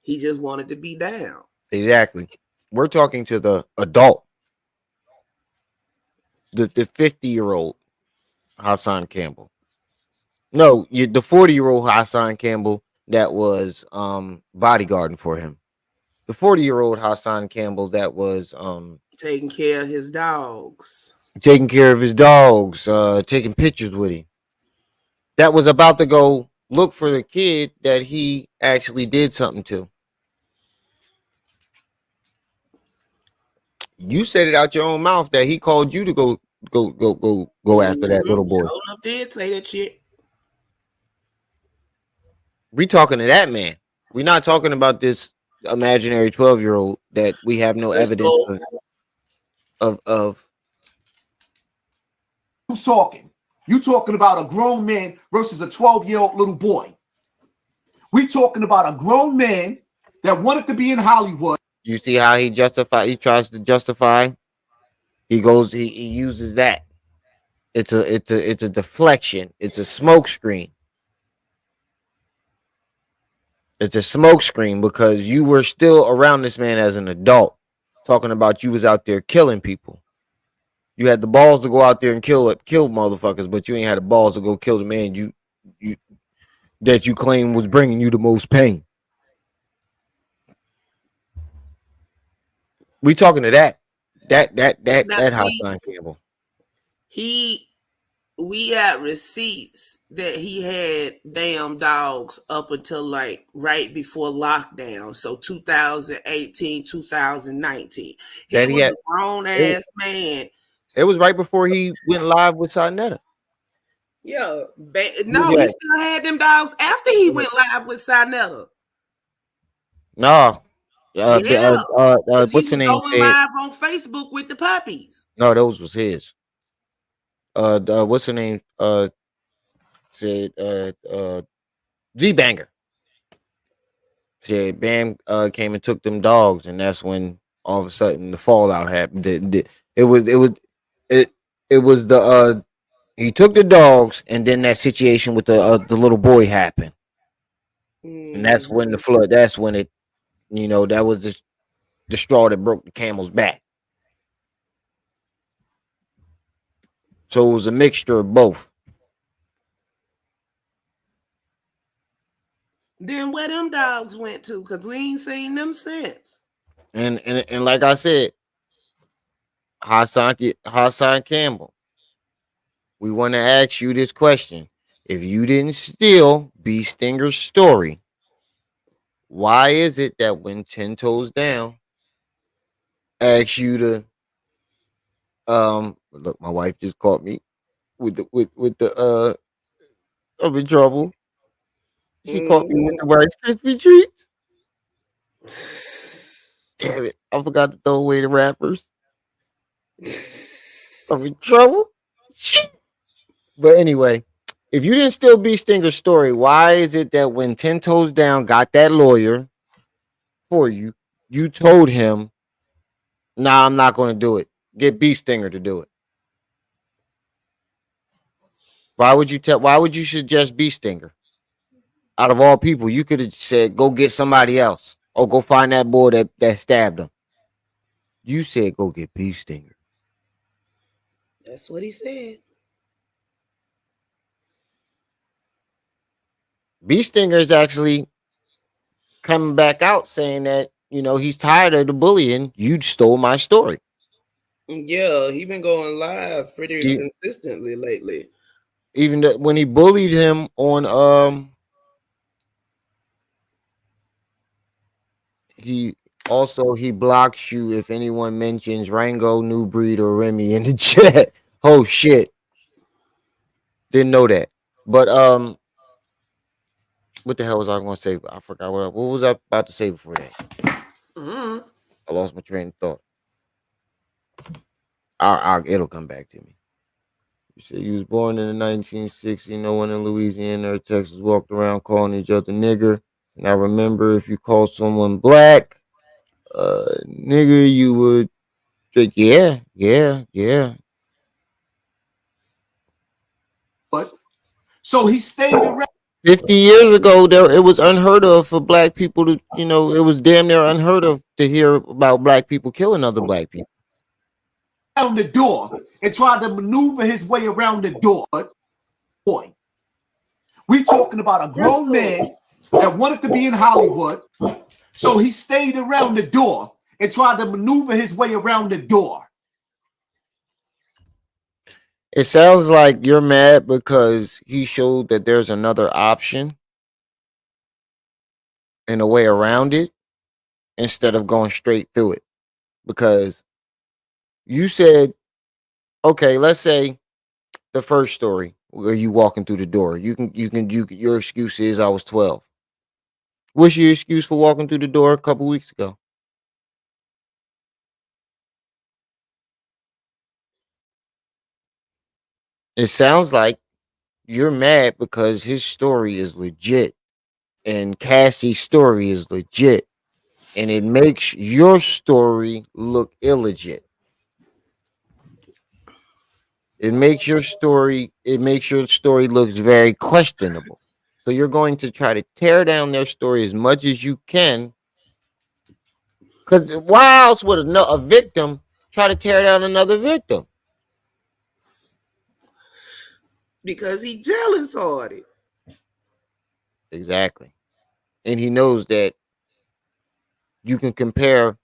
He just wanted to be down. exactly. We're talking to the adult, the 50-year-old Hassan Campbell. No, the 40-year-old Hassan Campbell that was bodyguarding for him. The 40-year-old Hassan Campbell that was Taking care of his dogs. taking care of his dogs, taking pictures with him. That was about to go look for the kid that he actually did something to. You said it out your own mouth that he called you to go after that little boy. I did say that shit. We talking to that man. We're not talking about this imaginary 12-year-old that we have no evidence of. Who's talking? You talking about a grown man versus a 12-year-old little boy. We talking about a grown man that wanted to be in Hollywood. You see how he tries to justify. He uses that. It's a deflection. It's a smoke screen. It's a smoke screen because you were still around this man as an adult, talking about you was out there killing people. You had the balls to go out there and kill motherfuckers, but you ain't had the balls to go kill the man you that you claim was bringing you the most pain. We talking to that Hassan Campbell. We had receipts that he had damn dogs up until like right before lockdown. So 2018, 2019. He was a grown ass man. It was right before he went live with Sinetta. Yeah. He still had them dogs after he went live with Sinetta. No. What's the name? Going live on Facebook with the puppies. No, those was his. What's the name? Said Z-Banger. Said Bam came and took them dogs, and that's when all of a sudden the fallout happened. It was the he took the dogs, and then that situation with the little boy happened, and that's when the flood. That's when it, that was the straw that broke the camel's back. So it was a mixture of both. Then where them dogs went to? Because we ain't seen them since. And like I said, Hassan Campbell, we want to ask you this question. If you didn't steal B Stinger's story, why is it that when 10 Toes Down asks you to look, my wife just caught me with the I'm in trouble. She caught me with the Rice Krispie treats. Damn it, I forgot to throw away the wrappers. I'm in trouble. But anyway, if you didn't steal B Stinger's story, why is it that when 10 Toes Down got that lawyer for you, you told him, nah, I'm not going to do it. Get B Stinger to do it. Why would you suggest B Stinger? Out of all people, you could have said, go get somebody else. Or go find that boy that stabbed him. You said, go get B Stinger. That's what he said. B Stinger is actually coming back out saying that, he's tired of the bullying. You stole my story. Yeah, he been going live pretty consistently lately. Even when he bullied him on he blocks you if anyone mentions Rango, New Breed, or Remy in the chat. Oh shit. Didn't know that. But what the hell was I going to say? I forgot what was I about to say before that. I lost my train of thought. It'll come back to me. You said you was born in the 1960s. No one in Louisiana or Texas walked around calling each other nigger. And I remember if you called someone black, nigger, you would say, yeah, yeah, yeah. But so he stayed around 50 years ago, it was unheard of for black people to, it was damn near unheard of to hear about black people killing other black people. the door and tried to maneuver his way around the door. Boy, we talking about a grown man that wanted to be in Hollywood. So he stayed around the door and tried to maneuver his way around the door. It sounds like you're mad because he showed that there's another option and a way around it instead of going straight through it. Because you said, okay, let's say the first story where you walking through the door. Your excuse is I was 12. What's your excuse for walking through the door a couple weeks ago? It sounds like you're mad because his story is legit and Cassie's story is legit, and it makes your story look illegit. It makes your story looks very questionable. So you're going to try to tear down their story as much as you can. Because why else would a victim try to tear down another victim? Because he jealous on it. Exactly. And he knows that you can compare.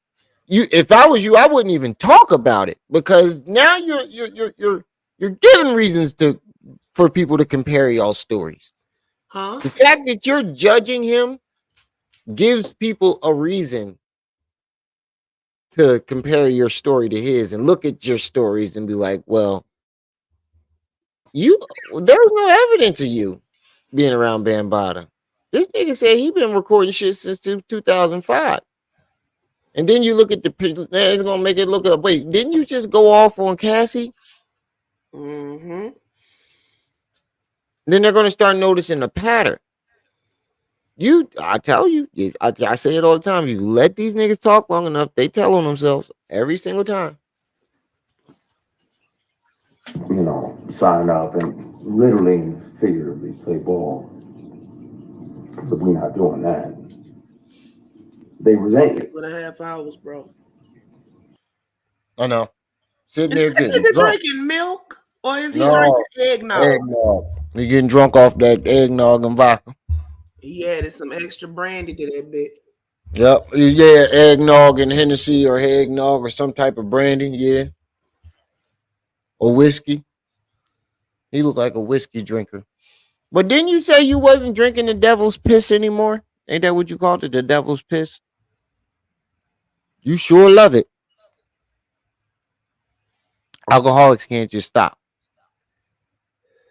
If I was you, I wouldn't even talk about it because now you're giving reasons for people to compare y'all stories. Huh? The fact that you're judging him gives people a reason to compare your story to his and look at your stories and be like, well, there's no evidence of you being around Bambaataa. This nigga said he been recording shit since 2005. And then you look at it's gonna make it look up. Wait, didn't you just go off on Cassie? Mm-hmm. Then they're gonna start noticing a pattern. I tell you, I say it all the time. You let these niggas talk long enough, they tell on themselves every single time. Sign up and literally and figuratively play ball. Because if we're not doing that, they resent you. 2.5 hours, bro. I know. Sitting there Is that getting nigga drunk. drinking milk or is he No, drinking eggnog? eggnog. He getting drunk off that eggnog and vodka. He added some extra brandy to that bit. Yep. Yeah, eggnog and Hennessy or eggnog or some type of brandy. Yeah. Or whiskey. He looked like a whiskey drinker. But didn't you say you wasn't drinking the devil's piss anymore? Ain't that what you called it? The devil's piss? You sure love it. Alcoholics can't just stop.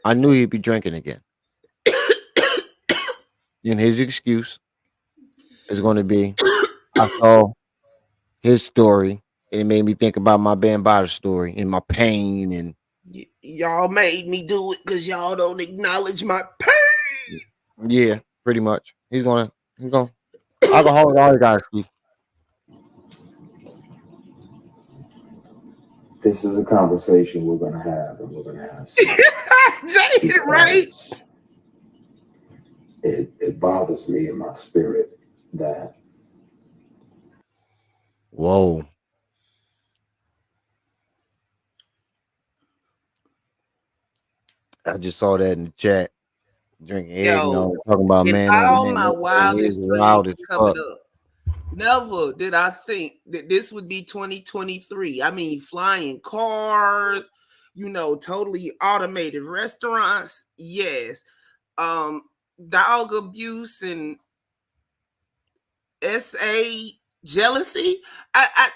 I knew he'd be drinking again. And his excuse is going to be, I saw his story, and it made me think about my Bambaataa story and my pain. And y'all made me do it because y'all don't acknowledge my pain. Yeah, pretty much. He's gonna alcoholic always got excuse. This is a conversation we're gonna have, and we're gonna have. Jay, right? It bothers me in my spirit that. Whoa. I just saw that in the chat. Drinking eggnog, talking about man. All my wildest dreams coming up. Never did I think that this would be 2023. I mean, flying cars, totally automated restaurants. Yes. Dog abuse and SA jealousy. I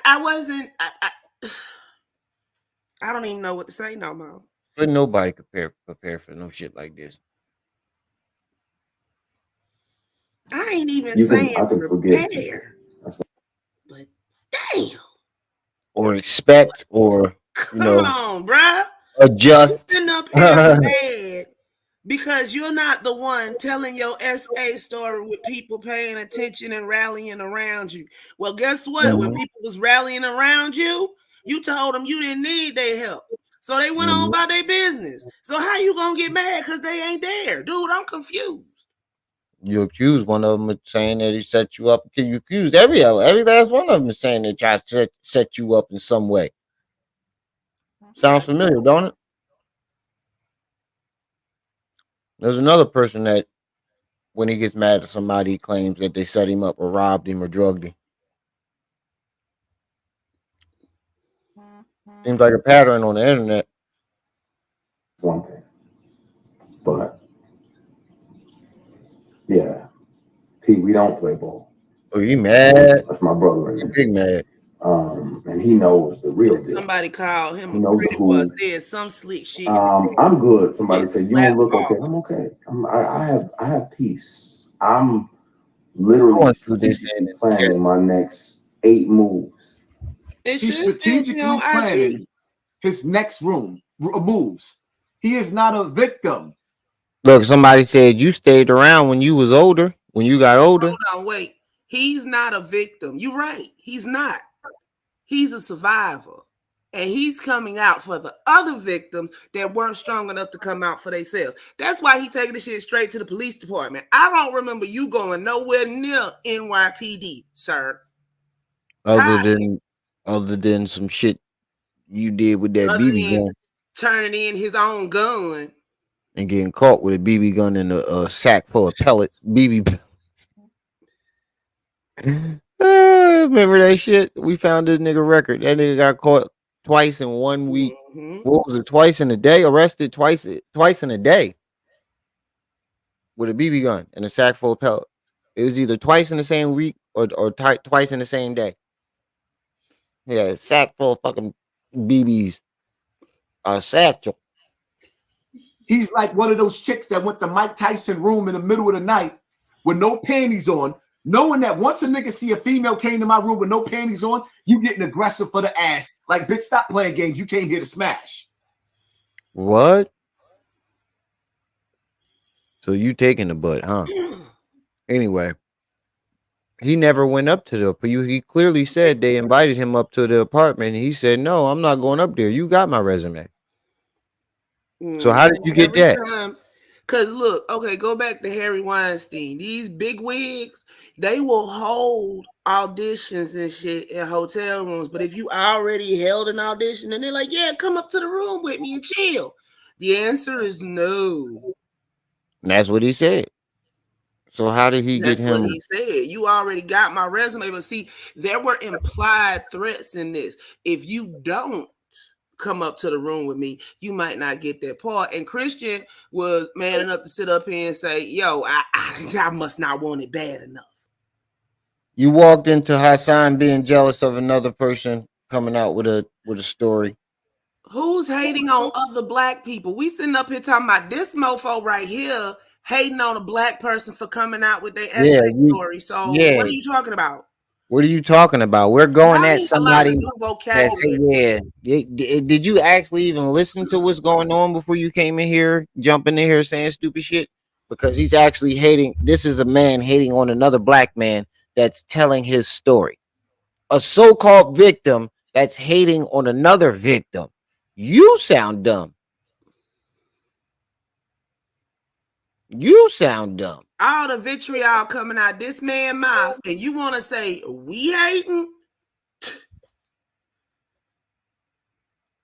don't even know what to say no more. But nobody prepare for no shit like this. I ain't even saying prepare. But damn. Or expect, or Come on, bruh. Adjust. Sitting up here mad because you're not the one telling your SA story with people paying attention and rallying around you. Well, guess what? When people was rallying around you, you told them you didn't need their help. So they went on about their business. So how you gonna get mad because they ain't there? Dude, I'm confused. You accused one of them of saying that he set you up. You accused every last one of them of saying they tried to set you up in some way. Sounds familiar, don't it? There's another person that when he gets mad at somebody, he claims that they set him up or robbed him or drugged him. Seems like a pattern on the internet. One thing. But yeah, Pete, we don't play ball. Oh, you mad? That's my brother. You big mad. And he knows the real deal. Somebody called him He a knows pretty the boy, who. said some slick shit. I'm good. Somebody Yes, said you don't look slap okay. I'm okay. I have peace. I'm literally strategically planning my next 8 moves. He's strategically planning his next moves. He is not a victim. Look, somebody said you stayed around when you was older. When you got older. Hold on, wait. He's not a victim. You're right. He's not. He's a survivor. And he's coming out for the other victims that weren't strong enough to come out for themselves. That's why he's taking the shit straight to the police department. I don't remember you going nowhere near NYPD, sir. Other than some shit you did with that BB gun. Turning in his own gun. And getting caught with a BB gun in a sack full of pellets. BB. Remember that shit? We found this nigga record. That nigga got caught twice in 1 week. What was it? Twice in a day? Arrested twice in a day with a BB gun and a sack full of pellets. It was either twice in the same week or twice in the same day. Yeah, a sack full of fucking BBs. A satchel. He's like one of those chicks that went to Mike Tyson room in the middle of the night with no panties on, knowing that once a nigga see a female came to my room with no panties on, you getting aggressive for the ass. Like, bitch, stop playing games. You came here to smash. What? So you taking the butt, huh? Anyway, he never went up to the. He clearly said they invited him up to the apartment. And he said, "No, I'm not going up there. You got my resume." So how did you get that? Because look, okay, go back to Harry Weinstein. These big wigs, they will hold auditions and shit in hotel rooms. But if you already held an audition and they're like, yeah, come up to the room with me and chill, the answer is no. And that's what he said. So how did he get him? That's what he said. You already got my resume. But see, there were implied threats in this. If you don't come up to the room with me, you might not get that part. And Christian was man enough to sit up here and say, yo, I must not want it bad enough. You walked into Hassan being jealous of another person coming out with a story. Who's hating on other black people? We sitting up here talking about this mofo right here hating on a black person for coming out with their essay story. So what are you talking about? What are you talking about? We're going at somebody that said, yeah. Did you actually even listen to what's going on before you came in here, jumping in here saying stupid shit? Because he's actually hating. This is a man hating on another black man that's telling his story. A so-called victim that's hating on another victim. You sound dumb. You sound dumb. All the vitriol coming out this man's mouth, and you want to say we hating?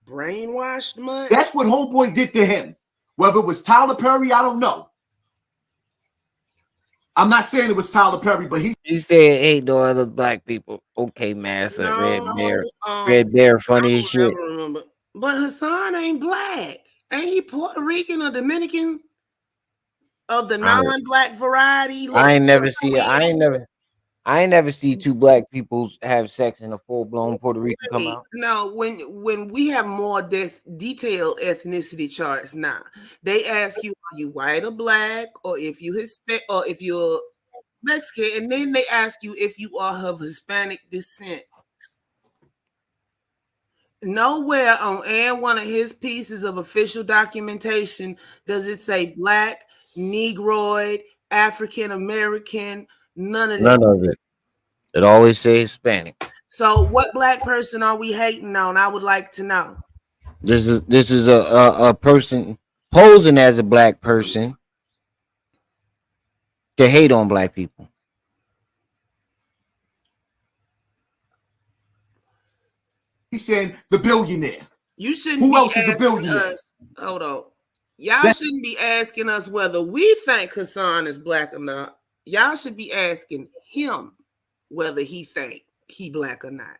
Brainwashed much? That's what homeboy did to him. Whether it was Tyler Perry, I don't know. I'm not saying it was Tyler Perry, but he said, "Hey, no other black people." Okay, Massa, no, Red Bear, funny as shit. But Hassan ain't black. Ain't he Puerto Rican or Dominican? Of the non-black variety. I ain't never see two black people have sex in a full-blown Puerto Rican come out. No, when we have more detailed ethnicity charts now, they ask you, are you white or black, or if you Hispanic, or if you're Mexican, and then they ask you if you are of Hispanic descent. Nowhere on any one of his pieces of official documentation does it say black, Negroid, African American, none of that. None of it. It always says Hispanic. So what black person are we hating on? I would like to know. This is a person posing as a black person to hate on black people. He's saying the billionaire. You shouldn't Who be else is a asking billionaire? us. Hold on. Y'all shouldn't be asking us whether we think Hassan is black or not. Y'all should be asking him whether he think he black or not.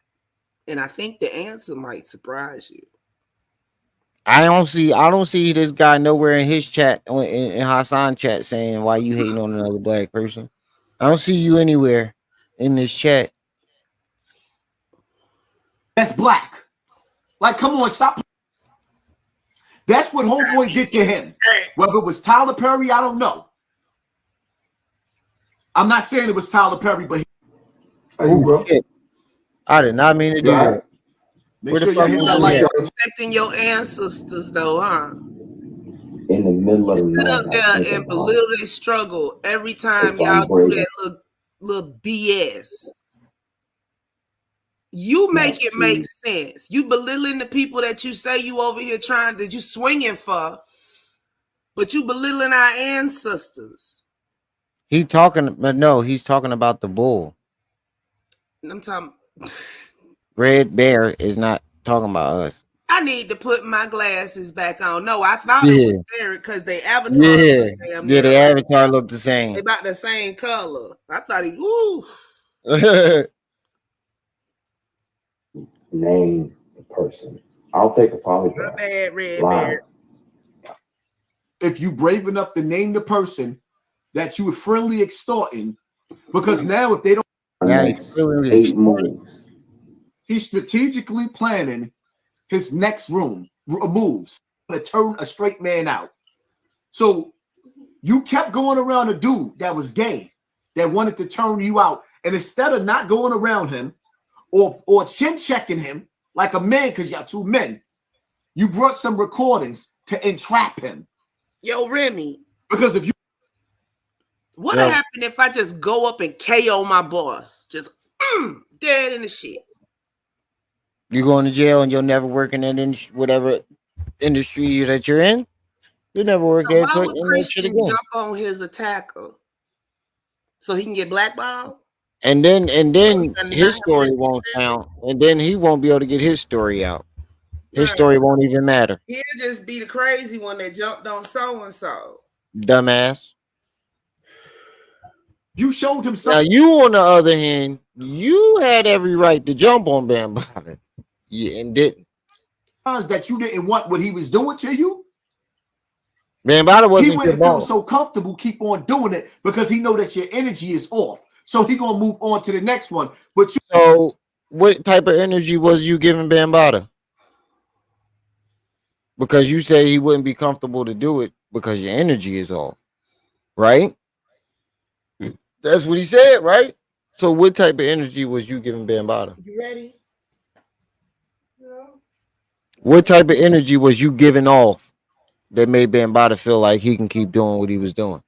And I think the answer might surprise you. I don't see this guy nowhere in his chat in Hassan chat saying why you hating on another black person. I don't see you anywhere in this chat. That's black. Like, come on, stop. That's what homeboy did to him. Whether it was Tyler Perry, I don't know. I'm not saying it was Tyler Perry, but Shit. I did not mean to do that. Make sure you like respecting your ancestors, though, huh? In the middle of the Sit night, up there and belittle their struggle every time y'all do that little BS. You make it make sense. You belittling the people that you say you over here that you swinging for, but you belittling our ancestors. He's talking about the bull. I'm talking. Red Bear is not talking about us. I need to put my glasses back on. No, I thought Yeah. it was Derek because they avatar. Yeah, the avatar looked the They same. about the same color. I thought he. Woo. Name the person. I'll take a polygraph. My bad, Red Live. Bear. if you brave enough to name the person that you were friendly extorting, because now if they don't, Next 8 moves. he's strategically planning his next moves to turn a straight man out. So you kept going around a dude that was gay, that wanted to turn you out, and instead of not going around him or chin checking him like a man, because y'all two men, you brought some recordings to entrap him. Yo, Remy. Because if you What'll happen if I just go up and KO my boss? Just dead in the shit. You going to jail and you'll never work in that whatever industry that you're in. You'll never work So there. why Put would in that shit Christian again. jump on his attacker so he can get blackballed? And then his story won't count, and then he won't be able to get his story out. His story won't even matter. He'll just be the crazy one that jumped on so and so. Dumbass. You showed him Now something. you, on the other hand, you had every right to jump on Bambaataa, and didn't. That you didn't want what he was doing to you. Bambaataa wasn't He your wouldn't feel boss. so comfortable keep on doing it because he know that your energy is off. So he gonna move on to the next one. But you, So what type of energy was you giving Bambaataa? Because you say he wouldn't be comfortable to do it because your energy is off, right? That's what he said, right? So what type of energy was you giving Bambaataa? You ready? What type of energy was you giving off that made Bambaataa feel like he can keep doing what he was doing?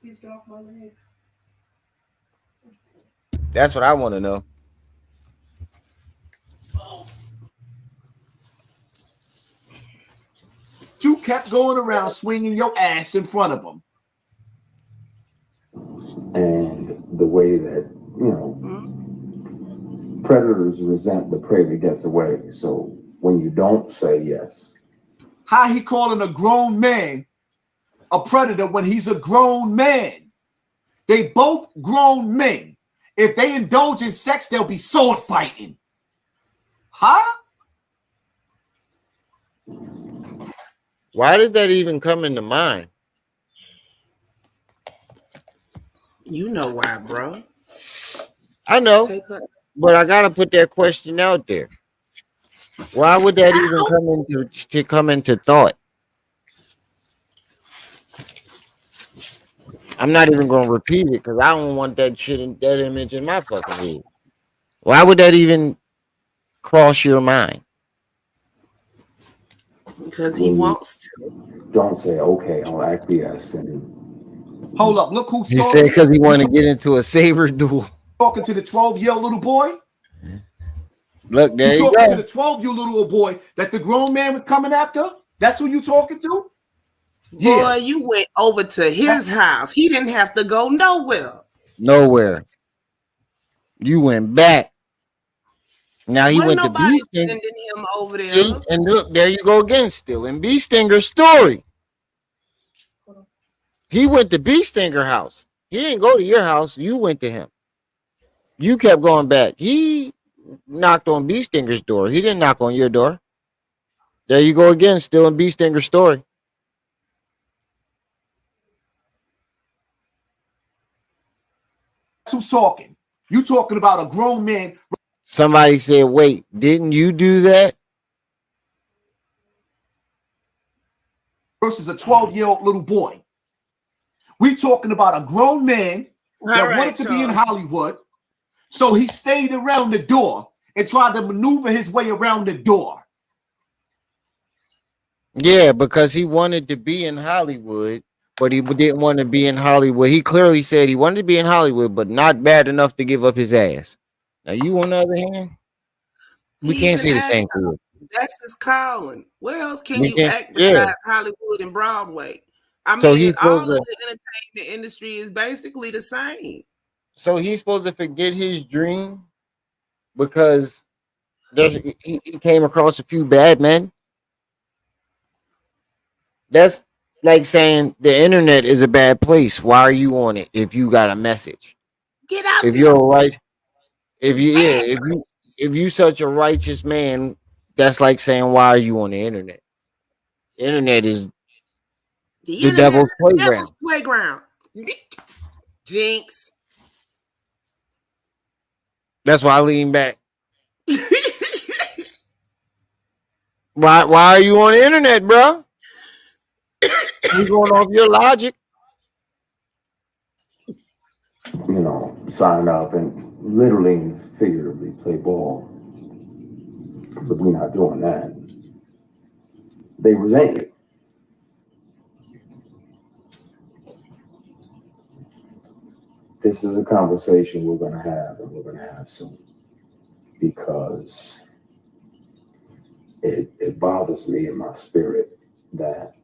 Please get off my legs. That's what I want to know. you kept going around swinging your ass in front of him. And the way that, predators resent the prey that gets away. So when you don't say yes. How he calling a grown man a predator when he's a grown man? They both grown men. If they indulge in sex, they'll be sword fighting. Huh? Why does that even come into mind? You know why, bro. I know, but I gotta put that question out there. Why would that even come into thought? I'm not even gonna repeat it because I don't want that image in my fucking head. Why would that even cross your mind? Because he wants to. Don't say, okay, I'll acquiesce. And Hold up. Look who's He talking. said because he wanted to get into a saber duel. Talking to the 12-year-old little boy. Look, there You you talking to go. the 12-year-old little boy that the grown man was coming after? That's who you talking to? Boy, you went over to his house. He didn't have to go nowhere. Nowhere. You went back. Now he Wasn't went to nobody Bee Stinger. sending him over there. See, and look, there you go again, still in Bee Stinger's story. He went to Bee Stinger house. He didn't go to your house. You went to him. You kept going back. He knocked on Bee Stinger's door. He didn't knock on your door. There you go again, still in Bee Stinger's story. That's who's talking. You talking about a grown man. Somebody said, wait, didn't you do that? Versus a 12-year-old little boy. We talking about a grown man that wanted to be in Hollywood. So he stayed around the door and tried to maneuver his way around the door. Yeah, because he wanted to be in Hollywood, but he didn't want to be in Hollywood. He clearly said he wanted to be in Hollywood, but not bad enough to give up his ass. Now, you, on the other hand, we can't say the same thing. That's his calling. Where else can We you can't- act yeah. besides Hollywood and Broadway? I So mean, he's all supposed of to- the entertainment industry is basically the same. So he's supposed to forget his dream because he came across a few bad men. That's like saying the internet is a bad place. Why are you on it if you got a message? Get out If there. you're right, if you such a righteous man, that's like saying why are you on the internet? The internet is the devil's playground. Playground. Jinx. That's why I lean back. Why are you on the internet, bro? You going off your logic? you know, sign up and literally and figuratively play ball. Because if we're not doing that, they resent you. This is a conversation we're going to have, and we're going to have soon, because it bothers me in my spirit that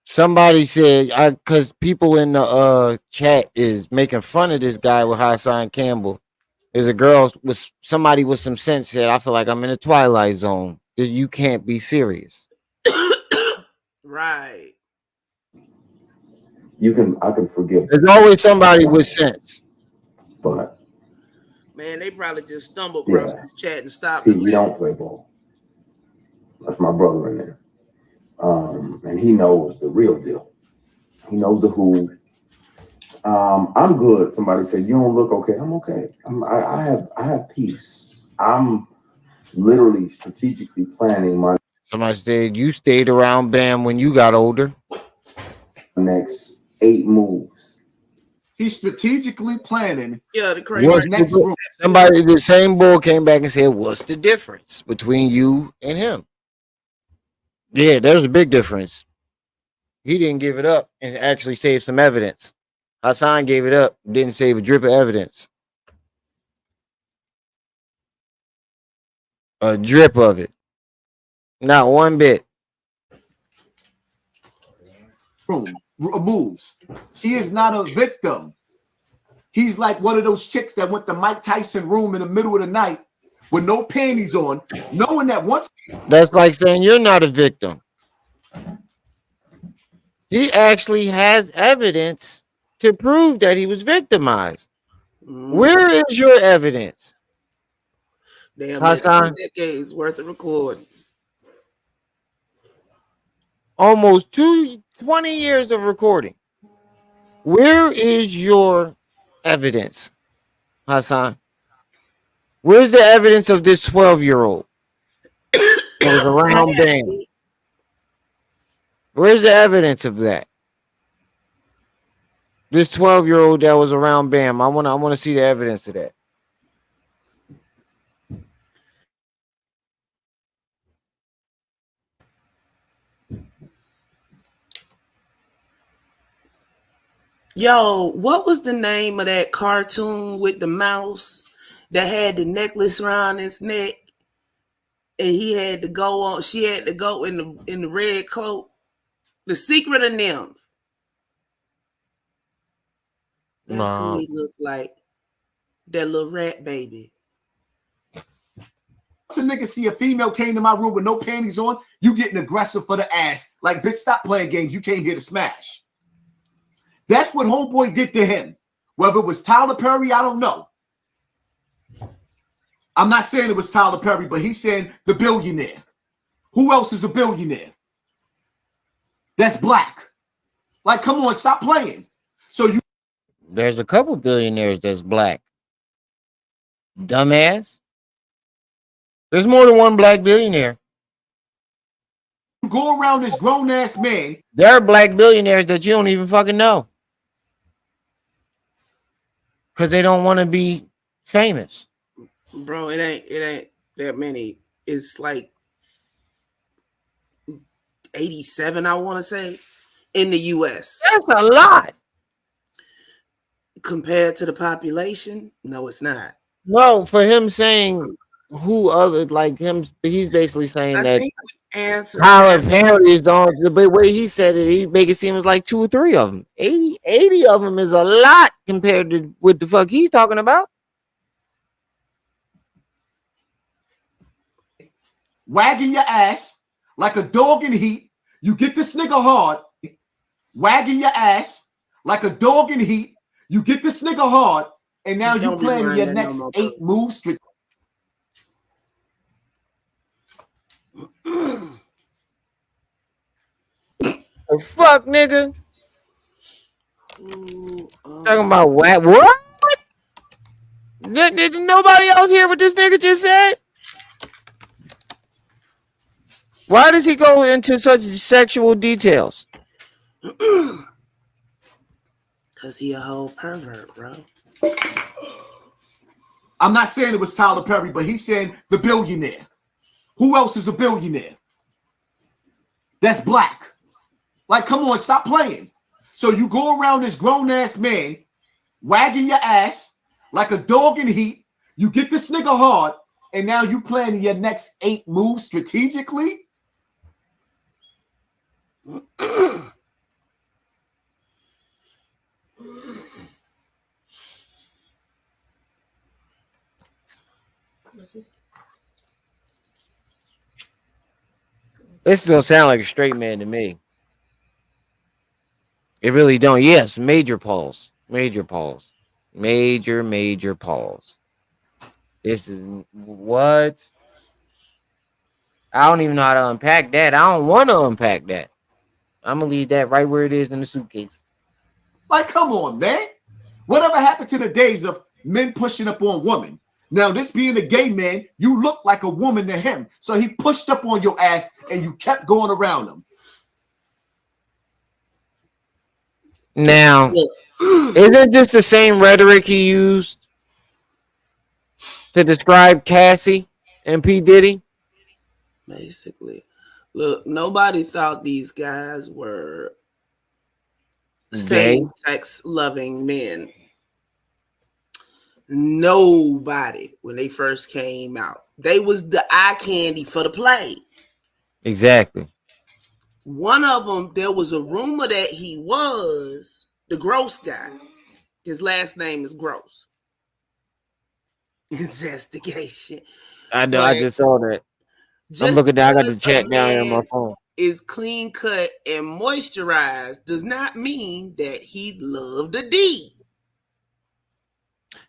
Somebody said, because people in the chat is making fun of this guy with Hassan Campbell. There's a girl with somebody with some sense said, I feel like I'm in a twilight zone. You can't be serious. Right. I can forgive. There's always somebody with sense. But Man, they probably just stumbled across this chat and stopped. you don't play ball. That's my brother in there. And he knows the real deal. He knows the who. I'm good. Somebody said, you don't look okay. I'm okay. I have peace. I'm literally strategically planning my Somebody said, you stayed around Bam when you got older. next 8 moves. He's strategically planning. Yeah, the What's the, somebody, the same boy came back and said, what's the difference between you and him? Yeah, there's a big difference. He didn't give it up and actually save some evidence. Hassan gave it up, didn't save a drip of evidence. A drip of it. Not one bit. Moves. He is not a victim. He's like one of those chicks that went to Mike Tyson room in the middle of the night with no panties on, knowing that once. That's like saying you're not a victim. He actually has evidence to prove that he was victimized. Where is your evidence? Damn, Hassan? decades worth of recordings. Almost 20 years of recording. Where is your evidence, Hassan? Where's the evidence of this 12-year-old that was around Bam? Where's the evidence of that? This 12-year-old that was around Bam. I want to see the evidence of that. Yo, what was the name of that cartoon with the mouse that had the necklace around his neck, and he had to go on? She had to go in the red cloak. The Secret of Nymph. That's who he looked like. That little rat baby. Once a nigga see a female came to my room with no panties on, you getting aggressive for the ass. Like, bitch, stop playing games. You came here to smash. That's what homeboy did to him. Whether it was Tyler Perry, I don't know. I'm not saying it was Tyler Perry, but he's saying the billionaire. Who else is a billionaire? That's black. Like, come on, stop playing. So you... There's a couple billionaires that's black. Dumbass. There's more than one black billionaire. You go around this grown-ass man. There are black billionaires that you don't even fucking know. Because they don't want to be famous. Bro, it ain't that many. It's like 87, I want to say, in the US. That's a lot. Compared to the population, no, it's not. No, for him saying who other like him, he's basically saying I that think Tyler Perry is on the way he said it, he make it seem as like 2 or 3 of them. 80 of them is a lot compared to what the fuck he's talking about. Wagging your ass like a dog in heat. You get this nigga hard. Wagging your ass like a dog in heat. You get this nigga hard. And now you planning your next 8 moves. Oh, fuck, nigga. Talking about what? Did nobody else hear what this nigga just said? Why does he go into such sexual details? Because he a whole pervert, bro. I'm not saying it was Tyler Perry, but he's saying the billionaire. Who else is a billionaire? That's black. Like, come on, stop playing. So you go around this grown-ass man wagging your ass like a dog in heat. You get this nigga hard, and now you planning your next 8 moves strategically? This don't sound like a straight man to me. It really don't. Yes, major pause. Major pause. Major pause. This is what? I don't even know how to unpack that. I don't want to unpack that. I'm going to leave that right where it is in the suitcase. Like, come on, man. Whatever happened to the days of men pushing up on women? Now, this being a gay man, you look like a woman to him. So he pushed up on your ass and you kept going around him. Now, isn't this the same rhetoric he used to describe Cassie and P. Diddy? Basically. Look, nobody thought these guys were same-sex loving men. Nobody, when they first came out. They was the eye candy for the play. Exactly. One of them, there was a rumor that he was the gross guy. His last name is Gross. Investigation. I know, I just saw that. I'm looking down, I got the chat down here on my phone. Is clean cut and moisturized does not mean that he loved a D.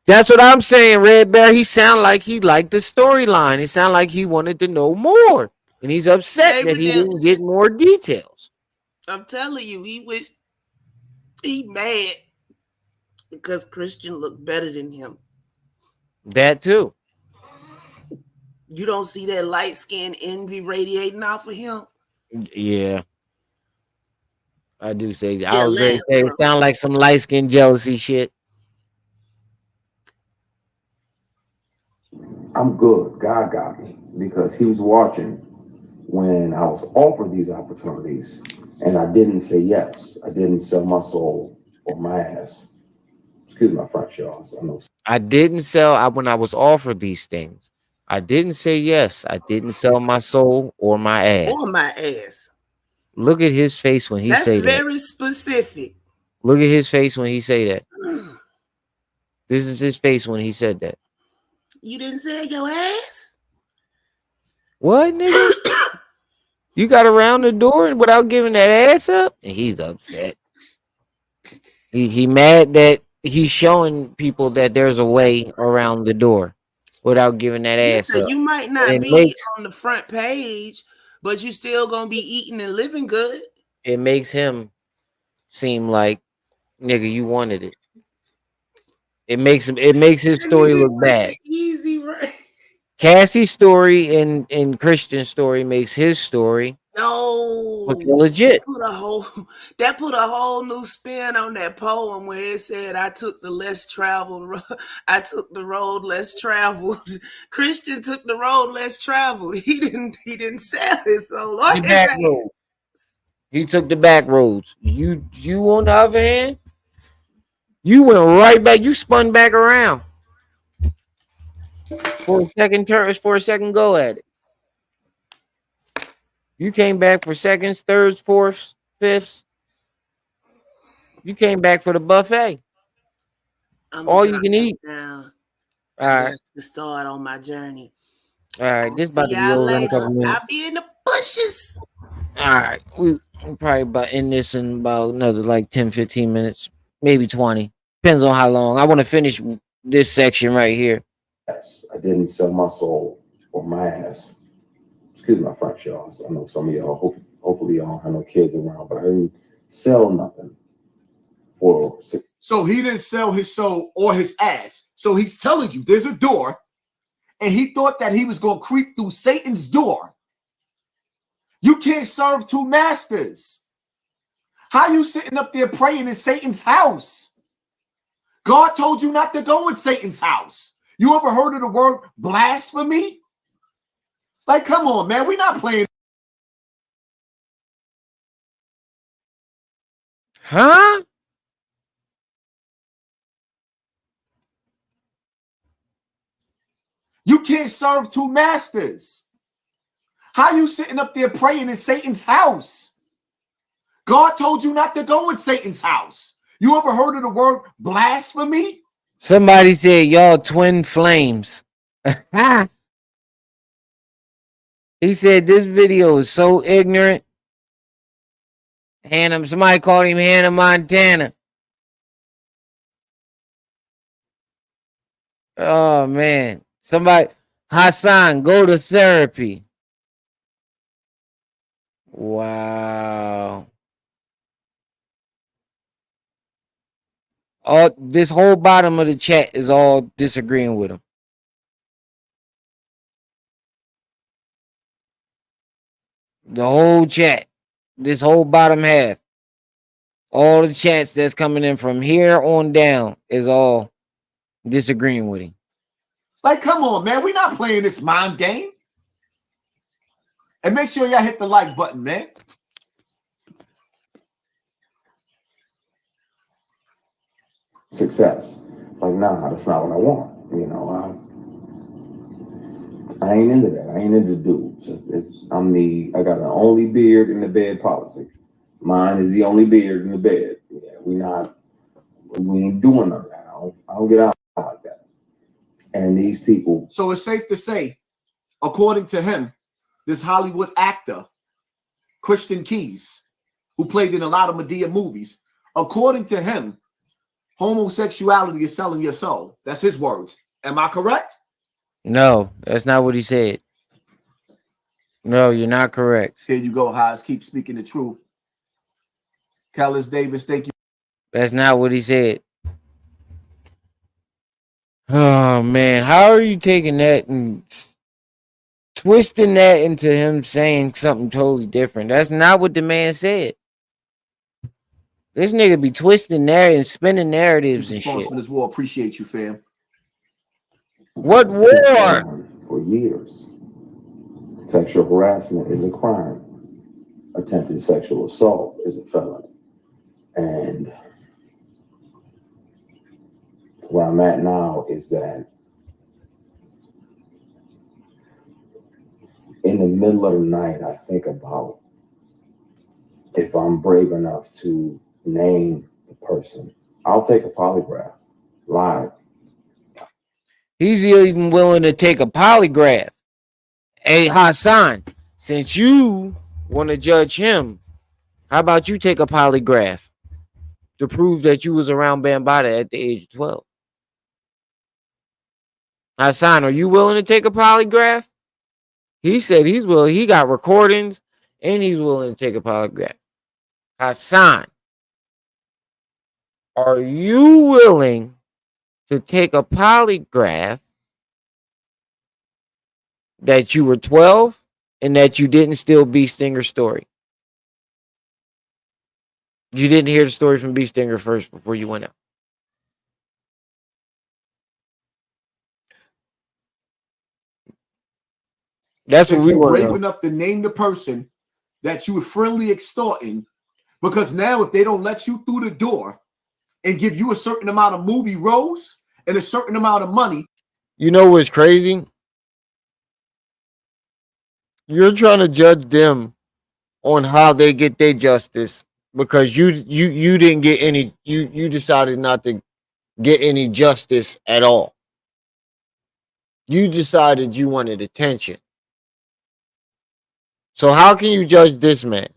That's what I'm saying, Red Bear. He sound like he liked the storyline. He sound like he wanted to know more. And he's upset that he didn't get more details. I'm telling you, he mad because Christian looked better than him. That too. You don't see that light skin envy radiating off of him? Yeah. I do say that. I was ready to say it sound like some light skin jealousy shit. I'm good. God got me because he was watching when I was offered these opportunities and I didn't say yes. I didn't sell my soul or my ass. Excuse my French, y'all. So I know. I didn't sell when I was offered these things. I didn't say yes. I didn't sell my soul or my ass. Or my ass. Look at his face when he That's say that. very specific. Look at his face when he say that. This is his face when he said that. You didn't sell your ass? What, nigga? You got around the door without giving that ass up? And he's upset. He mad that he's showing people that there's a way around the door without giving that ass up. You might not And be on the front page, but you still gonna be eating and living good. It makes him seem like, nigga, you wanted it. It makes his story look bad. Easy, right? Cassie's story and Christian's story makes his story look legit. That put a whole new spin on that poem where it said, "I took the less traveled, I took the road less traveled." Christian took the road less traveled. He didn't sell his soul. The back road. He took the back roads. You on the other hand, you went right back. You spun back around for a second turn, for a second go at it. You came back for seconds, thirds, fourths, fifths. You came back for the buffet. All you can eat. Now, all right. To start on my journey. All right. This about to be over in a couple minutes. I'll be in the bushes. All right. We probably about end this in about another like 10, 15 minutes, maybe 20. Depends on how long. I want to finish this section right here. Yes, I didn't sell my soul or my ass. Excuse my French, y'all. So I know some of y'all, hopefully y'all don't have no kids around, but I didn't sell nothing for. So he didn't sell his soul or his ass. So he's telling you there's a door, and he thought that he was going to creep through Satan's door. You can't serve two masters. How you sitting up there praying in Satan's house? God told you not to go in Satan's house. You ever heard of the word blasphemy? Like, come on, man. We're not playing. Huh? You can't serve two masters. How you sitting up there praying in Satan's house? God told you not to go in Satan's house. You ever heard of the word blasphemy? Somebody said y'all twin flames. He said this video is so ignorant. Somebody called him Hannah Montana. Oh man. Somebody, Hassan, go to therapy. Wow. This whole bottom of the chat is all disagreeing with him. The whole chat, this whole bottom half, all the chats that's coming in from here on down is all disagreeing with him. Like, come on, man. We're not playing this mind game. And make sure y'all hit the like button, man. Success. Like, nah, that's not what I want. You know, I ain't into that. I ain't into dudes. I got an only beard in the bed policy. Mine is the only beard in the bed. Yeah, we ain't doing none of that. I don't get out like that. And these people. So it's safe to say, according to him, this Hollywood actor, Christian Keys, who played in a lot of Medea movies, according to him, homosexuality is selling your soul. That's his words. Am I correct? No, that's not what he said. No, you're not correct. Here you go, Haas. Keep speaking the truth. Kellis Davis, thank you. That's not what he said. Oh man, how are you taking that and twisting that into him saying something totally different? That's not what the man said. This nigga be twisting there and spinning narratives and shit. For this war, appreciate you, fam. What war? For years. Sexual harassment is a crime. Attempted sexual assault is a felony. And where I'm at now is that in the middle of the night, I think about if I'm brave enough to name the person, I'll take a polygraph live. He's even willing to take a polygraph. Hey, Hassan, since you want to judge him, how about you take a polygraph to prove that you was around Bambaataa at the age of 12? Hassan, are you willing to take a polygraph? He said he's willing. He got recordings and he's willing to take a polygraph. Hassan, are you willing to take a polygraph that you were 12 and that you didn't steal B Stinger's story? You didn't hear the story from B Stinger first before you went out. That's what If we you're want to brave know. enough to name the person that you were friendly extorting, because now if they don't let you through the door and give you a certain amount of movie roles and a certain amount of money. You know what's crazy? You're trying to judge them on how they get their justice because you didn't get any. You decided not to get any justice at all. You decided you wanted attention. So how can you judge this man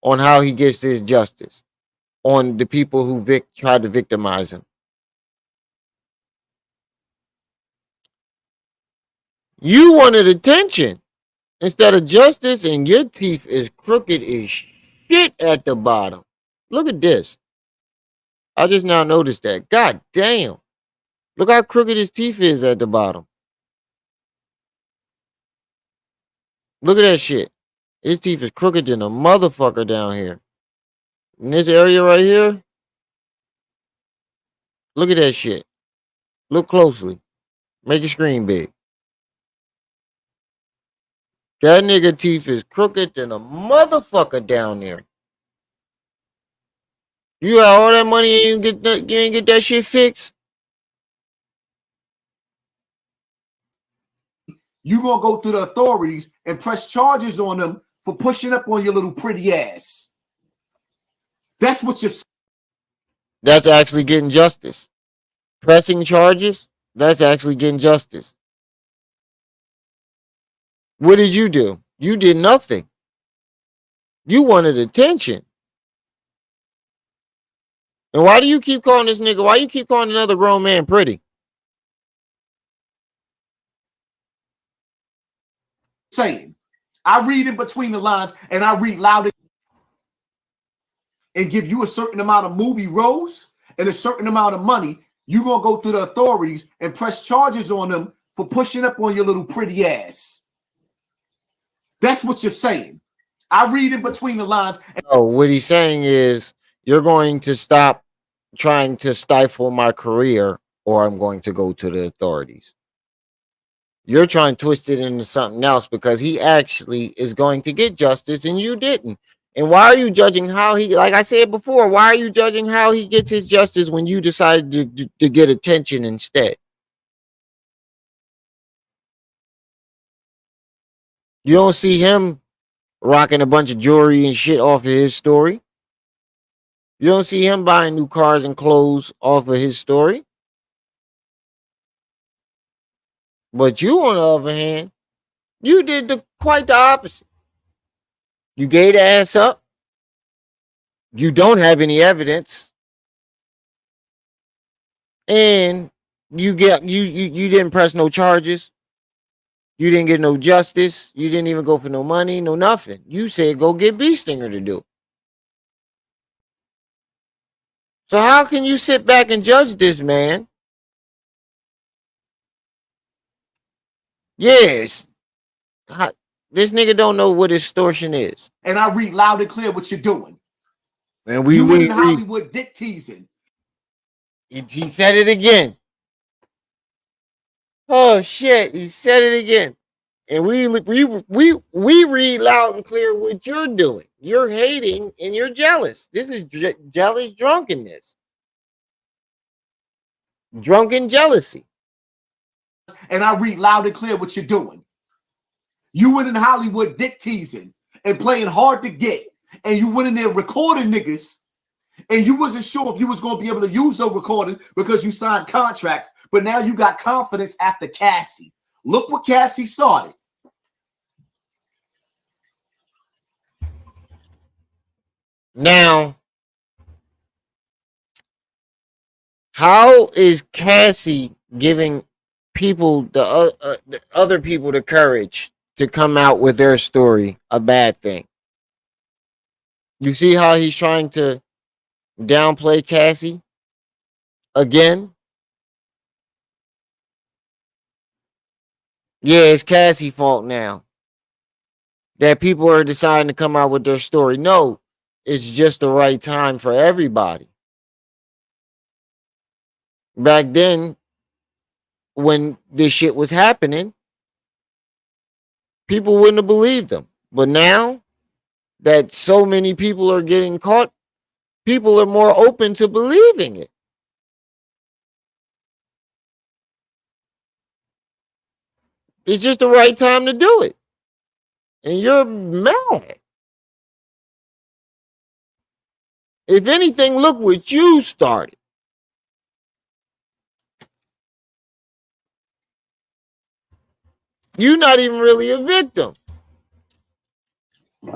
on how he gets his justice on the people who tried to victimize him? You wanted attention instead of justice, and your teeth is crooked as shit at the bottom. Look at this. I just now noticed that. God damn. Look how crooked his teeth is at the bottom. Look at that shit. His teeth is crooked than a motherfucker down here. In this area right here. Look at that shit. Look closely. Make your screen big. That nigga teeth is crooked than a motherfucker down there. You got all that money and you ain't get that shit fixed? You gonna go to the authorities and press charges on them for pushing up on your little pretty ass. That's what you're. That's actually getting justice. Pressing charges, that's actually getting justice. What did you do? You did nothing. You wanted attention. And why do you keep calling this nigga? Why you keep calling another grown man pretty? Saying, I read in between the lines and I read loud and give you a certain amount of movie roles and a certain amount of money. You're gonna go to the authorities and press charges on them for pushing up on your little pretty ass. That's what you're saying. I read in between the lines. No, what he's saying is you're going to stop trying to stifle my career or I'm going to go to the authorities. You're trying to twist it into something else because he actually is going to get justice and you didn't. And why are you judging how he, like I said before, why are you judging how he gets his justice when you decided to get attention instead? You don't see him rocking a bunch of jewelry and shit off of his story. You don't see him buying new cars and clothes off of his story. But you, on the other hand, you did quite the opposite. You gave the ass up. You don't have any evidence. And you didn't press no charges. You didn't get no justice. You didn't even go for no money, no nothing. You said go get B Stinger to do it. So how can you sit back and judge this man? Yes. This nigga don't know what extortion is. And I read loud and clear what you're doing. And we you in Hollywood dick teasing. He said it again. Oh shit, he said it again. And we read loud and clear what you're doing. You're hating and you're jealous. This is jealous drunkenness. drunken jealousy. And I read loud and clear what you're doing. You went in Hollywood dick teasing and playing hard to get, and you went in there recording niggas, and you wasn't sure if you was going to be able to use those recordings because you signed contracts, but now you got confidence after Cassie. Look what Cassie started. Now, how is Cassie giving people, the other people, the courage to come out with their story a bad thing? You see how he's trying to downplay Cassie again? Yeah, it's Cassie's fault now that people are deciding to come out with their story. No, it's just the right time for everybody. Back then, when this shit was happening, people wouldn't have believed them. But now that so many people are getting caught, people are more open to believing it. It's just the right time to do it. And you're mad. If anything, look what you started. You're not even really a victim.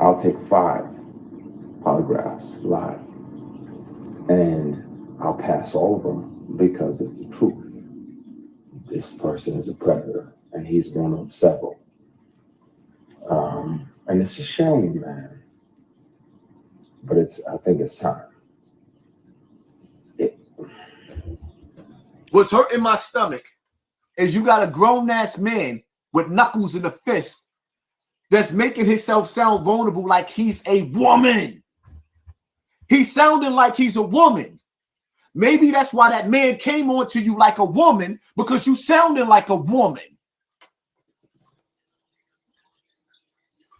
I'll take 5 polygraphs live, and I'll pass all of them because it's the truth. This person is a predator, and he's one of several. And it's a shame, man. But I think it's time. What's hurting my stomach is you got a grown-ass man with knuckles in the fist that's making himself sound vulnerable like he's a woman. He's sounding like he's a woman. Maybe that's why that man came on to you like a woman, because you sounding like a woman.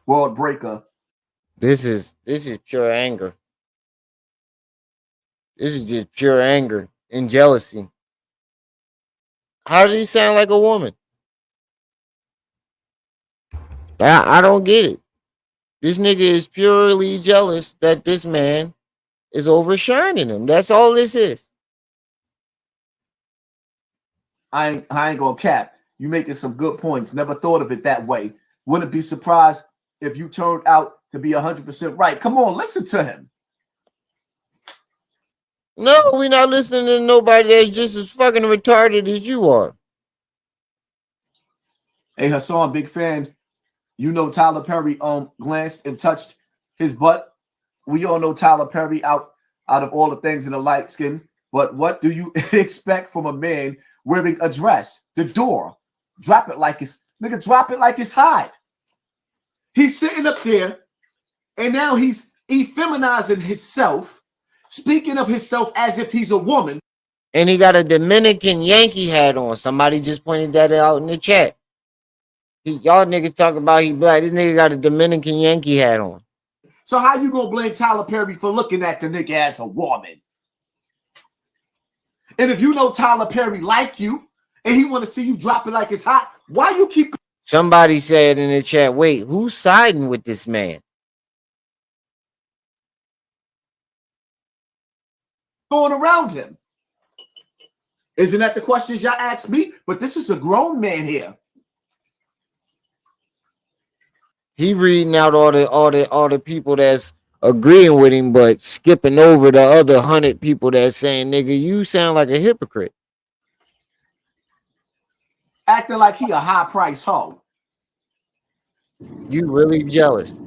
World breaker. This is pure anger. This is just pure anger and jealousy. How did he sound like a woman? I don't get it. This nigga is purely jealous that this man is overshining him. That's all this is. I ain't gonna cap. You making some good points. Never thought of it that way. Wouldn't be surprised if you turned out to be 100% right. Come on, listen to him. No, we're not listening to nobody that's just as fucking retarded as you are. Hey, Hassan, big fan. You know Tyler Perry glanced and touched his butt. We all know Tyler Perry out of all the things in the light skin. But what do you expect from a man wearing a dress? The door. Drop it like it's hot. He's sitting up there, and now he's effeminizing himself, speaking of himself as if he's a woman. And he got a Dominican Yankee hat on. Somebody just pointed that out in the chat. Y'all niggas talk about he black. This nigga got a Dominican Yankee hat on. So how you gonna blame Tyler Perry for looking at the nigga as a woman? And if you know Tyler Perry like you, and he want to see you drop it like it's hot, why you keep... Somebody said in the chat, wait, who's siding with this man? Going around him. Isn't that the questions y'all asked me? But this is a grown man here. He reading out all the people that's agreeing with him, but skipping over the other 100 people that's saying, nigga, you sound like a hypocrite. Acting like he a high price hoe. You really jealous.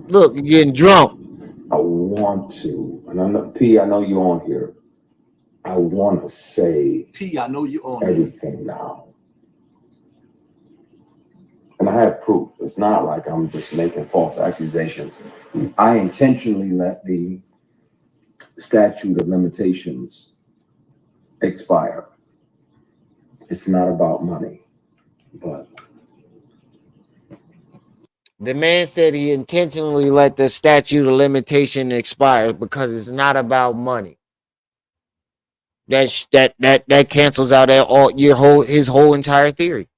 Look, you're getting drunk. I want to, and I know, P, I know you're on here. I want to say, P, I know you're on everything here now. And I have proof. It's not like I'm just making false accusations. I intentionally let the statute of limitations expire. It's not about money, but the man said he intentionally let the statute of limitation expire because it's not about money. that cancels out his whole entire theory.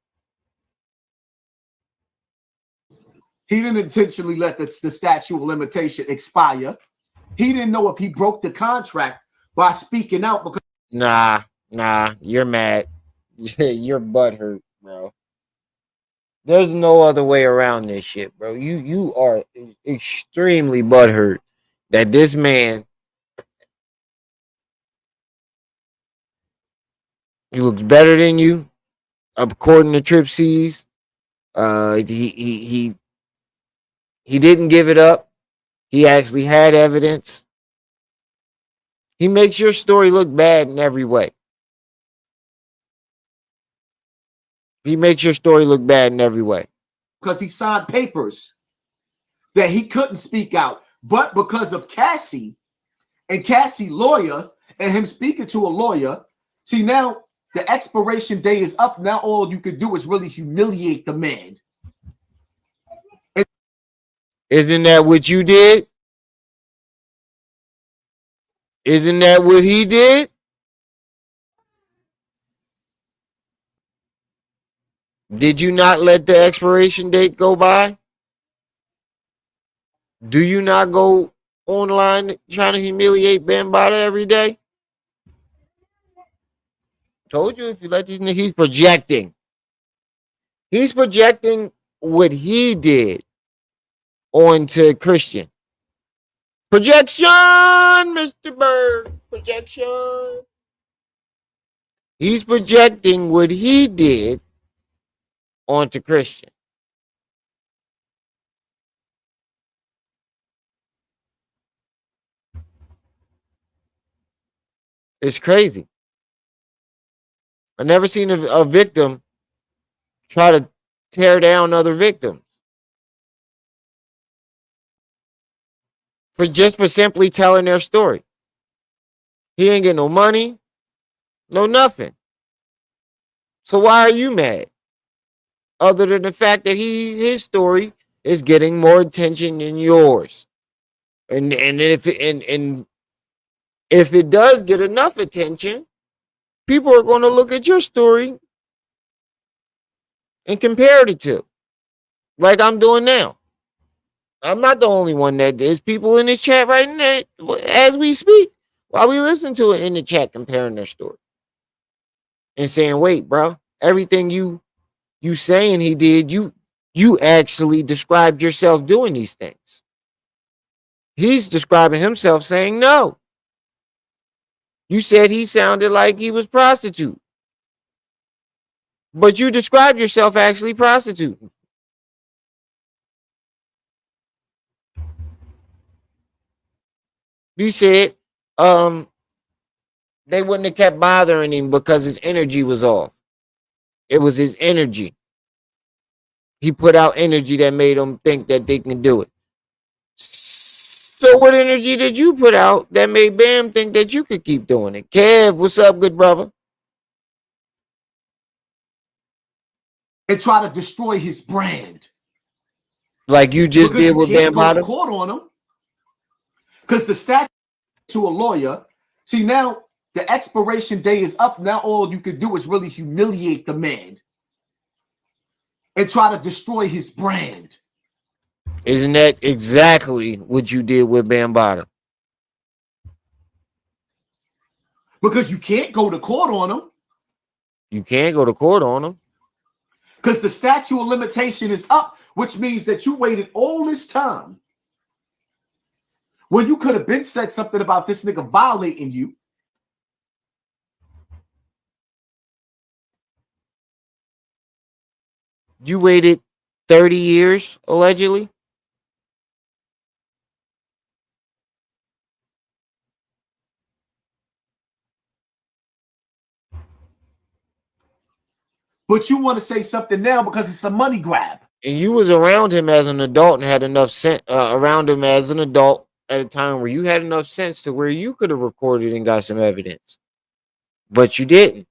He didn't intentionally let the statute of limitation expire. He didn't know if he broke the contract by speaking out because Nah, you're mad. You're butthurt, bro. There's no other way around this shit, bro. You are extremely butthurt that this man, he looks better than you, according to Trip C's. He didn't give it up. He actually had evidence. He makes your story look bad in every way. He makes your story look bad in every way. Because he signed papers that he couldn't speak out. But because of Cassie and Cassie lawyer and him speaking to a lawyer, see now the expiration day is up. Now all you could do is really humiliate the man. Isn't that what you did? Isn't that what he did? Did you not let the expiration date go by? Do you not go online trying to humiliate Bambaataa every day? Told you if you let these niggas, he's projecting. He's projecting what he did onto Christian. Projection, Mr. Bird. Projection. He's projecting what he did onto Christian. It's crazy. I never seen a victim try to tear down other victims for simply telling their story. He ain't getting no money, no nothing. So why are you mad? Other than the fact that his story is getting more attention than yours, and if it does get enough attention, people are going to look at your story and compare it to, like I'm doing now. I'm not the only one that there's people in this chat right now as we speak, while we listen to it in the chat, comparing their story and saying, "Wait, bro, everything you saying he did, you actually described yourself doing these things." He's describing himself saying, "No, you said he sounded like he was prostitute, but you described yourself actually prostituting." You said they wouldn't have kept bothering him because his energy was off. It was his energy. He put out energy that made them think that they can do it. So what energy did you put out that made Bam think that you could keep doing it? Kev, what's up, good brother? And try to destroy his brand. Like you just because did with Bambaataa. Go to Bambaataa? court on him. Because the statute to a lawyer, see now the expiration day is up. Now all you could do is really humiliate the man and try to destroy his brand. Isn't that exactly what you did with Bambaataa? Because you can't go to court on him. You can't go to court on him. Because the statute of limitation is up, which means that you waited all this time when you could have been said something about this nigga violating you. You waited 30 years, allegedly? But you want to say something now because it's a money grab. And you was around him as an adult and had enough sense around him as an adult at a time where you had enough sense to where you could have recorded and got some evidence. But you didn't.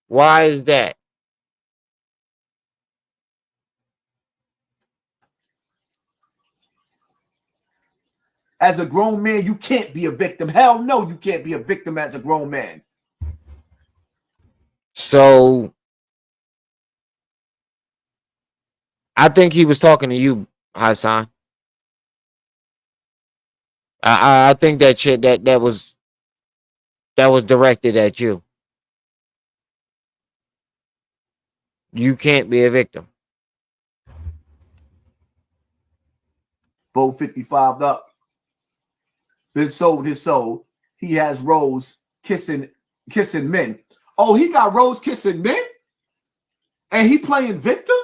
Why is that? As a grown man, you can't be a victim. Hell no, you can't be a victim as a grown man. So I think he was talking to you, Hassan. I think that shit that was directed at you. You can't be a victim. Bo 55 up. Been sold his soul. He has Rose kissing men. Oh, he got Rose kissing men? And he playing victim?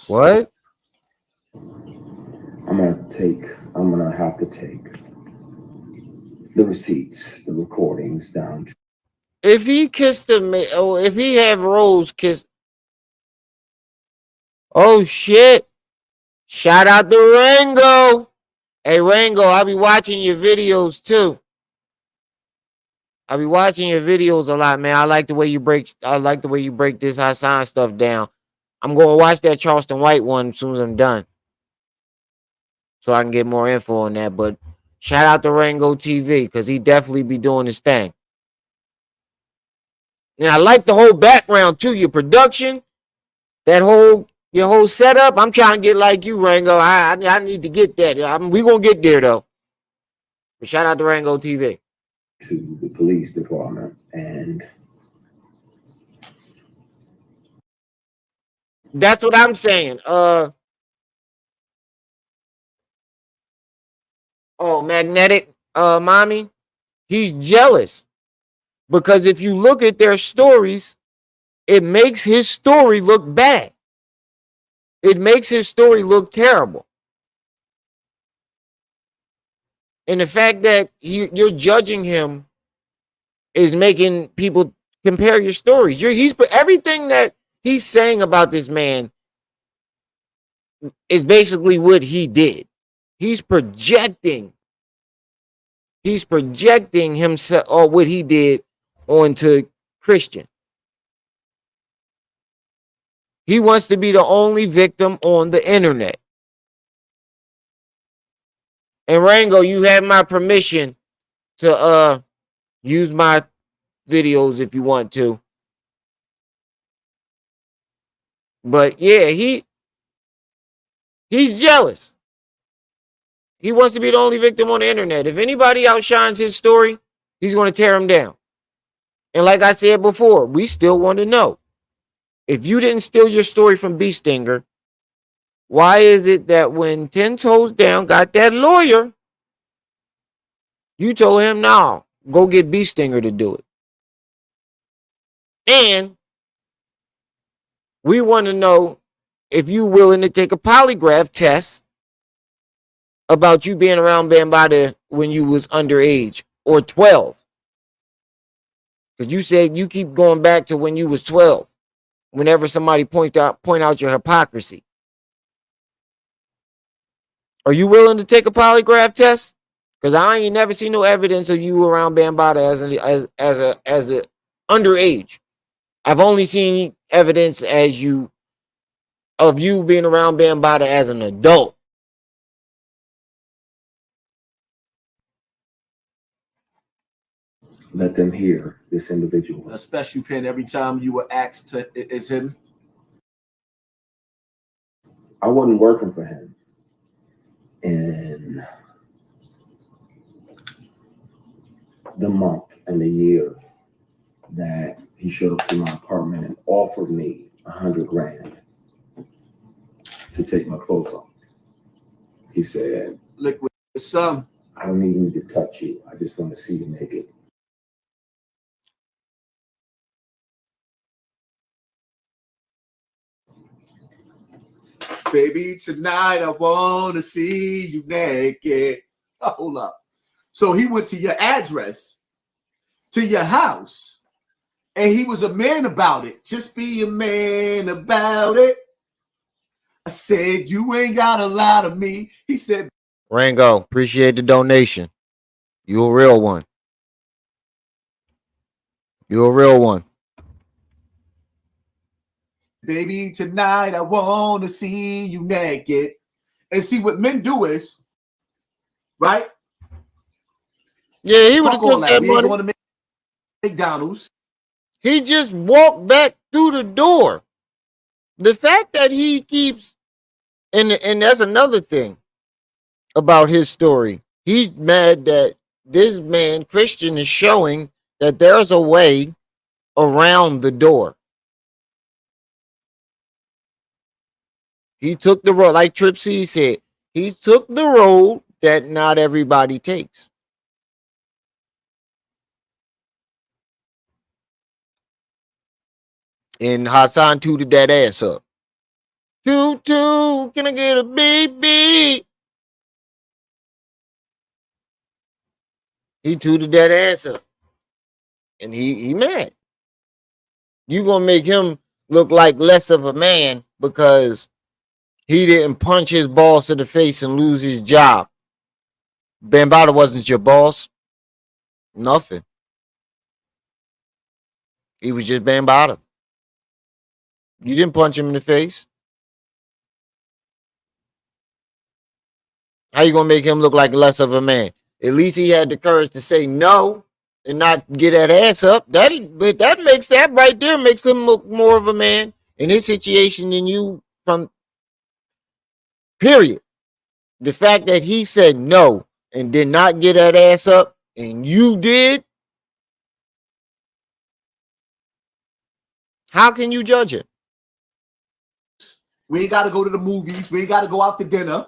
What? I'm gonna have to take the receipts, the recordings down. If he kissed a man, oh, if he had Rose kiss, oh shit! Shout out to Rango. Hey Rango, I'll be watching your videos too. I'll be watching your videos a lot, man. I like the way you break this Hassan stuff down. I'm gonna watch that Charleston White one as soon as I'm done, so I can get more info on that. But shout out to Rango TV because he definitely be doing his thing. And I like the whole background too, your production, your whole setup. I'm trying to get like you, Rango. I need to get that. We gonna get there though. But shout out to Rango TV. To the police department, and that's what I'm saying. Magnetic mommy, he's jealous because if you look at their stories, it makes his story look bad. It makes his story look terrible. And the fact that you're judging him is making people compare your stories. Everything that he's saying about this man is basically what he did. He's projecting himself or what he did onto Christian. He wants to be the only victim on the internet. And Rango, you have my permission to use my videos if you want to. But yeah, he's jealous. He wants to be the only victim on the internet. If anybody outshines his story, he's going to tear him down. And like I said before, we still want to know. If you didn't steal your story from B Stinger, why is it that when 10 Toes Down got that lawyer, you told him, no, go get B Stinger to do it? And we want to know if you're willing to take a polygraph test about you being around Bambaataa when you was underage or 12. Because you said you keep going back to when you was 12. Whenever somebody point out your hypocrisy. Are you willing to take a polygraph test? Because I ain't never seen no evidence of you around Bambaataa as a underage. I've only seen evidence of you being around Bambaataa as an adult. let them hear this individual. A special pin every time you were asked to is him. I wasn't working for him. In the month and the year that he showed up to my apartment and offered me $100 grand to take my clothes off. He said, Liquid some. I don't even need to touch you. I just want to see you naked. Baby, tonight I want to see you naked. Oh, hold up. So he went to your address, to your house, and he was a man about it. Just be a man about it. I said, you ain't got a lot of me. He said, Rango, appreciate the donation. You a real one. You a real one. baby, tonight I want to see you naked. And see, what men do is right? Yeah, he would have Fuck all took that. that We ain't money. going to McDonald's. He just walked back through the door. The fact that he keeps, and that's another thing about his story. He's mad that this man, Christian, is showing that there's a way around the door. He took the road, like Trip C said, he took the road that not everybody takes. And Hassan tooted that ass up. Toot toot, can I get a baby? He tooted that ass up. And he mad. You gonna make him look like less of a man because he didn't punch his boss in the face and lose his job. Bambaataa wasn't your boss. Nothing. He was just Bambaataa. You didn't punch him in the face. How you gonna make him look like less of a man? At least he had the courage to say no and not get that ass up. That makes that right there makes him look more of a man in his situation than you from. Period. The fact that he said no and did not get that ass up, and you did. How can you judge it? We ain't got to go to the movies. We ain't got to go out to dinner.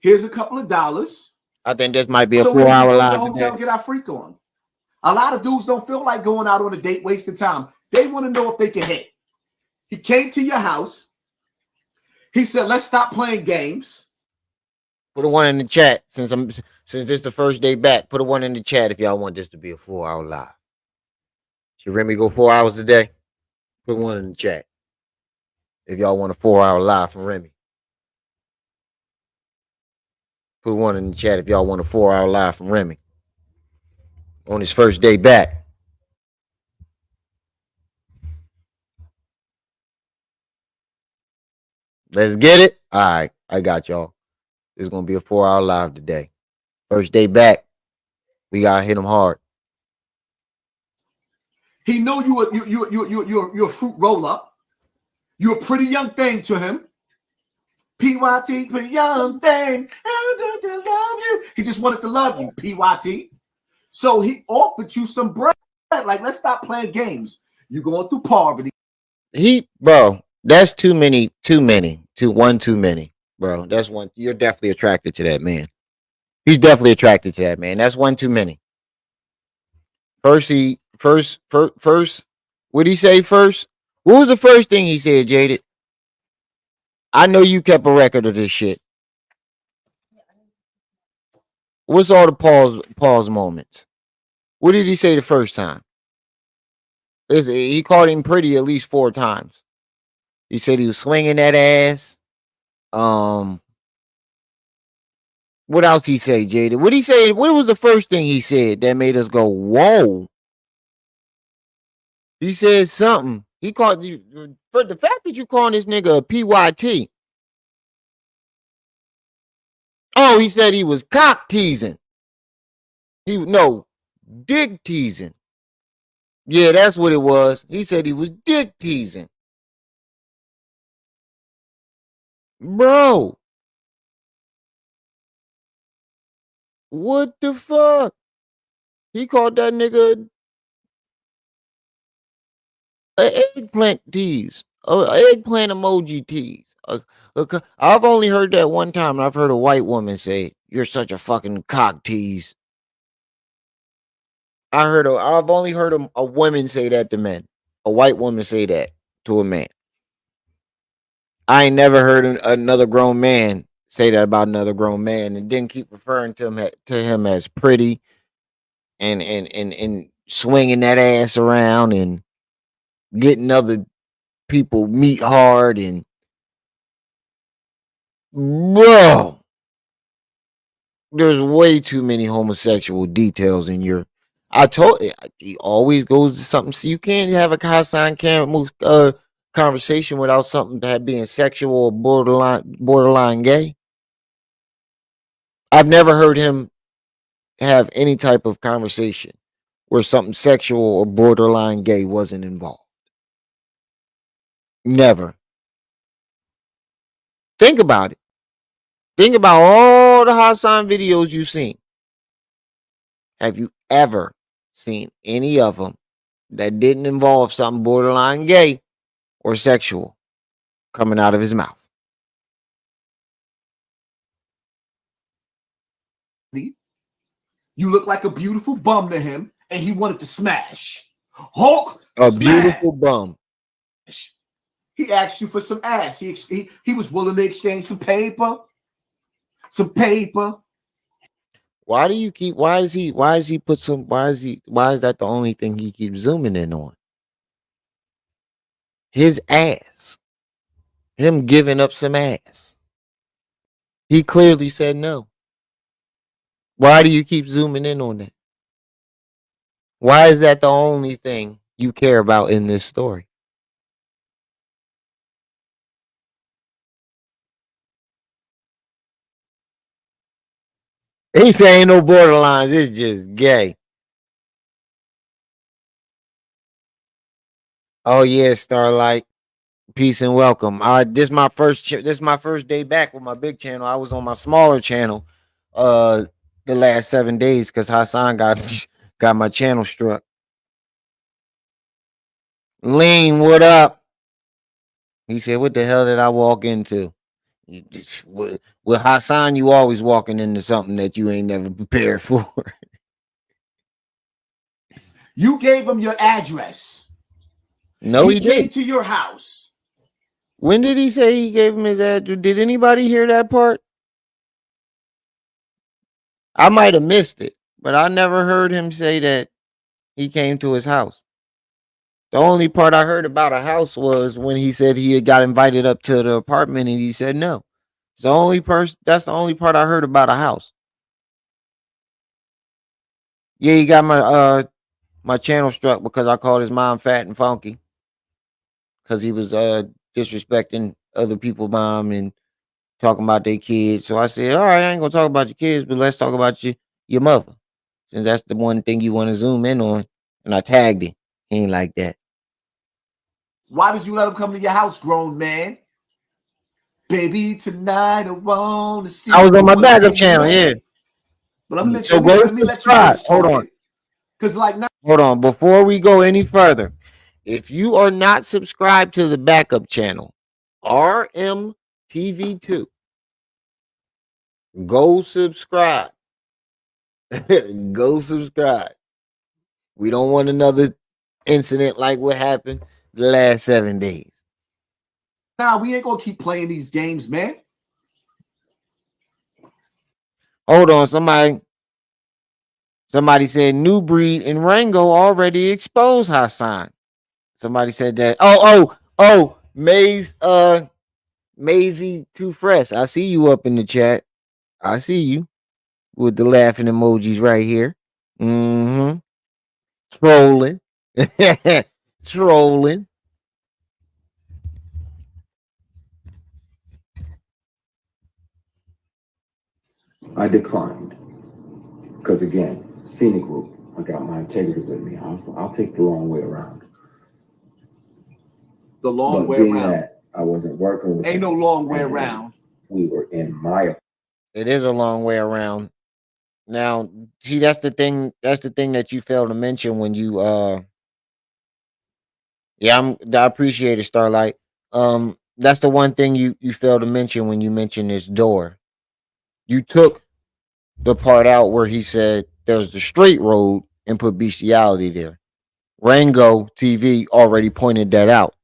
Here's a couple of dollars. I think this might be a So 4-hour we live go to the hotel and get our freak on. A lot of dudes don't feel like going out on a date, wasting time. They want to know if they can hit. He came to your house. He said, "Let's stop playing games." Put a one in the chat since this the first day back. Put a one in the chat if y'all want this to be a 4-hour live. Should Remy go 4 hours a day? Put one in the chat if y'all want a 4-hour live from Remy. Put one in the chat if y'all want a 4-hour live from Remy on his first day back. Let's get it. All right, I got y'all. It's gonna be a 4-hour live today. First day back. We gotta hit him hard. He know you're a fruit roll up. You're a pretty young thing to him. PYT, pretty young thing. I love you. He just wanted to love you, PYT. So he offered you some bread. Like, let's stop playing games. You're going through poverty. Bro, that's too many. Too many, bro. That's one. You're definitely attracted to that man. He's definitely attracted to that man. That's one too many. First. What did he say first? What was the first thing he said, Jaded? I know you kept a record of this shit. What's all the pause moments? What did he say the first time? He called him pretty at least 4 times. He said he was swinging that ass. What else he say, Jaded? What he say? What was the first thing he said that made us go, whoa? He said something. He called you for the fact that you calling this nigga a PYT. Oh, he said he was cock teasing. Dick teasing. Yeah, that's what it was. He said he was dick teasing. Bro. What the fuck? He called that nigga an eggplant tease. Eggplant emoji tease. I've only heard that one time, and I've heard a white woman say, "You're such a fucking cock tease." I've only heard a woman say that to men. A white woman say that to a man. I ain't never heard another grown man say that about another grown man, and then keep referring to him as pretty, and swinging that ass around and getting other people meat hard and bro. There's way too many homosexual details in your. I told he always goes to something. So you can't have a Hassan Campbell conversation without something that being sexual or borderline gay. I've never heard him have any type of conversation where something sexual or borderline gay wasn't involved. Never. Think about it. Think about all the Hassan videos you've seen. Have you ever seen any of them that didn't involve something borderline gay or sexual coming out of his mouth? You look like a beautiful bum to him, and he wanted to smash. Hulk, A smash. beautiful bum. He asked you for some ass. He was willing to exchange some paper. Some paper. Why is that the only thing he keeps zooming in on? His ass. Him giving up some ass. He clearly said no. Why do you keep zooming in on that? Why is that the only thing you care about in this story? He saying no borderlines. It's just gay. Oh yeah, Starlight. Peace and welcome. This my first day back with my big channel. I was on my smaller channel the last 7 days because Hassan got my channel struck. Lean, what up? He said, what the hell did I walk into? With Hassan, you always walking into something that you ain't never prepared for. You gave him your address. No, he came didn't. to your house. When did he say he gave him his address? Did anybody hear that part? I might have missed it, but I never heard him say that he came to his house. The only part I heard about a house was when he said he had got invited up to the apartment and he said no. It's the only that's the only part I heard about a house. Yeah, he got my channel struck because I called his mom fat and funky. Because he was disrespecting other people's mom and talking about their kids. So I said, all right, I ain't gonna talk about your kids, but let's talk about your mother. Since that's the one thing you want to zoom in on. And I tagged him. He ain't like that. Why did you let him come to your house, grown man? Baby, tonight I want to see. I was on my backup channel, yeah. But let me subscribe. Hold on. Because like now, hold on. Before we go any further, if you are not subscribed to the backup channel, RMTV2, go subscribe. Go subscribe. We don't want another incident like what happened the last 7 days. Nah, we ain't gonna keep playing these games, man. Hold on, somebody said New Breed and Rango already exposed Hassan. Somebody said that. Oh, Maisie Too Fresh. I see you up in the chat. I see you with the laughing emojis right here. Mm-hmm. Trolling. Trolling. I declined because again, scenic route. I got my integrity with me. I'll take the long way around. The long way being around. That I wasn't working with ain't no long way around. We were in my. It is a long way around. Now, see, that's the thing. That's the thing that you failed to mention when you. Yeah, I appreciate it, Starlight. That's the one thing you failed to mention when you mentioned this door. You took the part out where he said there's the straight road and put bestiality there. Rango TV already pointed that out.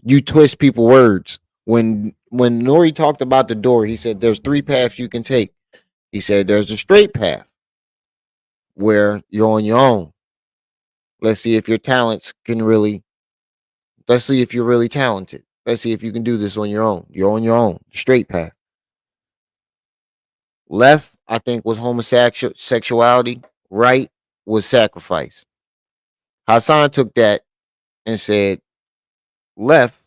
You twist people words. When Nori talked about the door, he said there's 3 paths you can take. He said there's a straight path where you're on your own. Let's see if your talents can really. Let's see if you're really talented. Let's see if you can do this on your own. You're on your own. Straight path. Left, I think, was homosexuality. Right was sacrifice. Hassan took that and said left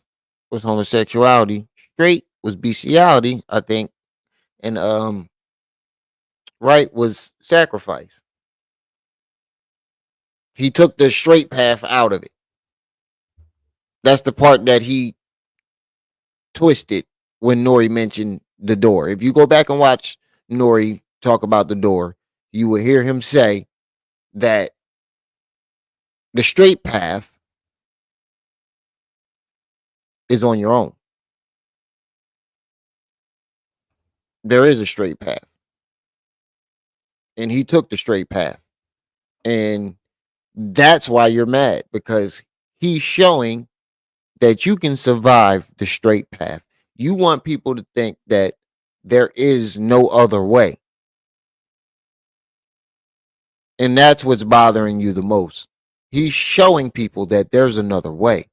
was homosexuality. Straight was bestiality, I think. And right, was sacrifice. He took the straight path out of it. That's the part that he twisted when Nori mentioned the door. If you go back and watch Nori talk about the door, you will hear him say that the straight path is on your own. There is a straight path. And he took the straight path. And that's why you're mad, because he's showing that you can survive the straight path. You want people to think that there is no other way. And that's what's bothering you the most. He's showing people that there's another way.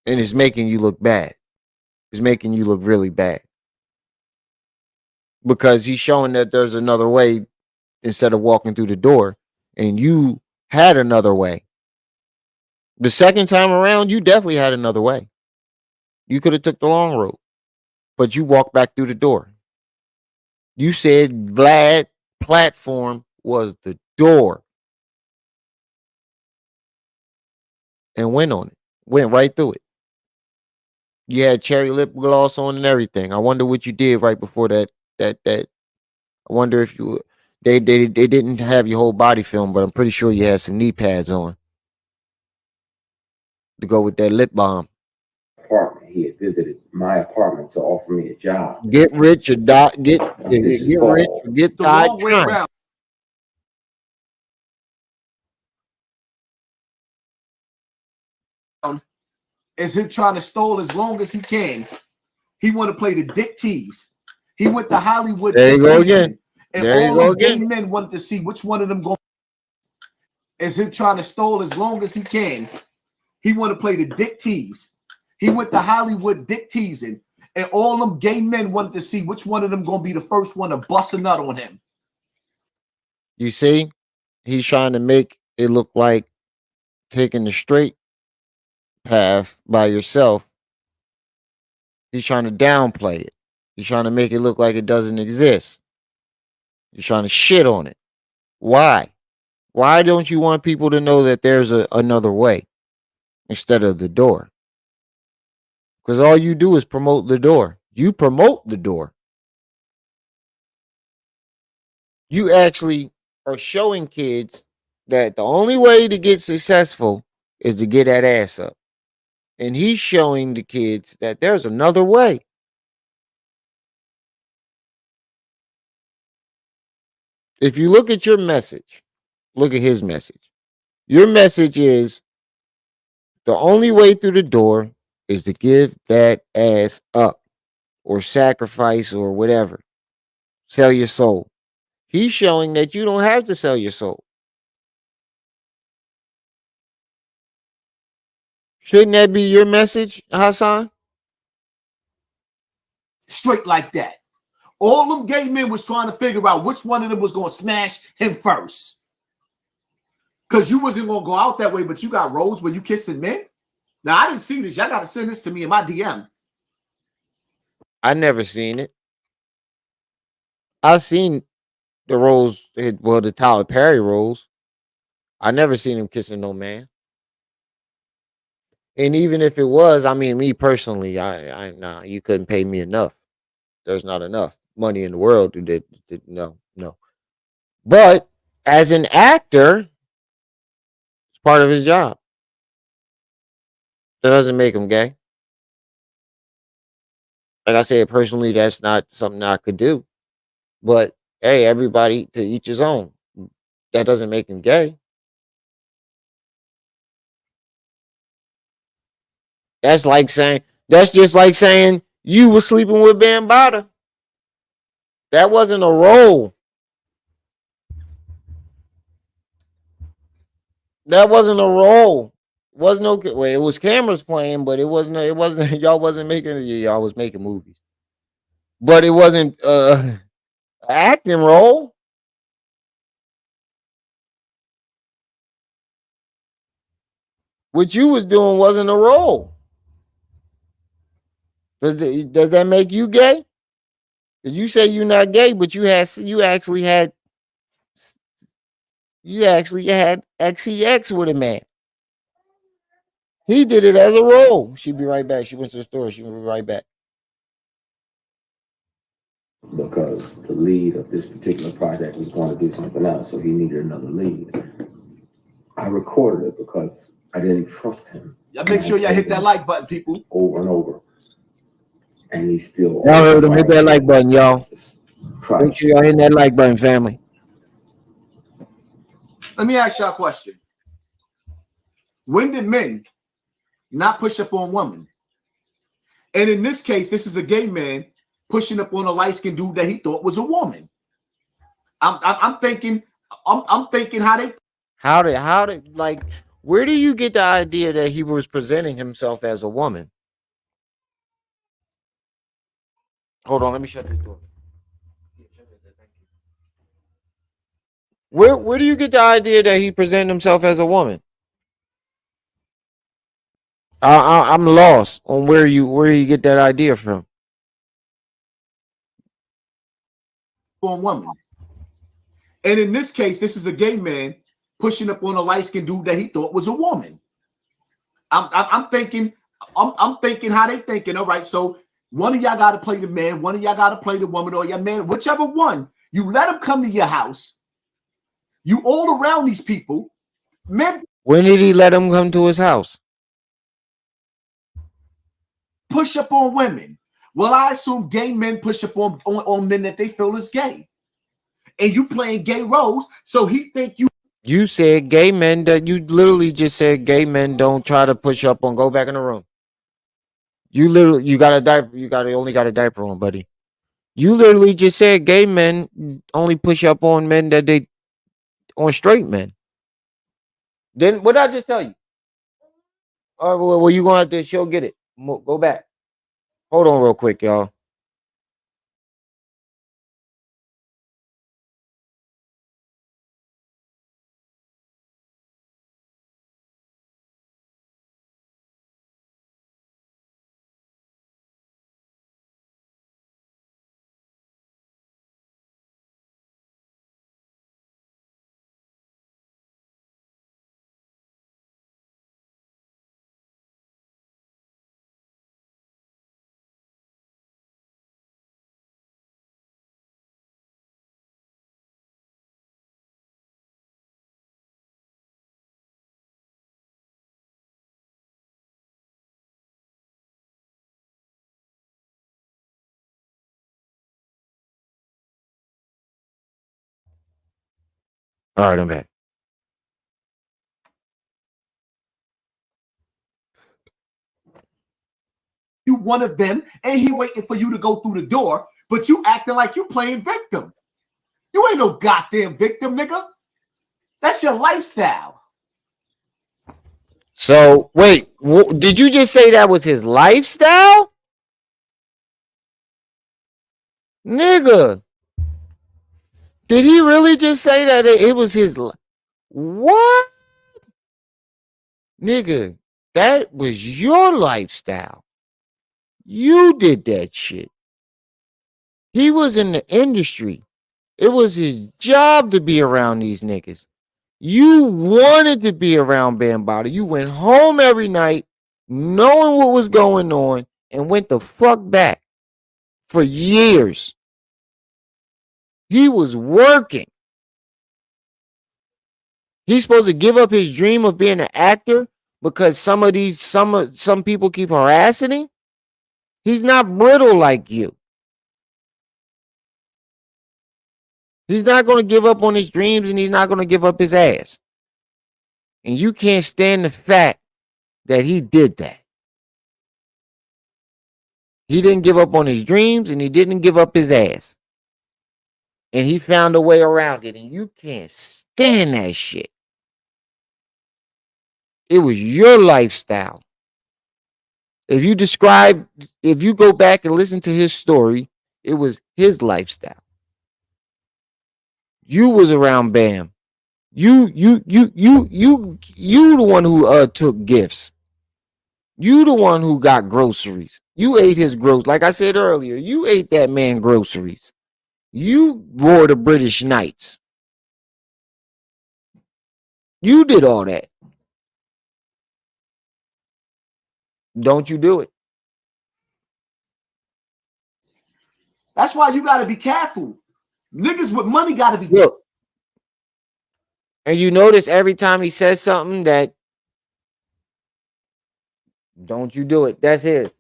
And it's making you look bad. It's making you look really bad. Because he's showing that there's another way instead of walking through the door. And you had another way. The second time around, you definitely had another way. You could have took the long road. But you walked back through the door. You said Vlad platform was the door. And went on it. Went right through it. You had cherry lip gloss on and everything. I wonder what you did right before that. I wonder if you they didn't have your whole body filmed, but I'm pretty sure you had some knee pads on to go with that lip balm. Apartment. He had visited my apartment to offer me a job. Get rich or die. Get rich or get The tied long way trying. around. Is him trying to stall as long as he can. He want to play the dick tease. He went to Hollywood. There you dick go teasing, again. And There you all go the gay again. men wanted to see which one of them going. Is him trying to stall as long as he can. He want to play the dick tease. He went to Hollywood dick teasing, and all them gay men wanted to see which one of them going to be the first one to bust a nut on him. You see, he's trying to make it look like taking the straight path by yourself. He's trying to downplay it. He's trying to make it look like it doesn't exist. He's trying to shit on it. Why? Why don't you want people to know that there's another way instead of the door? Because all you do is promote the door. You promote the door. You actually are showing kids that the only way to get successful is to get that ass up. And he's showing the kids that there's another way. If you look at your message, look at his message. Your message is the only way through the door is to give that ass up or sacrifice or whatever. Sell your soul. He's showing that you don't have to sell your soul. Shouldn't that be your message, Hassan? Straight like that. All them gay men was trying to figure out which one of them was going to smash him first. Because you wasn't going to go out that way, but you got roles where you kissing men. Now, I didn't see this. Y'all got to send this to me in my DM. I never seen it. I seen the roles, well, the Tyler Perry roles. I never seen him kissing no man. And even if it was, I mean, me personally, nah, you couldn't pay me enough. There's not enough money in the world to no. But as an actor, it's part of his job. That doesn't make him gay. Like I said, personally, that's not something I could do. But hey, everybody to each his own. That doesn't make him gay. That's just like saying you were sleeping with Bambaataa. That wasn't a role. That wasn't a role. It wasn't okay. Well, it was cameras playing, but it wasn't. Y'all wasn't making it. Y'all was making movies, but it wasn't an acting role. What you was doing wasn't a role. Does that make you gay? You say you're not gay, but you actually had XEX with a man. He did it as a role. She'll be right back. She went to the store. She'll be right back. Because the lead of this particular project was going to do something else, so he needed another lead. I recorded it because I didn't trust him. Y'all make sure y'all hit that like button, people. Over and over. And he still. Y'all heard him. Hit that like button, y'all. Make sure y'all hitting that like button, family. Let me ask y'all a question. When did men not push up on women? And in this case, this is a gay man pushing up on a light-skinned dude that he thought was a woman. I'm thinking how did like, where do you get the idea that he was presenting himself as a woman? Hold on, let me shut this door. Where do you get the idea that he presented himself as a woman? I'm lost on where you get that idea from. For a woman. And in this case, this is a gay man pushing up on a light-skinned dude that he thought was a woman. I'm thinking how they thinking. All right, so one of y'all got to play the man, one of y'all got to play the woman, or your man, whichever one. You let them come to your house. You all around these people. Men. When did he let them come to his house? Push up on women. Well, I assume gay men push up on men that they feel is gay. And you playing gay roles, so he think you. You said gay men, that you literally just said gay men don't try to push up on. Go back in the room. You got a diaper. Only got a diaper on, buddy. You literally just said gay men only push up on men that they on straight men. Then what did I just tell you? All right, well, you gonna have to show get it. Go back. Hold on real quick, y'all. All right, I'm back. You one of them, and he waiting for you to go through the door, but you acting like you playing victim. You ain't no goddamn victim, nigga. That's your lifestyle. So wait, did you just say that was his lifestyle? Nigga, did he really just say that it was his? What? Nigga, that was your lifestyle. You did that shit. He was in the industry. It was his job to be around these niggas. You wanted to be around Bambaataa. You went home every night knowing what was going on and went the fuck back for years. He was working. He's supposed to give up his dream of being an actor because some people keep harassing him. He's not brittle like you. He's not going to give up on his dreams, and he's not going to give up his ass. And you can't stand the fact that he did that. He didn't give up on his dreams, and he didn't give up his ass. And he found a way around it, and you can't stand that shit. It was your lifestyle. If you go back and listen to his story, it was his lifestyle. You was around Bam. You the one who took gifts. You the one who got groceries. You ate his groceries. Like I said earlier, you ate that man groceries. You wore the British Knights. You did all that. Don't you do it. That's why you got to be careful. Niggas with money got to be. Look. And you notice every time he says something that, don't you do it. That's his.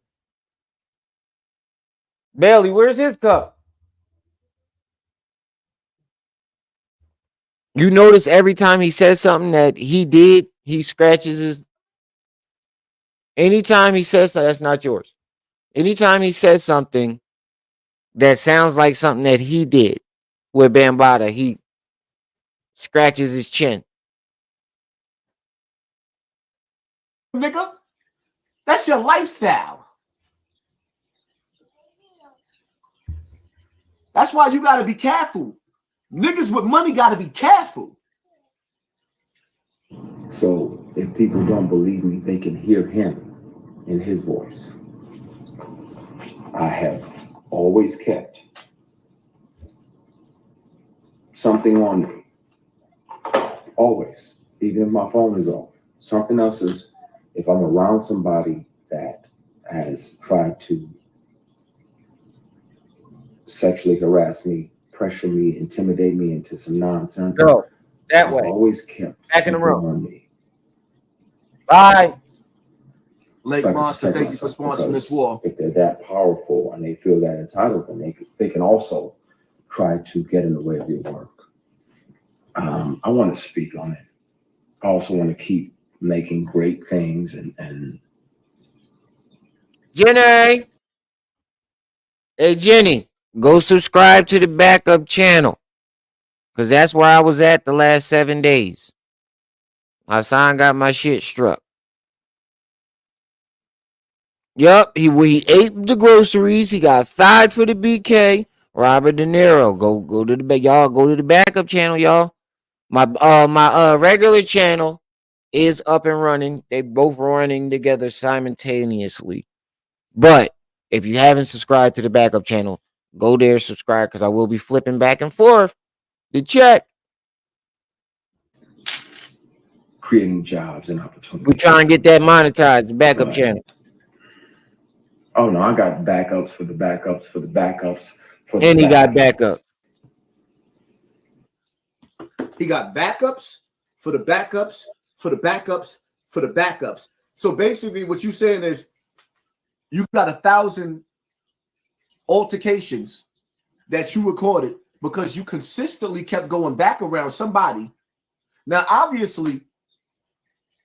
Bailey, where's his cup? You notice every time he says something that he did, he scratches his. Anytime he says that's not yours. Anytime he says something that sounds like something that he did with Bambaataa, he scratches his chin. Nigga, that's your lifestyle. That's why you got to be careful. Niggas with money got to be careful. So if people don't believe me, they can hear him in his voice. I have always kept something on me. Always. Even if my phone is off. Something else is, if I'm around somebody that has tried to sexually harass me, pressure me, intimidate me into some nonsense. Go that way. Always kept back in the room. On me. Bye. Lake Monster, thank you for sponsoring this war. If they're that powerful and they feel that entitled, then they can also try to get in the way of your work. I want to speak on it. I also want to keep making great things and Jenny. Hey Jenny, go subscribe to the backup channel. Cause that's where I was at the last 7 days. Hassan got my shit struck. Yup, he ate the groceries. He got thighed for the BK. Robert De Niro, go to the y'all. Go to the backup channel, y'all. My regular channel is up and running. They both running together simultaneously. But if you haven't subscribed to the backup channel, go there, subscribe, because I will be flipping back and forth to check. creating jobs and opportunities. We try and get that monetized, the backup channel. Oh no, I got backups for the backups for the backups for the And he got backup. He got backups for the backups for the backups for the backups. So basically what you're saying is you got 1,000 altercations that you recorded because you consistently kept going back around somebody. Now, obviously,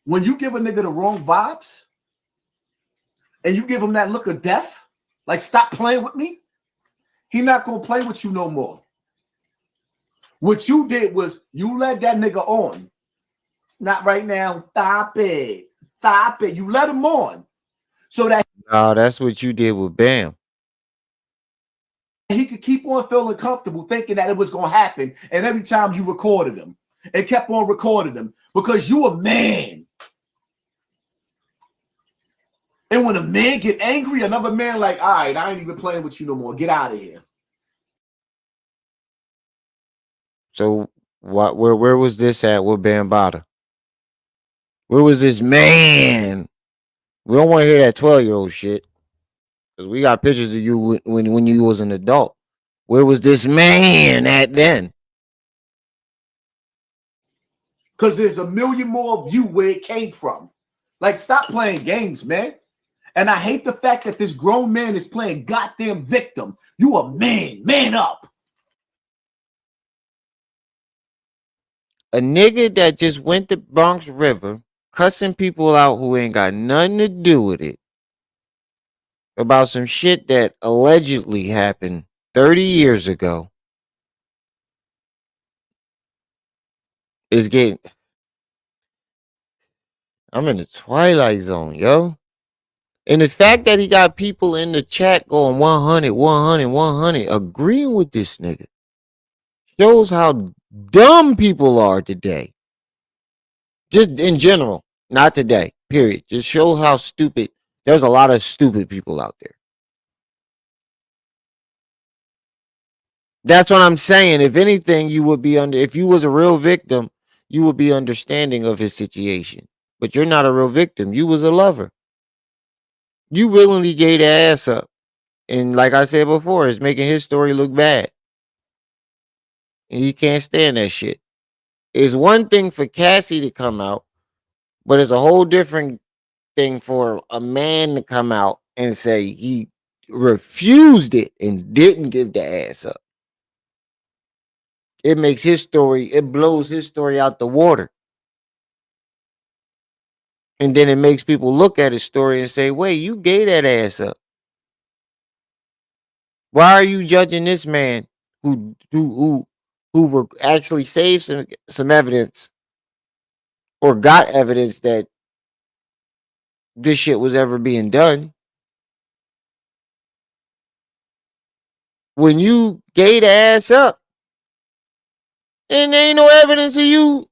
when you give a nigga the wrong vibes and you give him that look of death, like stop playing with me, he not gonna play with you no more. What you did was you led that nigga on. Not right now. Stop it. Stop it. You let him on. So that No, that's what you did with Bam. he could keep on feeling comfortable thinking that it was going to happen. And every time you recorded him and kept on recording him because you a man. And when a man get angry, another man like, all right, I ain't even playing with you no more. Get out of here. So where was this at with Bambaataa? Where was this man? We don't want to hear that 12-year-old shit. Because we got pictures of you when you was an adult. Where was this man at then? Because there's a million more of you where it came from. Like, stop playing games, man. And I hate the fact that this grown man is playing goddamn victim. You a man. Man up. A nigga that just went to Bronx River cussing people out who ain't got nothing to do with it about some shit that allegedly happened 30 years ago is getting... I'm in the twilight zone, yo. And the fact that he got people in the chat going 100, 100, 100 agreeing with this nigga shows how dumb people are today. Just in general, not today, period. Just show how stupid. There's a lot of stupid people out there. That's what I'm saying. If anything, you would be if you was a real victim, you would be understanding of his situation. But you're not a real victim. You was a lover. You willingly gave the ass up. And like I said before, it's making his story look bad. And he can't stand that shit. It's one thing for Cassie to come out, but it's a whole different thing for a man to come out and say he refused it and didn't give the ass up. It makes his story, it blows his story out the water. And then it makes people look at his story and say, wait, you gave that ass up. Why are you judging this man who actually saved some evidence or got evidence that this shit was ever being done? When you gave the ass up and there ain't no evidence of you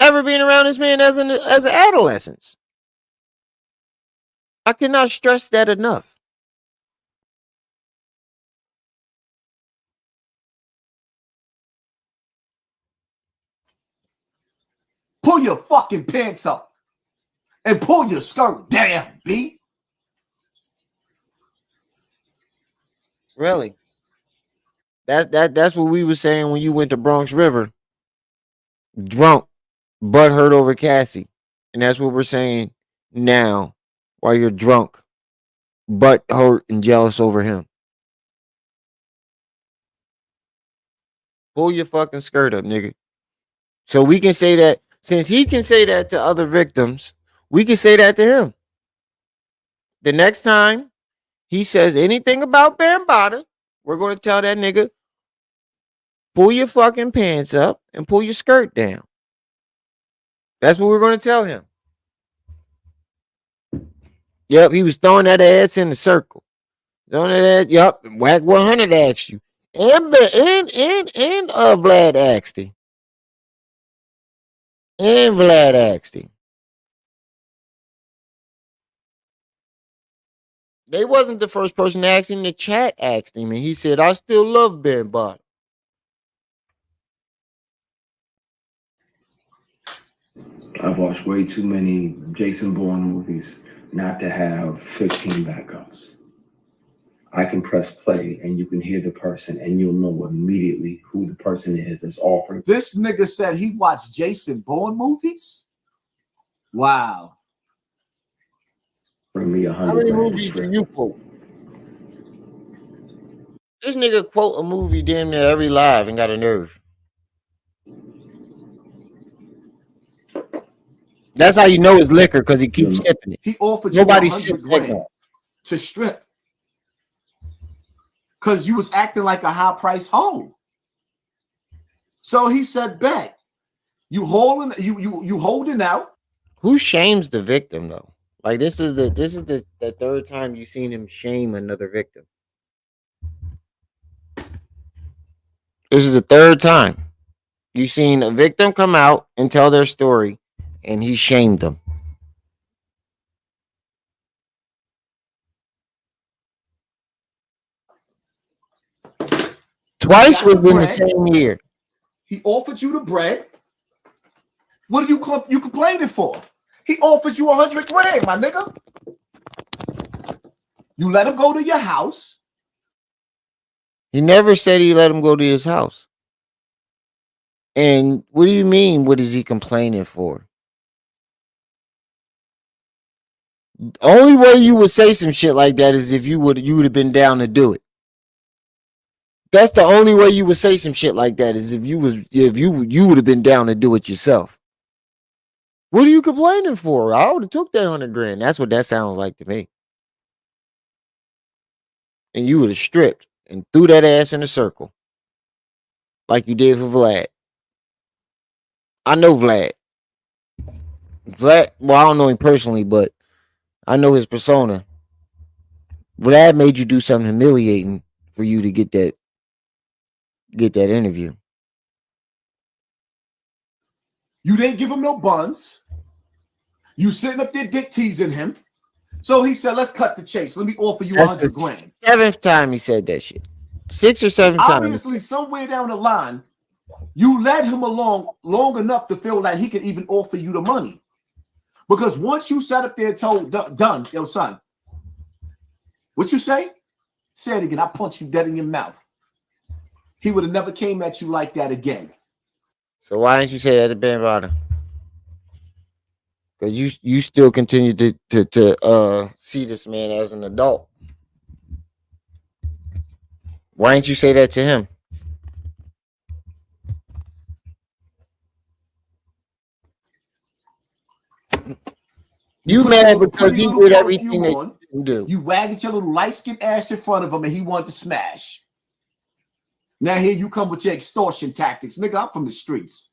ever being around this man as an adolescent. I cannot stress that enough. Pull your fucking pants up and pull your skirt down, B. Really? That's what we were saying when you went to Bronx River, drunk, butt hurt over Cassie, and that's what we're saying now while you're drunk, butt hurt and jealous over him. Pull your fucking skirt up, nigga. So we can say that since he can say that to other victims, we can say that to him. The next time he says anything about Bambaataa, we're going to tell that nigga, pull your fucking pants up and pull your skirt down. That's what we're going to tell him. Yep, he was throwing that ass in the circle. Throwing that ass, yep, Whack 100 asked you. And Vlad asked him. And Vlad asked him. They wasn't the first person to ask him. The chat asked him, and he said, I still love Bambaataa. I've watched way too many Jason Bourne movies not to have 15 backups. I can press play and you can hear the person and you'll know immediately who the person is that's offering. This nigga said he watched Jason Bourne movies? Wow. Bring me 100. How many movies do you quote? This nigga quote a movie damn near every live and got a nerve. That's how you know it's liquor, because he keeps sipping it. He offered Nobody you 100 sips grand liquor to strip. Because you was acting like a high-priced hoe. So he said, bet. You holding out. Who shames the victim though? Like this is the third time you've seen him shame another victim. This is the third time you've seen a victim come out and tell their story, and he shamed them. Twice within the same year. He offered you the bread. What are you complaining for? He offers you 100 grand, my nigga. You let him go to your house. He never said he let him go to his house. And what do you mean? What is he complaining for? Only way you would say some shit like that is if you would have been down to do it. That's the only way you would say some shit like that is if you would have been down to do it yourself. What are you complaining for? I would have took that 100 grand. That's what that sounds like to me. And you would have stripped and threw that ass in a circle. Like you did for Vlad. I know Vlad. Well, I don't know him personally, but I know his persona. Vlad made you do something humiliating for you to get that interview. You didn't give him no buns. You sitting up there dick teasing him. So he said, let's cut the chase. Let me offer you 100 grand. 7th time he said that shit. 6 or 7 times. Obviously, somewhere down the line, you led him along long enough to feel like he could even offer you the money. Because once you sat up there and told Dunn, yo, son, what you say? Say it again. I punch you dead in your mouth. He would have never came at you like that again. So why didn't you say that to Ben Bada? Because you still continue to see this man as an adult. Why didn't you say that to him? You mad because he did everything that you didn't do. You wagged your little light-skinned ass in front of him and he wanted to smash. Now here you come with your extortion tactics. Nigga, I'm from the streets.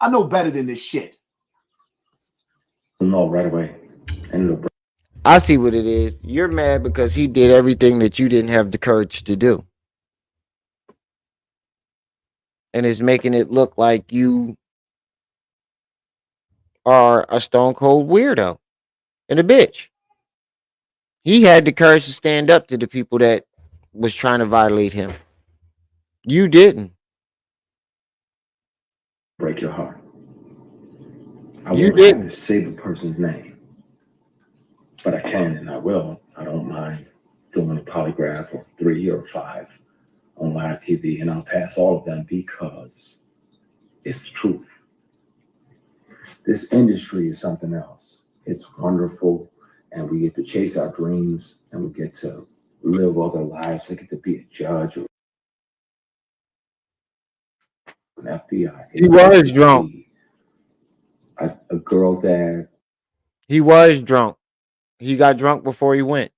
I know better than this shit. No, right away. And I see what it is. You're mad because he did everything that you didn't have the courage to do. And it's making it look like you are a stone cold weirdo and a bitch. He had the courage to stand up to the people that was trying to violate him. You didn't. break your heart. You won't didn't have to say the person's name, but I can and I will. I don't mind doing a polygraph or 3 or 5 on live TV, and I'll pass all of them because it's the truth. This industry is something else. It's wonderful, and we get to chase our dreams, and we get to live other lives. I get to be a judge or an FBI. He was drunk. A girl dad. He was drunk. He got drunk before he went.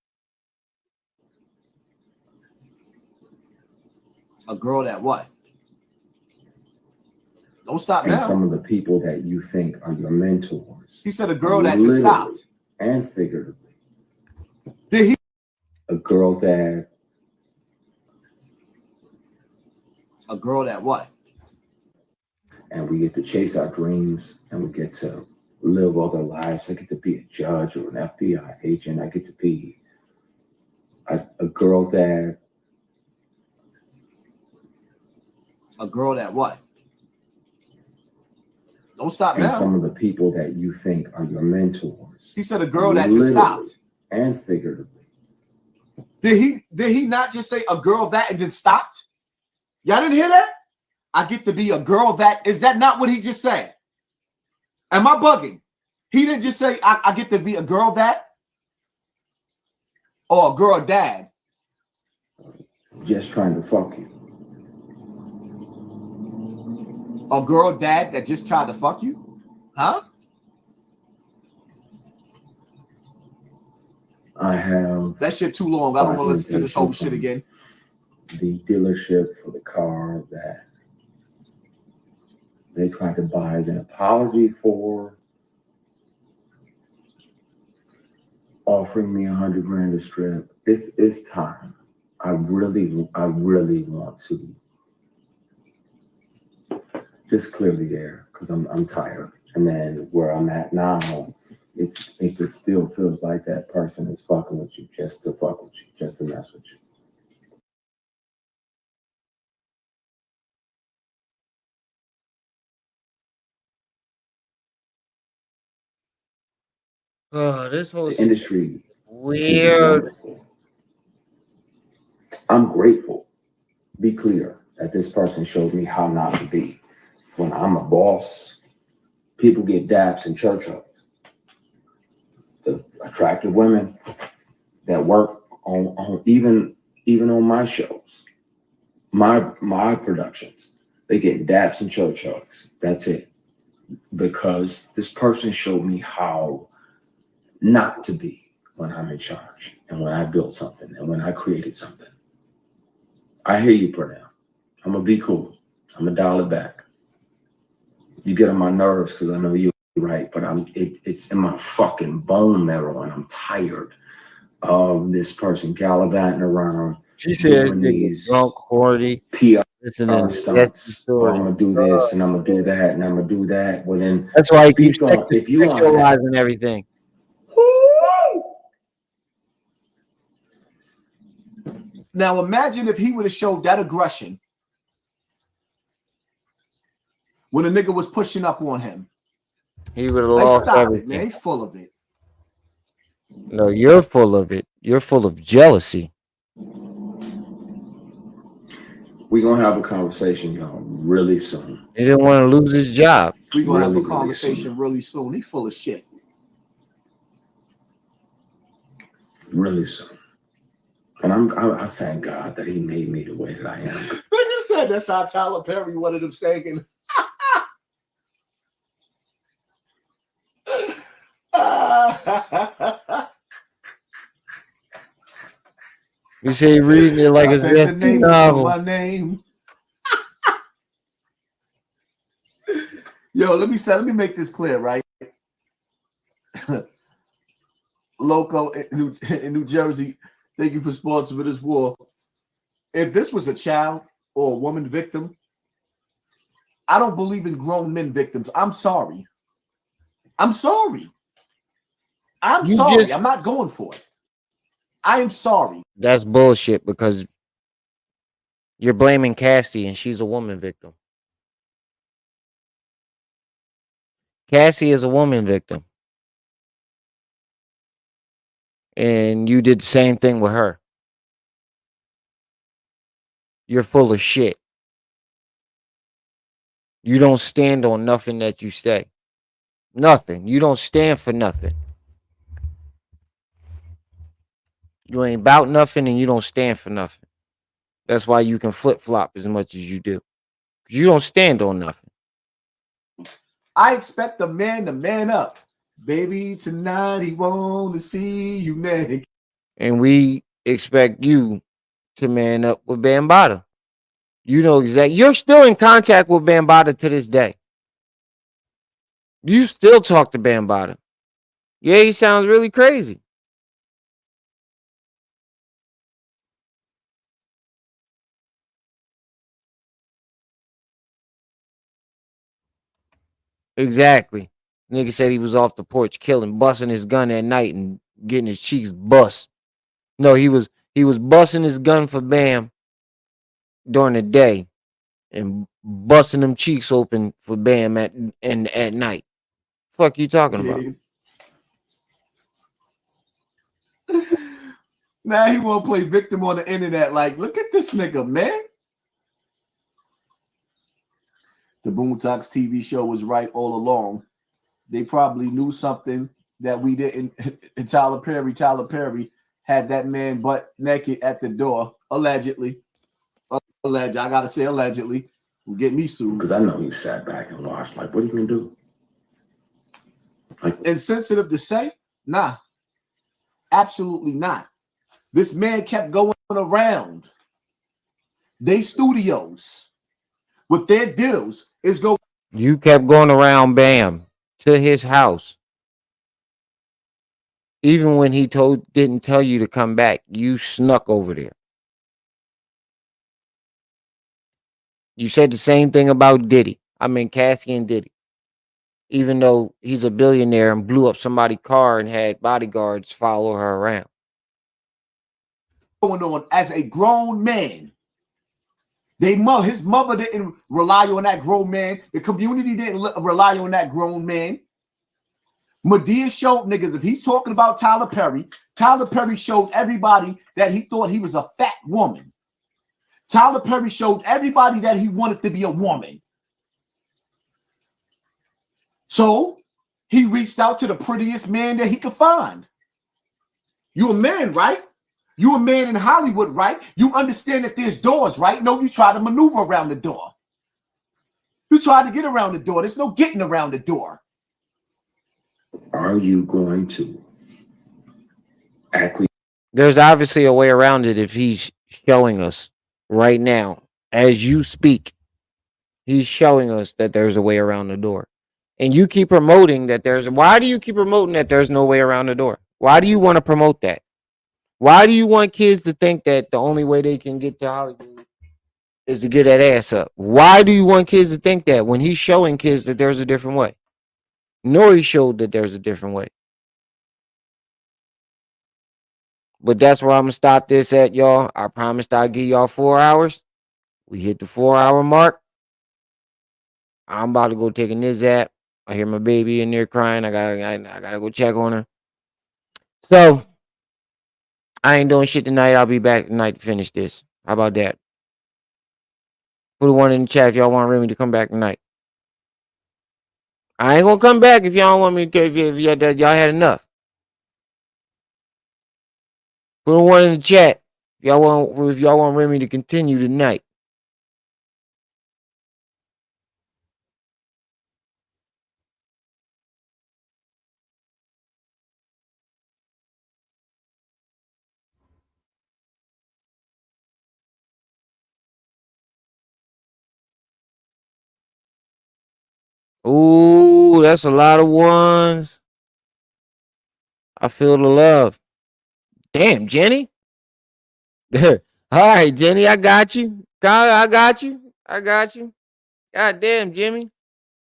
A girl that what? Don't stop And now. some of the people that you think are your mentors. He said a girl that just stopped. And figuratively. Did he? A girl that. A girl that what? And we get to chase our dreams, and we get to live other lives. I get to be a judge or an FBI agent. I get to be a girl that. A girl that what? Don't stop And now. some of the people that you think are your mentors. He said a girl that just stopped. And figuratively. Did he not just say a girl that and then stopped? Y'all didn't hear that? I get to be a girl that. Is that not what he just said? Am I bugging? He didn't just say I get to be a girl that or a girl dad. Just trying to fuck you. A girl dad that just tried to fuck you? Huh? I have. That shit too long. I don't want to listen to this whole shit again. The dealership for the car that they tried to buy as an apology for offering me $100,000 a strip. It's time. I really want to just clear the air because I'm tired. And then where I'm at now, it still feels like that person is fucking with you just to fuck with you, just to mess with you. Oh, this whole The industry weird. I'm grateful. Be clear that this person showed me how not to be. When I'm a boss, people get daps and church hugs. The attractive women that work on even on my shows, my productions, they get daps and church hugs. That's it. Because this person showed me how not to be when I'm in charge and when I built something and when I created something. I hear you, Pernell. I'm gonna be cool. I'm gonna dial it back. You get on my nerves because I know you're right, but it's in my fucking bone marrow, and I'm tired of this person gallivanting around. She says these drunk, horny, PR stunts. That's the story. I'm gonna do this and I'm gonna do that and I'm gonna do that. Well, then that's why you keep if you sexualizing everything. Now imagine if he would have showed that aggression when a nigga was pushing up on him. He would have Like, lost stop everything. it, man. He's full of it. No, you're full of it. You're full of jealousy. We're going to have a conversation, y'all, really soon. He didn't want to lose his job. We're going to Really, have a conversation really soon. He's full of shit. Really soon. And I thank God that he made me the way that I am. Nigga said that's how Tyler Perry wanted him saying. You say reading it like it's just a novel. My name. Yo, let me make this clear, right? Loco in New Jersey, thank you for sponsoring this war. If this was a child or a woman victim, I don't believe in grown men victims. I'm sorry. I'm sorry. I'm not going for it. I am sorry. That's bullshit because you're blaming Cassie and she's a woman victim. Cassie is a woman victim. And you did the same thing with her. You're full of shit. You don't stand on nothing that you say. Nothing. You don't stand for nothing. You ain't about nothing and you don't stand for nothing. That's why you can flip-flop as much as you do. You don't stand on nothing. I expect a man to man up. Baby, tonight he want to see you naked. And we expect you to man up with Bambaataa. You know exactly. You're still in contact with Bambaataa to this day. You still talk to Bambaataa. Yeah, he sounds really crazy. Exactly. Nigga said he was off the porch killing, busting his gun at night and getting his cheeks bust. No, he was busting his gun for Bam during the day and busting them cheeks open for Bam at night. Fuck you talking about? Now he want to play victim on the internet. Like, look at this nigga, man. The Boondocks TV show was right all along. They probably knew something that we didn't. And Tyler Perry had that man butt naked at the door, allegedly. I gotta say allegedly. Will get me sued. Because I know he sat back and watched. Like, what are you gonna do? Like, insensitive to say? Nah. Absolutely not. This man kept going around they studios with their deals. You kept going around Bam to his house. Even when he didn't tell you to come back, you snuck over there. You said the same thing about Diddy. I mean, Cassie and Diddy. Even though he's a billionaire and blew up somebody's car and had bodyguards follow her around. Going on as a grown man. His mother didn't rely on that grown man. The community didn't rely on that grown man. Madea showed niggas, if he's talking about Tyler Perry showed everybody that he thought he was a fat woman. Tyler Perry showed everybody that he wanted to be a woman. So he reached out to the prettiest man that he could find. You a man, right? You a man in Hollywood, right? You understand that there's doors, right? No, you try to maneuver around the door. You try to get around the door. There's no getting around the door. are you going to acquiesce? There's obviously a way around it if he's showing us right now, as you speak. He's showing us that there's a way around the door. And you keep promoting that why do you keep promoting that there's no way around the door? Why do you want to promote that? Why do you want kids to think that the only way they can get to Hollywood is to get that ass up? Why do you want kids to think that when he's showing kids that there's a different way? Nori showed that there's a different way. But that's where I'm gonna stop this at, y'all. I promised I'll give y'all 4 hours. We hit the 4-hour mark. I'm about to go take a nap. I hear my baby in there crying. I gotta go check on her. So I ain't doing shit tonight. I'll be back tonight to finish this. How about that? Put a one in the chat if y'all want Remy to come back tonight. I ain't gonna come back if y'all want me to. If y'all had enough. Put a one in the chat if y'all want Remy to continue tonight. Ooh, that's a lot of ones. I feel the love. Damn, Jenny. All right, Jenny, I got you. I got you. God damn, Jimmy.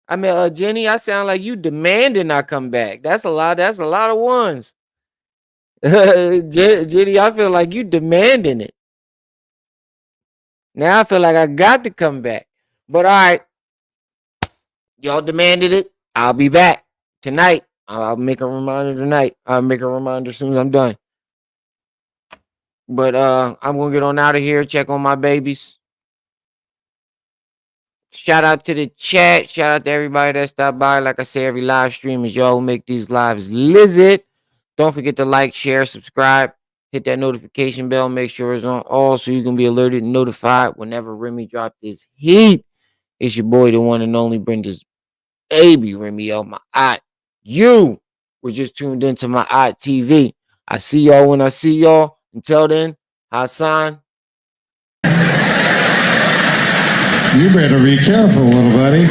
I mean, Jenny, I sound like you demanding I come back. That's a lot of ones. Jenny, I feel like you demanding it. Now I feel like I got to come back. But all right. Y'all demanded it. I'll be back tonight. I'll make a reminder tonight. I'll make a reminder as soon as I'm done. But I'm gonna get on out of here. Check on my babies. Shout out to the chat. Shout out to everybody that stopped by. Like I say, every live stream is y'all who make these lives lit. Don't forget to like, share, subscribe. Hit that notification bell. Make sure it's on all so you can be alerted and notified whenever Remy drop this heat. It's your boy, the one and only Brenda's baby, Remy. Oh my eye. You were just tuned into my eye TV. I see y'all when I see y'all. Until then, Hassan. You better be careful, little buddy.